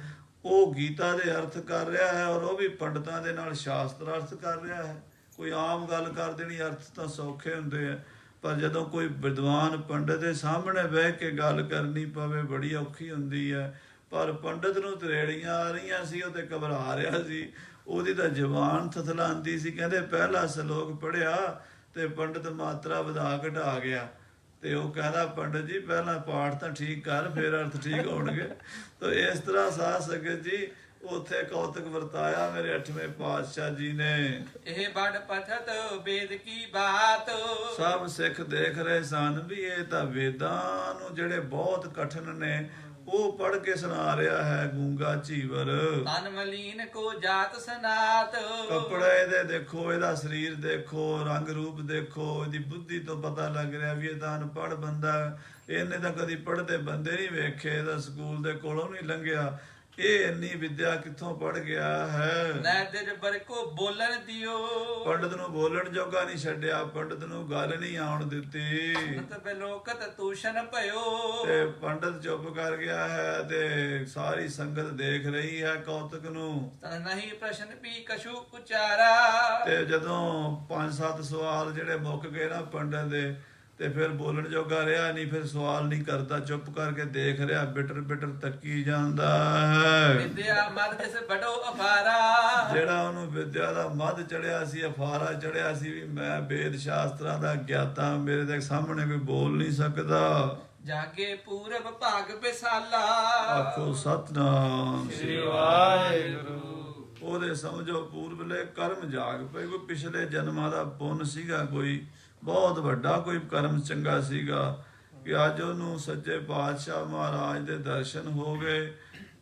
ਉਹ ਗੀਤਾ ਦੇ ਅਰਥ ਕਰ ਰਿਹਾ ਹੈ, ਔਰ ਉਹ ਵੀ ਪੰਡਤਾਂ ਦੇ ਨਾਲ ਸ਼ਾਸਤਰ ਅਰਥ ਕਰ ਰਿਹਾ ਹੈ। ਕੋਈ ਆਮ ਗੱਲ ਕਰ ਦੇਣੀ, ਅਰਥ ਤਾਂ ਸੌਖੇ ਹੁੰਦੇ ਆ, ਪਰ ਜਦੋਂ ਕੋਈ ਵਿਦਵਾਨ ਪੰਡਤ ਦੇ ਸਾਹਮਣੇ ਬਹਿ ਕੇ ਗੱਲ ਕਰਨੀ ਪਵੇ ਬੜੀ ਔਖੀ ਹੁੰਦੀ ਹੈ। ਪਰ ਪੰਡਤ ਨੂੰ ਤਰੇੜੀਆਂ ਆ ਰਹੀਆਂ ਸੀ, ਉਹ ਤੇ ਘਬਰਾ ਰਿਹਾ ਸੀ, ਉਹਦੀ ਤਾਂ ਜ਼ੁਬਾਨ ਥਥਲਾਂਦੀ ਸੀ। ਕਹਿੰਦੇ ਪਹਿਲਾ ਸ਼ਲੋਕ ਪੜ੍ਹਿਆ ਤੇ ਪੰਡਤ ਮਾਤਰਾ ਵਧਾ ਘਟਾ ਗਿਆ। ਤੇ ਉਹ ਕਹਿੰਦਾ ਪੰਡਤ ਜੀ ਪਹਿਲਾਂ ਪਾਠ ਤਾਂ ਠੀਕ ਕਰ, ਫਿਰ ਅਰਥ ਠੀਕ ਹੋਣਗੇ। ਤਾਂ ਇਸ ਤਰ੍ਹਾਂ ਸਾਧ ਸੰਗਤ ਜੀ ਉੱਥੇ ਕੌਤਕ ਵਰਤਾਇਆ ਮੇਰੇ 8ਵੇਂ ਪਾਤਸ਼ਾਹ ਜੀ ਨੇ। ਇਹ ਬੜ ਪਠਤ ਵੇਦ ਕੀ ਬਾਤ। ਸਭ ਸਿੱਖ ਦੇਖ ਰਹੇ ਸਨ ਵੀ ਇਹ ਤਾਂ ਵੇਦਾਂ ਨੂੰ ਜਿਹੜੇ ਬਹੁਤ ਕਠਿਨ ਨੇ ਉਹ ਪੜ੍ਹ ਕੇ ਸੁਣਾ ਰਿਹਾ ਹੈ ਗੂੰਗਾ ਝੀਵਰ। ਤਨ ਮਲੀਨ ਕੋ ਜਾਤ ਸਨਾਤ। ਕੱਪੜੇ ਇਹਦੇ ਦੇਖੋ, ਇਹਦਾ ਸਰੀਰ ਦੇਖੋ, ਰੰਗ ਰੂਪ ਦੇਖੋ, ਇਹਦੀ ਬੁੱਧੀ ਤੋਂ ਪਤਾ ਲੱਗ ਰਿਹਾ ਵੀ ਇਹ ਤਾਂ ਅਨਪੜ੍ਹ ਬੰਦਾ। ਇਹਨੇ ਤਾਂ ਕਦੀ ਪੜ੍ਹਦੇ ਬੰਦੇ ਨਹੀਂ ਵੇਖੇ, ਇਹਦਾ ਸਕੂਲ ਦੇ ਕੋਲੋਂ ਨਹੀਂ ਲੰਘਿਆ। ਇਹ ਇੰਨੀ ਵਿਦਿਆ ਕਿੱਥੋਂ ਪੜ ਗਿਆ ਹੈ? ਨੈਦਰ ਬਰ ਕੋ ਬੋਲਣ ਦਿਓ। ਪੰਡਤ ਨੂੰ ਬੋਲਣ ਜੋਗਾ ਨਹੀਂ ਛੱਡਿਆ, ਪੰਡਤ ਨੂੰ ਗੱਲ ਨਹੀਂ ਆਉਣ ਦਿੱਤੀ ਨਤ ਬਿਲੋਕਤ ਤੂਸ਼ਨ ਭਇਓ। ਤੇ ਪੰਡਤ ਚੁੱਪ ਕਰ ਗਿਆ ਹੈ ਤੇ ਸਾਰੀ ਸੰਗਤ ਦੇਖ ਰਹੀ ਹੈ ਕੌਤਕ ਨੂੰ। ਤਨ ਨਹੀਂ ਪ੍ਰਸ਼ਨ ਵੀ ਕਛੂ ਉਚਾਰਾ। ਤੇ ਜਦੋਂ 5-7 ਸਵਾਲ ਜਿਹੜੇ ਮੁੱਕ ਗਏ ਨਾ ਪੰਡਤ ਦੇ, ਤੇ ਫਿਰ ਬੋਲਣ ਜੋਗਾ ਰਿਹਾ ਨਹੀਂ, ਫਿਰ ਸਵਾਲ ਨਹੀਂ ਕਰਦਾ, ਚੁੱਪ ਕਰਕੇ ਦੇਖ ਰਿਹਾ, ਬਿਟਰ ਬਿਟਰ ਤੱਕੀ ਜਾਂਦਾ ਹੈ। ਵਿਦਿਆ ਮਦ ਜਿਸ ਬੜੋ ਅਫਾਰਾ। ਜਿਹੜਾ ਉਹਨੂੰ ਵਿਦਿਆ ਦਾ ਮੱਧ ਚੜਿਆ ਸੀ, ਅਫਾਰਾ ਚੜਿਆ ਸੀ ਵੀ ਮੈਂ ਵੇਦ ਸ਼ਾਸਤਰਾਂ ਦਾ ਗਿਆਤਾ, ਮੇਰੇ ਦੇ ਸਾਹਮਣੇ ਕੋਈ ਬੋਲ ਨਹੀਂ ਸਕਦਾ। ਜਾਗੇ ਪੂਰਬ ਭਾਗ ਪਿਸਾਲਾ। ਆਖੋ ਸਤਨਾਮ ਸ੍ਰੀ ਵਾਹਿਗੁਰੂ। ਉਹਦੇ ਸਮਝੋ ਪੂਰਬਲੇ ਕਰਮ ਜਾਗ ਪਏ, ਕੋਈ ਪਿਛਲੇ ਜਨਮਾਂ ਦਾ ਪੁੰਨ ਸੀਗਾ, ਕੋਈ ਬਹੁਤ ਵੱਡਾ ਕੋਈ ਕਰਮ ਚੰਗਾ ਸੀਗਾ ਕਿ ਅੱਜ ਉਹਨੂੰ ਸੱਚੇ ਪਾਤਸ਼ਾਹ ਮਹਾਰਾਜ ਦੇ ਦਰਸ਼ਨ ਹੋ ਗਏ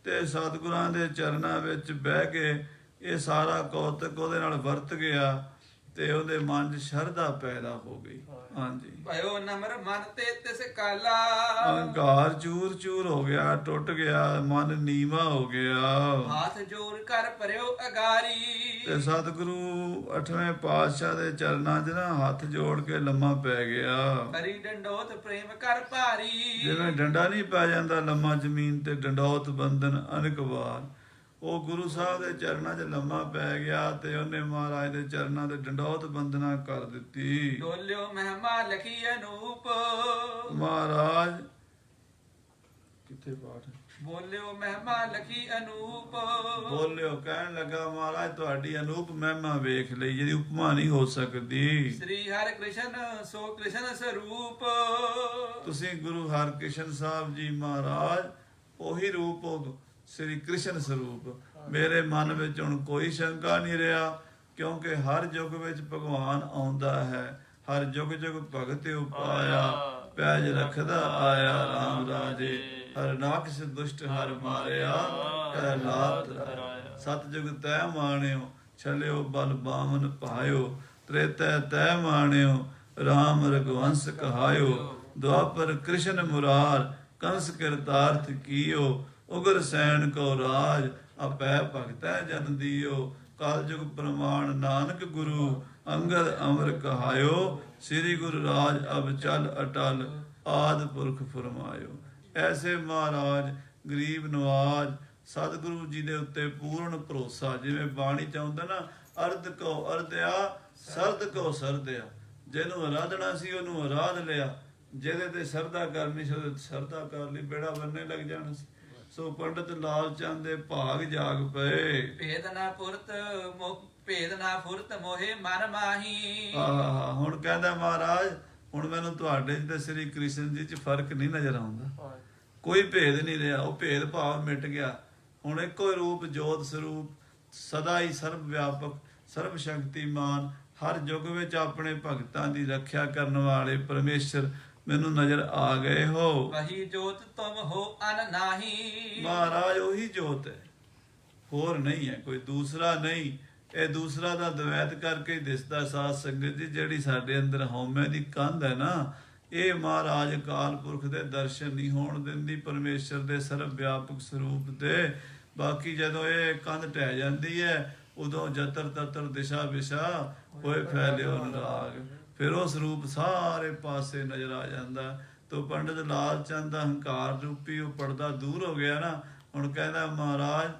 ਤੇ ਸਤਿਗੁਰਾਂ ਦੇ ਚਰਨਾਂ ਵਿੱਚ ਬਹਿ ਕੇ ਇਹ ਸਾਰਾ ਕੌਤਕ ਉਹਦੇ ਨਾਲ ਵਰਤ ਗਿਆ ਤੇ ਉਹਦੇ ਮਨ 'ਚ ਸ਼ਰਧਾ ਪੈਦਾ ਹੋ ਗਈ। ਹਾਂਜੀ, ਭਇਓ ਨਮਰ ਮਨ ਤੇ ਤਿਸ ਕਾਲਾ। ਅਹੰਕਾਰ ਚੂਰ ਚੂਰ ਹੋ ਗਿਆ, ਟੁੱਟ ਗਿਆ, ਮਨ ਨੀਵਾ ਹੋ ਗਿਆ। ਹਾਥ ਜੋੜ ਕਰ ਭਰਿਓ ਅਗਾਰੀ। ਤੇ ਸਤਿਗੁਰੂ 8ਵੇਂ ਪਾਤਸ਼ਾਹ ਦੇ ਚਰਨਾਂ 'ਚ ਨਾ ਹੱਥ ਜੋੜ ਕੇ ਲੰਮਾ ਪੈ ਗਿਆ। ਕਰੀ ਡੰਡੋਤ ਪ੍ਰੇਮ ਕਰ ਭਾਰੀ। ਜਿਵੇਂ ਡੰਡਾ ਨਹੀਂ ਪੈ ਜਾਂਦਾ ਲੰਮਾ ਜ਼ਮੀਨ ਤੇ, ਡੰਡੌਤ ਬੰਧਨ ਅਨੇਕ ਵਾਰ, ਉਹ ਗੁਰੂ ਸਾਹਿਬ ਦੇ ਚਰਨਾਂ 'ਚ ਲੰਮਾ ਪੈ ਗਿਆ ਤੇ ਉਹਨੇ ਮਹਾਰਾਜ ਦੇ ਚਰਨਾਂ ਦੇ ਡੰਡੌਤ ਬੰਦਨਾ ਕਰ ਦਿੱਤੀ। ਡੋਲਿਓ ਮਹਿਮਾ ਲਖੀ ਅਨੂਪ। ਮਹਾਰਾਜ ਕਿੱਥੇ ਪਾਠ ਬੋਲਿਓ ਮਹਿਮਾ ਲਖੀ ਅਨੂਪ। ਬੋਲਿਓ, ਕਹਿਣ ਲੱਗਾ ਮਹਾਰਾਜ ਤੁਹਾਡੀ ਅਨੂਪ ਮਹਿਮਾ ਵੇਖ ਲਈ, ਜਿਹਦੀ ਉਪਮਾ ਨਹੀਂ ਹੋ ਸਕਦੀ। ਸ੍ਰੀ ਹਰਿ ਕ੍ਰਿਸ਼ਨ ਸੋ ਕ੍ਰਿਸ਼ਨ ਸਰੂਪ। ਤੁਸੀਂ ਗੁਰੂ ਹਰਕ੍ਰਿਸ਼ਨ ਸਾਹਿਬ ਜੀ ਮਹਾਰਾਜ ਉਹੀ ਰੂਪ ਹੋ, ਸ੍ਰੀ ਕ੍ਰਿਸ਼ਨ ਸਰੂਪ। ਮੇਰੇ ਮਨ ਵਿੱਚ ਹੁਣ ਕੋਈ ਸ਼ੰਕਾ ਨਹੀਂ ਰਿਹਾ, ਕਿਉਂਕਿ ਹਰ ਯੁੱਗ ਵਿੱਚ ਭਗਵਾਨ ਆਉਂਦਾ ਹੈ। ਹਰ ਯੁੱਗ ਯੁੱਗ ਭਗਤ ਉਪਾਇਆ, ਪੈਜ ਰਖਦਾ ਆਇਆ RAM ਰਾਜੇ। ਹਰ ਨਾਕਸ ਦੁਸ਼ਟ ਹਰ ਮਾਰਿਆ, ਕਹਿ ਲਾਤ ਰਾਇਆ। ਸਤਿਜੁਗ ਤੈ ਮਾਣਿਓ, ਛਲਿਓ ਬਲ ਬਾਮਨ ਪਾਇਓ। ਤ੍ਰੇਤੈ ਤੈ ਮਾਣਿਓ, RAM ਰਘੁਵੰਸ ਕਹਾਇਓ। ਦੁਆਪਰ ਕ੍ਰਿਸ਼ਨ ਮੁਰਾਰ, ਕੰਸ ਕਿਰਤਾਰਥ ਕੀਓ। ਉਗਰ ਸੈਨ ਕੋ ਰਾਜ, ਆਪੈ ਭਗਤੈ ਜਨ ਦੀਓ। ਕਲਯੁਗ ਪ੍ਰਮਾਣ ਨਾਨਕ ਗੁਰੂ, ਅੰਗਦ ਅਮਰ ਕਹਾਇਓ। ਸ੍ਰੀ ਗੁਰੂ ਰਾਜ ਅਬ ਚਲ ਅਟਲ, ਆਦ ਪੁਰਖ ਫਰਮਾਇਓ। ਐਸੇ ਮਹਾਰਾਜ ਗਰੀਬ ਨਵਾਜ ਸਤਿਗੁਰੂ ਜੀ ਦੇ ਉੱਤੇ ਪੂਰਨ ਭਰੋਸਾ, ਜਿਵੇਂ ਬਾਣੀ ਚ ਆਉਂਦਾ ਨਾ, ਅਰਧ ਕੋ ਅਰਧਿਆ, ਸਰਦ ਕੋ ਸਰਦਿਆ। ਜਿਹਨੂੰ ਅਰਾਧਣਾ ਸੀ ਉਹਨੂੰ ਅਰਾਧ ਲਿਆ, ਜਿਹਦੇ ਤੇ ਸਰਦਾ ਕਰਨੀ ਸੀ ਉਹਦੇ ਸਰਦਾ ਕਰ ਲਈ, ਬੇੜਾ ਬੰਨੇ ਲੱਗ ਜਾਣਾ ਸੀ। ਸੋ ਪੰਡਤ ਲਾਲ ਚੰਦ ਦੇ ਭਾਗ ਜਾਗ ਪਏ। ਭੇਦ ਨਾ ਫੁਰਤ ਭੇਦ ਨਾ ਫੁਰਤ ਮੋਹਿ ਮਨ ਮਾਹੀ। ਹੁਣ ਕਹਿੰਦਾ ਮਹਾਰਾਜ, ਹੁਣ ਮੈਨੂੰ ਤੁਹਾਡੇ ਤੇ ਸ੍ਰੀ ਕ੍ਰਿਸ਼ਨ ਜੀ 'ਚ ਫਰਕ ਨਹੀਂ ਨਜ਼ਰ ਆਉਂਦਾ, ਕੋਈ ਭੇਦ ਨਹੀਂ ਰਿਹਾ, ਉਹ ਭੇਦ ਭਾਵ ਮਿਟ ਗਿਆ। ਹੁਣ ਇੱਕੋ ਹੀ ਰੂਪ, ਜੋਤ ਸਰੂਪ, ਸਦਾ ਹੀ ਸਰਬ ਵਿਆਪਕ, ਸਰਬ ਸ਼ਕਤੀਮਾਨ, ਹਰ ਯੁੱਗ ਵਿੱਚ ਆਪਣੇ ਭਗਤਾਂ ਦੀ ਰੱਖਿਆ ਕਰਨ ਵਾਲੇ ਪਰਮੇਸ਼ਰ ਮੈਨੂੰ ਨਜ਼ਰ ਆ ਗਏ ਹੋ। ਵਹੀ ਜੋਤ ਤੁਮ ਹੋ ਅਨ ਨਾਹੀ। ਮਹਾਰਾਜ ਉਹੀ ਜੋਤ ਹੈ, ਹੋਰ ਨਹੀਂ ਹੈ, ਕੋਈ ਦੂਸਰਾ ਨਹੀਂ। ਇਹ ਦੂਸਰਾ ਦਾ ਦਵੈਤ ਕਰਕੇ ਹੀ ਦਿਸਦਾ। ਸਾਧ ਸੰਗਤ ਜੀ, ਜਿਹੜੀ ਸਾਡੇ ਅੰਦਰ ਹਉਮੈ ਦੀ ਕੰਧ ਹੈ ਨਾ, ਇਹ ਮਹਾਰਾਜ ਅਕਾਲ ਪੁਰਖ ਦੇ ਦਰਸ਼ਨ ਨਹੀਂ ਹੋਣ ਦਿੰਦੀ, ਪਰਮੇਸ਼ਰ ਦੇ ਸਰਬ ਵਿਆਪਕ ਸਰੂਪ ਦੇ। ਬਾਕੀ ਜਦੋਂ ਇਹ ਕੰਧ ਢਹਿ ਜਾਂਦੀ ਹੈ, ਉਦੋਂ ਜਤਰ ਤਤਰ ਦਿਸ਼ਾ ਵਿਸ਼ਾ ਹੋਏ ਫੈਲਿਓ ਅਨੁਰਾਗ, ਫਿਰ ਉਹ ਸਰੂਪ ਸਾਰੇ ਪਾਸੇ ਨਜ਼ਰ ਆ ਜਾਂਦਾ। ਤੋ ਪੰਡਤ ਲਾਲ ਚੰਦ ਦਾ ਹੰਕਾਰ ਰੂਪੀ ਉਹ ਪਰਦਾ ਦੂਰ ਹੋ ਗਿਆ ਨਾ। ਹੁਣ ਕਹਿੰਦਾ ਮਹਾਰਾਜ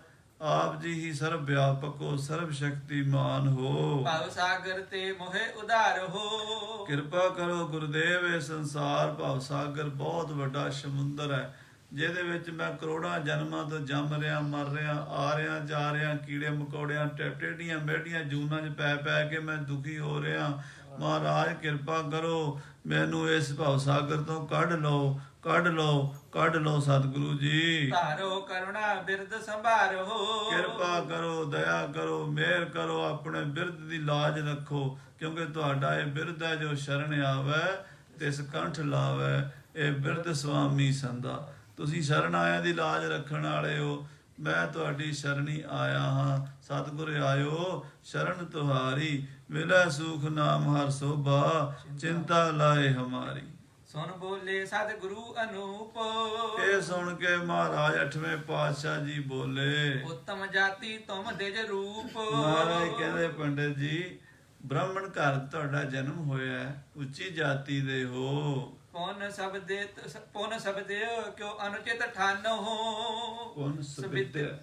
ਆਪ ਜੀ ਹੀ ਸਰਬ ਵਿਆਪਕ ਹੋ, ਸਰਬ ਸ਼ਕਤੀਮਾਨ ਹੋ। ਭਵ ਸਾਗਰ ਤੇ ਮੋਹਿ ਉਧਾਰ ਹੋ। ਕਿਰਪਾ ਕਰੋ ਗੁਰਦੇਵ, ਇਹ ਸੰਸਾਰ ਭਵ ਸਾਗਰ ਬਹੁਤ ਵੱਡਾ ਸਮੁੰਦਰ ਹੈ, ਜਿਹਦੇ ਵਿੱਚ ਮੈਂ ਕਰੋੜਾਂ ਜਨਮਾਂ ਤੋਂ ਜੰਮ ਰਿਹਾ, ਮਰ ਰਿਹਾ, ਆ ਰਿਹਾ, ਜਾ ਰਿਹਾ, ਕੀੜੇ ਮਕੌੜਿਆਂ ਟੇਢੀਆਂ ਮੇਢੀਆਂ ਜੂਨਾਂ 'ਚ ਪੈ ਪੈ ਕੇ ਮੈਂ ਦੁਖੀ ਹੋ ਰਿਹਾ। ਮਹਾਰਾਜ ਕਿਰਪਾ ਕਰੋ, ਮੈਨੂੰ ਇਸ ਭਵ ਸਾਗਰ ਤੋਂ ਕੱਢ ਲਓ, ਕੱਢ ਲਓ, ਕੱਢ ਲਓ ਸਤਿਗੁਰੂ ਜੀ। ਧਾਰੋ ਕਰੁਣਾ ਬਿਰਦ ਸੰਭਾਰੋ। ਕਿਰਪਾ ਕਰੋ, ਦਇਆ ਕਰੋ, ਮਿਹਰ ਕਰੋ, ਆਪਣੇ ਬਿਰਦ ਦੀ ਲਾਜ ਰੱਖੋ, ਕਿਉਂਕਿ ਤੁਹਾਡਾ ਇਹ ਬਿਰਦ ਹੈ ਜੋ ਸ਼ਰਨ ਆਵੈ ਤਿਸ ਕੰਠ ਲਾਵੈ। ਇਹ ਬਿਰਦ ਸੁਆਮੀ ਸੰਦਾ, ਤੁਸੀਂ ਸ਼ਰਨ ਆਇਆਂ ਦੀ ਲਾਜ ਰੱਖਣ ਵਾਲੇ ਹੋ। ਮੈਂ ਤੁਹਾਡੀ ਸ਼ਰਣੀ ਆਇਆ ਹਾਂ। ਸਤਿਗੁਰ ਆਇਓ ਸ਼ਰਨ ਤੁਹਾਰੀ, ਮਿਲੈ ਸੁਖ ਨਾਮ ਹਰ ਸੋਭਾ, ਚਿੰਤਾ ਲਾਏ ਹਮਾਰੀ। ਸੁਨ ਬੋਲੇ ਸਤਿਗੁਰੂ ਅਨੂਪ ਇਹ ਸੁਣ ਕੇ ਮਹਾਰਾਜ 8ਵੇਂ ਪਾਤਸ਼ਾਹ ਜੀ ਬੋਲੇ। ਉੱਤਮ ਜਾਤੀ ਤੁਮ ਦਿਜ ਰੂਪ ਮਹਾਰਾਜ ਕਹਿੰਦੇ ਪੰਡਿਤ ਜੀ, ਬ੍ਰਾਹਮਣ ਘਰ ਤੁਹਾਡਾ ਜਨਮ ਹੋਇਆ ਹੈ, ਉੱਚੀ ਜਾਤੀ ਦੇ ਹੋ। ਪੁਨ ਸਬਦੇ ਕਿਉ ਅਨੁਚਿਤ ਠਾਨੋ ਪੁਨ ਸਬਿਦਿਆ,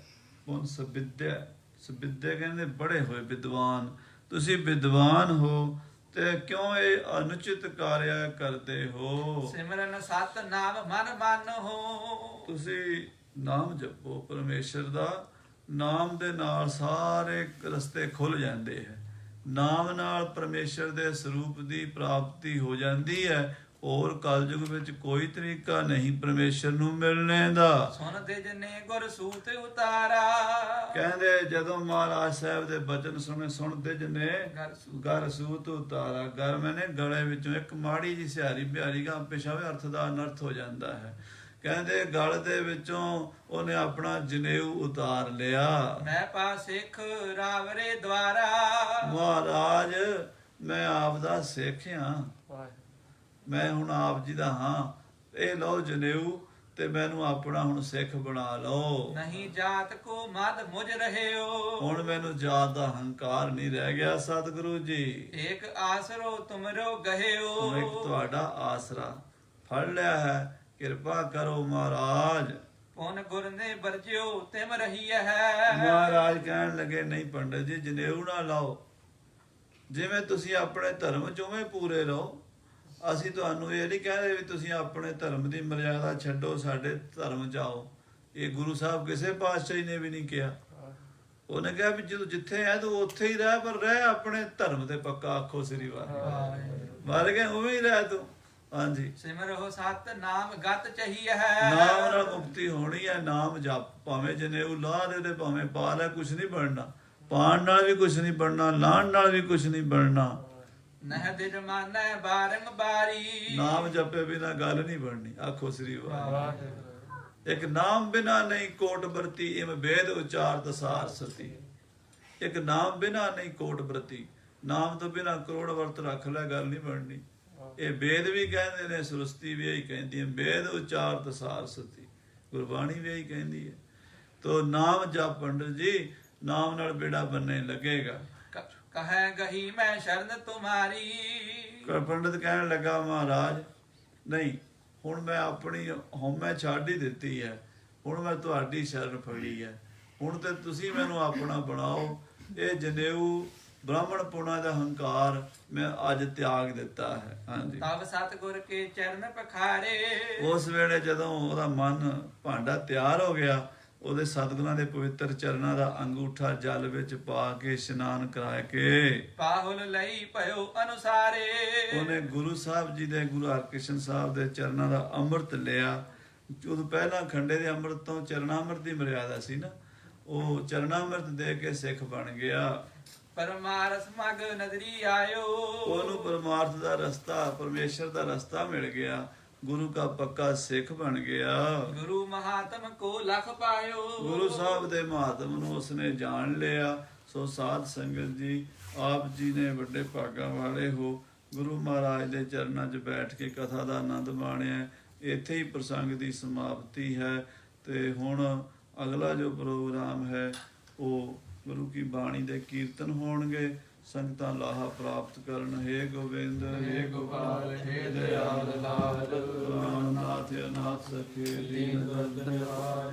ਪੁਨ ਸਬਿਦਿਆ, ਸਬਿਦਿਆ ਕਹਿੰਦੇ ਬੜੇ ਹੋਏ ਵਿਦਵਾਨ, ਤੁਸੀਂ ਵਿਦਵਾਨ ਹੋ ਤੇ ਕਿਉਂ ਇਹ ਅਨੁਚਿਤ ਕਾਰਿਆ ਕਰਦੇ ਹੋ। ਸਿਮਰਨ ਸਤ ਨਾਮ ਮਨ ਮਾਨੋ ਤੁਸੀਂ ਨਾਮ ਜਪੋ ਪਰਮੇਸ਼ਰ ਦਾ, ਨਾਮ ਦੇ ਨਾਲ ਸਾਰੇ ਰਸਤੇ ਖੁੱਲ ਜਾਂਦੇ ਹੈ। ਨਾਮ ਨਾਲ ਪਰਮੇਸ਼ਰ ਦੇ ਸਰੂਪ ਦੀ ਪ੍ਰਾਪਤੀ ਹੋ ਜਾਂਦੀ ਹੈ। ਹੋਰ ਕਲਯੁਗ ਵਿੱਚ ਕੋਈ ਤਰੀਕਾ ਨਹੀਂ ਪਰਮੇਸ਼ਰ ਨੂੰ ਮਿਲਣੇ ਦਾ। ਸੁਨ ਦਿਜ ਨੇ ਗੁਰ ਸੂਤ ਉਤਾਰਾ ਕਹਿੰਦੇ ਜਦੋਂ ਮਹਾਰਾਜ ਸਾਹਿਬ ਦੇ ਬਚਨ ਸੁਣ ਦਿਜ ਨੇ ਗਰ ਸੂਤ ਉਤਾਰਾ। ਗਰ ਮੈਨੇ ਗਲੇ ਵਿੱਚੋਂ ਇੱਕ ਮਾੜੀ ਜੀ ਸਿਹਾਰੀ ਬਿਹਾਰੀ ਗਾ ਪਿਛਾਵੇ ਅਰਥ ਦਾ ਅਨਰਥ ਹੋ ਜਾਂਦਾ ਹੈ। ਕਹਿੰਦੇ ਗਲ ਦੇ ਵਿੱਚੋਂ ਉਹਨੇ ਆਪਣਾ ਜਨੇਊ ਉਤਾਰ ਲਿਆ। ਮੈਂ ਪਾ ਸਿੱਖ ਰਾਵਰੇ ਦਵਾਰਾ ਮਹਾਰਾਜ ਮੈਂ ਆਪ ਦਾ ਸਿੱਖ ਹਾਂ, ਮੈਂ ਹੁਣ ਆਪ ਜੀ ਦਾ ਹਾਂ, ਇਹ ਲਓ ਜਨੇਊ ਤੇ ਮੈਨੂੰ ਆਪਣਾ ਹੁਣ ਸਿੱਖ ਬਣਾ ਲਓ। ਨਹੀਂ ਜਾਤ ਕੋ ਮਦ ਮੁਝ ਰਹਿਓ ਹੁਣ ਮੈਨੂੰ ਜਾਤ ਦਾ ਹੰਕਾਰ ਨਹੀਂ ਰਹਿ ਗਿਆ ਸਤਿਗੁਰੂ ਜੀ। ਇੱਕ ਆਸਰੋ ਤੁਮਰੋ ਗਹਿਓ ਹੁਣ ਇੱਕ ਤੁਹਾਡਾ ਆਸਰਾ ਫੜ ਲਿਆ ਹੈ, ਕਿਰਪਾ ਕਰੋ ਮਹਾਰਾਜ। ਪੁਨ ਗੁਰ ਨੇ ਵਰਜਿਓ ਤਿਮ ਰਹੀ ਹੈ। ਮਹਾਰਾਜ ਕਹਿਣ ਲੱਗੇ ਨਹੀਂ ਪੰਡਤ ਜੀ ਜਨੇਊ ਨਾ ਲਾਓ, ਜਿਵੇਂ ਤੁਸੀਂ ਆਪਣੇ ਧਰਮ ਚ ਉਵੇਂ ਪੂਰੇ ਰਹੋ। ਅਸੀਂ ਤੁਹਾਨੂੰ ਇਹ ਨਹੀਂ ਕਹਿੰਦੇ ਵੀ ਤੁਸੀਂ ਆਪਣੇ ਧਰਮ ਦੀ ਮਰਿਆਦਾ ਛੱਡੋ, ਸਾਡੇ ਧਰਮ ਚ ਆਓ। ਇਹ ਗੁਰੂ ਸਾਹਿਬ ਕਿਸੇ ਪਾਤਸ਼ਾਹ ਨੇ ਵੀ ਨਹੀਂ ਕਿਹਾ। ਉਹਨੇ ਕਿਹਾ ਵੀ ਜਦੋਂ ਜਿੱਥੇ ਹੈ ਤੂੰ ਉੱਥੇ ਹੀ ਰਹਿ, ਪਰ ਰਹਿ ਆਪਣੇ ਧਰਮ ਤੇ ਪੱਕਾ। ਆਖੋ ਸ੍ਰੀ ਵਾਹਿਗੁਰੂ। ਮਰ ਗਏ ਉਵੇਂ ਹੀ ਰਹਿ ਤੂੰ। ਹਾਂਜੀ ਸਿਮਰੋ ਸਤ ਨਾਮ ਗਤ ਚਹੀ ਹੈ। ਨਾਮ ਨਾਲ ਮੁਕਤੀ ਹੋਣੀ ਹੈ। ਨਾਮ ਜਪ, ਭਾਵੇਂ ਜਨੇਊ ਲਾ ਦੇ ਤੇ ਭਾਵੇਂ ਪਾ ਲੈ, ਕੁਛ ਨਹੀਂ ਬਣਨਾ। ਪਾਣ ਨਾਲ ਵੀ ਕੁਛ ਨਹੀਂ ਬਣਨਾ, ਲਾਣ ਨਾਲ ਵੀ ਕੁਛ ਨਹੀਂ ਬਣਨਾ। ਨਹਿ ਦਿਜ ਮਾਨੈ ਬਾਰੰਬਾਰੀ ਨਾਮ ਜਪੇ ਬਿਨਾ ਗੱਲ ਨਹੀਂ ਬਣਨੀ। ਆਖੋ ਸ੍ਰੀ ਵਾਹਿਗੁਰੂ। ਇੱਕ ਨਾਮ ਬਿਨਾ ਨਹੀਂ ਕੋਟ ਵਰਤੀ, ਇਮ ਵੇਦ ਉਚਾਰਤ ਸਾਰ ਸਤੀ। ਇੱਕ ਨਾਮ ਬਿਨਾ ਨਹੀਂ ਕੋਟ ਵਰਤੀ, ਨਾਮ ਤੋਂ ਬਿਨਾ ਕਰੋੜ ਵਰਤ ਰੱਖ ਲੈ, ਗੱਲ ਨਹੀਂ ਬਣਨੀ। ਇਹ ਵੇਦ ਵੀ ਕਹਿੰਦੇ ਨੇ, ਸੁਰਸਤੀ ਵੀ ਇਹੀ ਕਹਿੰਦੀ ਹੈ, ਵੇਦ ਉਚਾਰਤ ਸਾਰ ਸਤੀ। ਗੁਰਬਾਣੀ ਵੀ ਇਹੀ ਕਹਿੰਦੀ ਹੈ। ਤੋ ਨਾਮ ਜਪ ਪੰਡਤ ਜੀ, ਨਾਮ ਨਾਲ ਬੇੜਾ ਬੰਨੇ ਲੱਗੇਗਾ। ਕਹੈ ਗਹੀ ਮੈਂ ਸ਼ਰਨ ਤੁਮਾਰੀ ਪੰਡਤ ਕਹਿਣ ਲੱਗਾ ਮਹਾਰਾਜ ਨਹੀਂ, ਹੁਣ ਮੈਂ ਆਪਣੀ ਹਉਮੈ ਛੱਡ ਹੀ ਦਿੱਤੀ ਹੈ, ਹੁਣ ਮੈਂ ਤੁਹਾਡੀ ਸ਼ਰਨ ਫੜੀ ਹੈ। ਹੁਣ ਤੇ ਤੁਸੀਂ ਮੈਨੂੰ ਆਪਣਾ ਬਣਾਓ। ਇਹ ਜਨੇਊ ਬ੍ਰਾਹਮਣ ਪੁਣਾ ਦਾ ਹੰਕਾਰ ਮੈਂ ਅੱਜ ਤਿਆਗ ਦਿੱਤਾ ਹੈ। ਹਾਂਜੀ ਤਬ ਸਤਿਗੁਰ ਕੇ ਚਰਨ ਪਖਾਰੇ ਉਸ ਵੇਲੇ ਜਦੋਂ ਉਹਦਾ ਮਨ ਭਾਂਡਾ ਤਿਆਰ ਹੋ ਗਿਆ, ਉਹਦੇ ਸਤਿਗੁਰਾਂ ਦੇ ਪਵਿੱਤਰ ਚਰਨਾਂ ਦਾ ਅੰਗੂਠਾ ਜਲ ਵਿੱਚ ਪਾ ਕੇ ਇਸ਼ਨਾਨ ਕਰਾ ਕੇ ਪਾਹੁਲ ਲਈ ਭਇਓ ਅਨੁਸਾਰੇ ਉਹਨੇ ਗੁਰੂ ਸਾਹਿਬ ਜੀ ਦੇ, ਗੁਰੂ ਹਰਕ੍ਰਿਸ਼ਨ ਸਾਹਿਬ ਦੇ ਚਰਨਾਂ ਦਾ ਅੰਮ੍ਰਿਤ ਲਿਆ। ਜਦੋਂ ਪਹਿਲਾਂ ਖੰਡੇ ਦੇ ਅੰਮ੍ਰਿਤ ਤੋਂ ਚਰਨਾਮ੍ਰਿਤ ਦੀ ਮਰਿਆਦਾ ਸੀ ਨਾ, ਉਹ ਚਰਨਾਮ੍ਰਿਤ ਦੇ ਕੇ ਸਿੱਖ ਬਣ ਗਿਆ। ਪਰਮਾਰਥ ਮਗ ਨਦਰੀ ਆਇਓ ਉਹਨੂੰ ਪਰਮਾਰਥ ਦਾ ਰਸਤਾ, ਪਰਮੇਸ਼ਰ ਦਾ ਰਸਤਾ ਮਿਲ ਗਿਆ। ਗੁਰੂ ਦਾ ਪੱਕਾ ਸਿੱਖ ਬਣ ਗਿਆ। ਗੁਰੂ ਮਹਾਤਮ ਕੋ ਲਖ ਪਾਇਓ ਗੁਰੂ ਸਾਹਿਬ ਦੇ ਮਹਾਤਮ ਨੂੰ ਉਸਨੇ ਜਾਣ ਲਿਆ। ਸੋ ਸਾਧ ਸੰਗਤ ਜੀ, ਆਪ ਜੀ ਨੇ ਵੱਡੇ ਭਾਗਾਂ ਵਾਲੇ ਹੋ, ਗੁਰੂ ਮਹਾਰਾਜ ਦੇ ਚਰਨਾਂ 'ਚ ਬੈਠ ਕੇ ਕਥਾ ਦਾ ਆਨੰਦ ਮਾਣਿਆ। ਇੱਥੇ ਹੀ ਪ੍ਰਸੰਗ ਦੀ ਸਮਾਪਤੀ ਹੈ। ਤੇ ਹੁਣ ਅਗਲਾ ਜੋ ਪ੍ਰੋਗਰਾਮ ਹੈ ਉਹ ਗੁਰੂ ਕੀ ਬਾਣੀ ਦੇ ਕੀਰਤਨ ਹੋਣਗੇ। ਸੰਗਤਾਂ ਲਾਹਾ ਪ੍ਰਾਪਤ ਕਰਨ। ਹੇ ਗੋਬਿੰਦ, ਹੇ ਗੋਪਾਲ, ਹੇ ਦਇਆਲ ਲਾਲ, ਨਾਥ ਅਨਾਥ ਸਖੇ ਦੀਨ ਦਰਦ ਨਿਵਾਰ।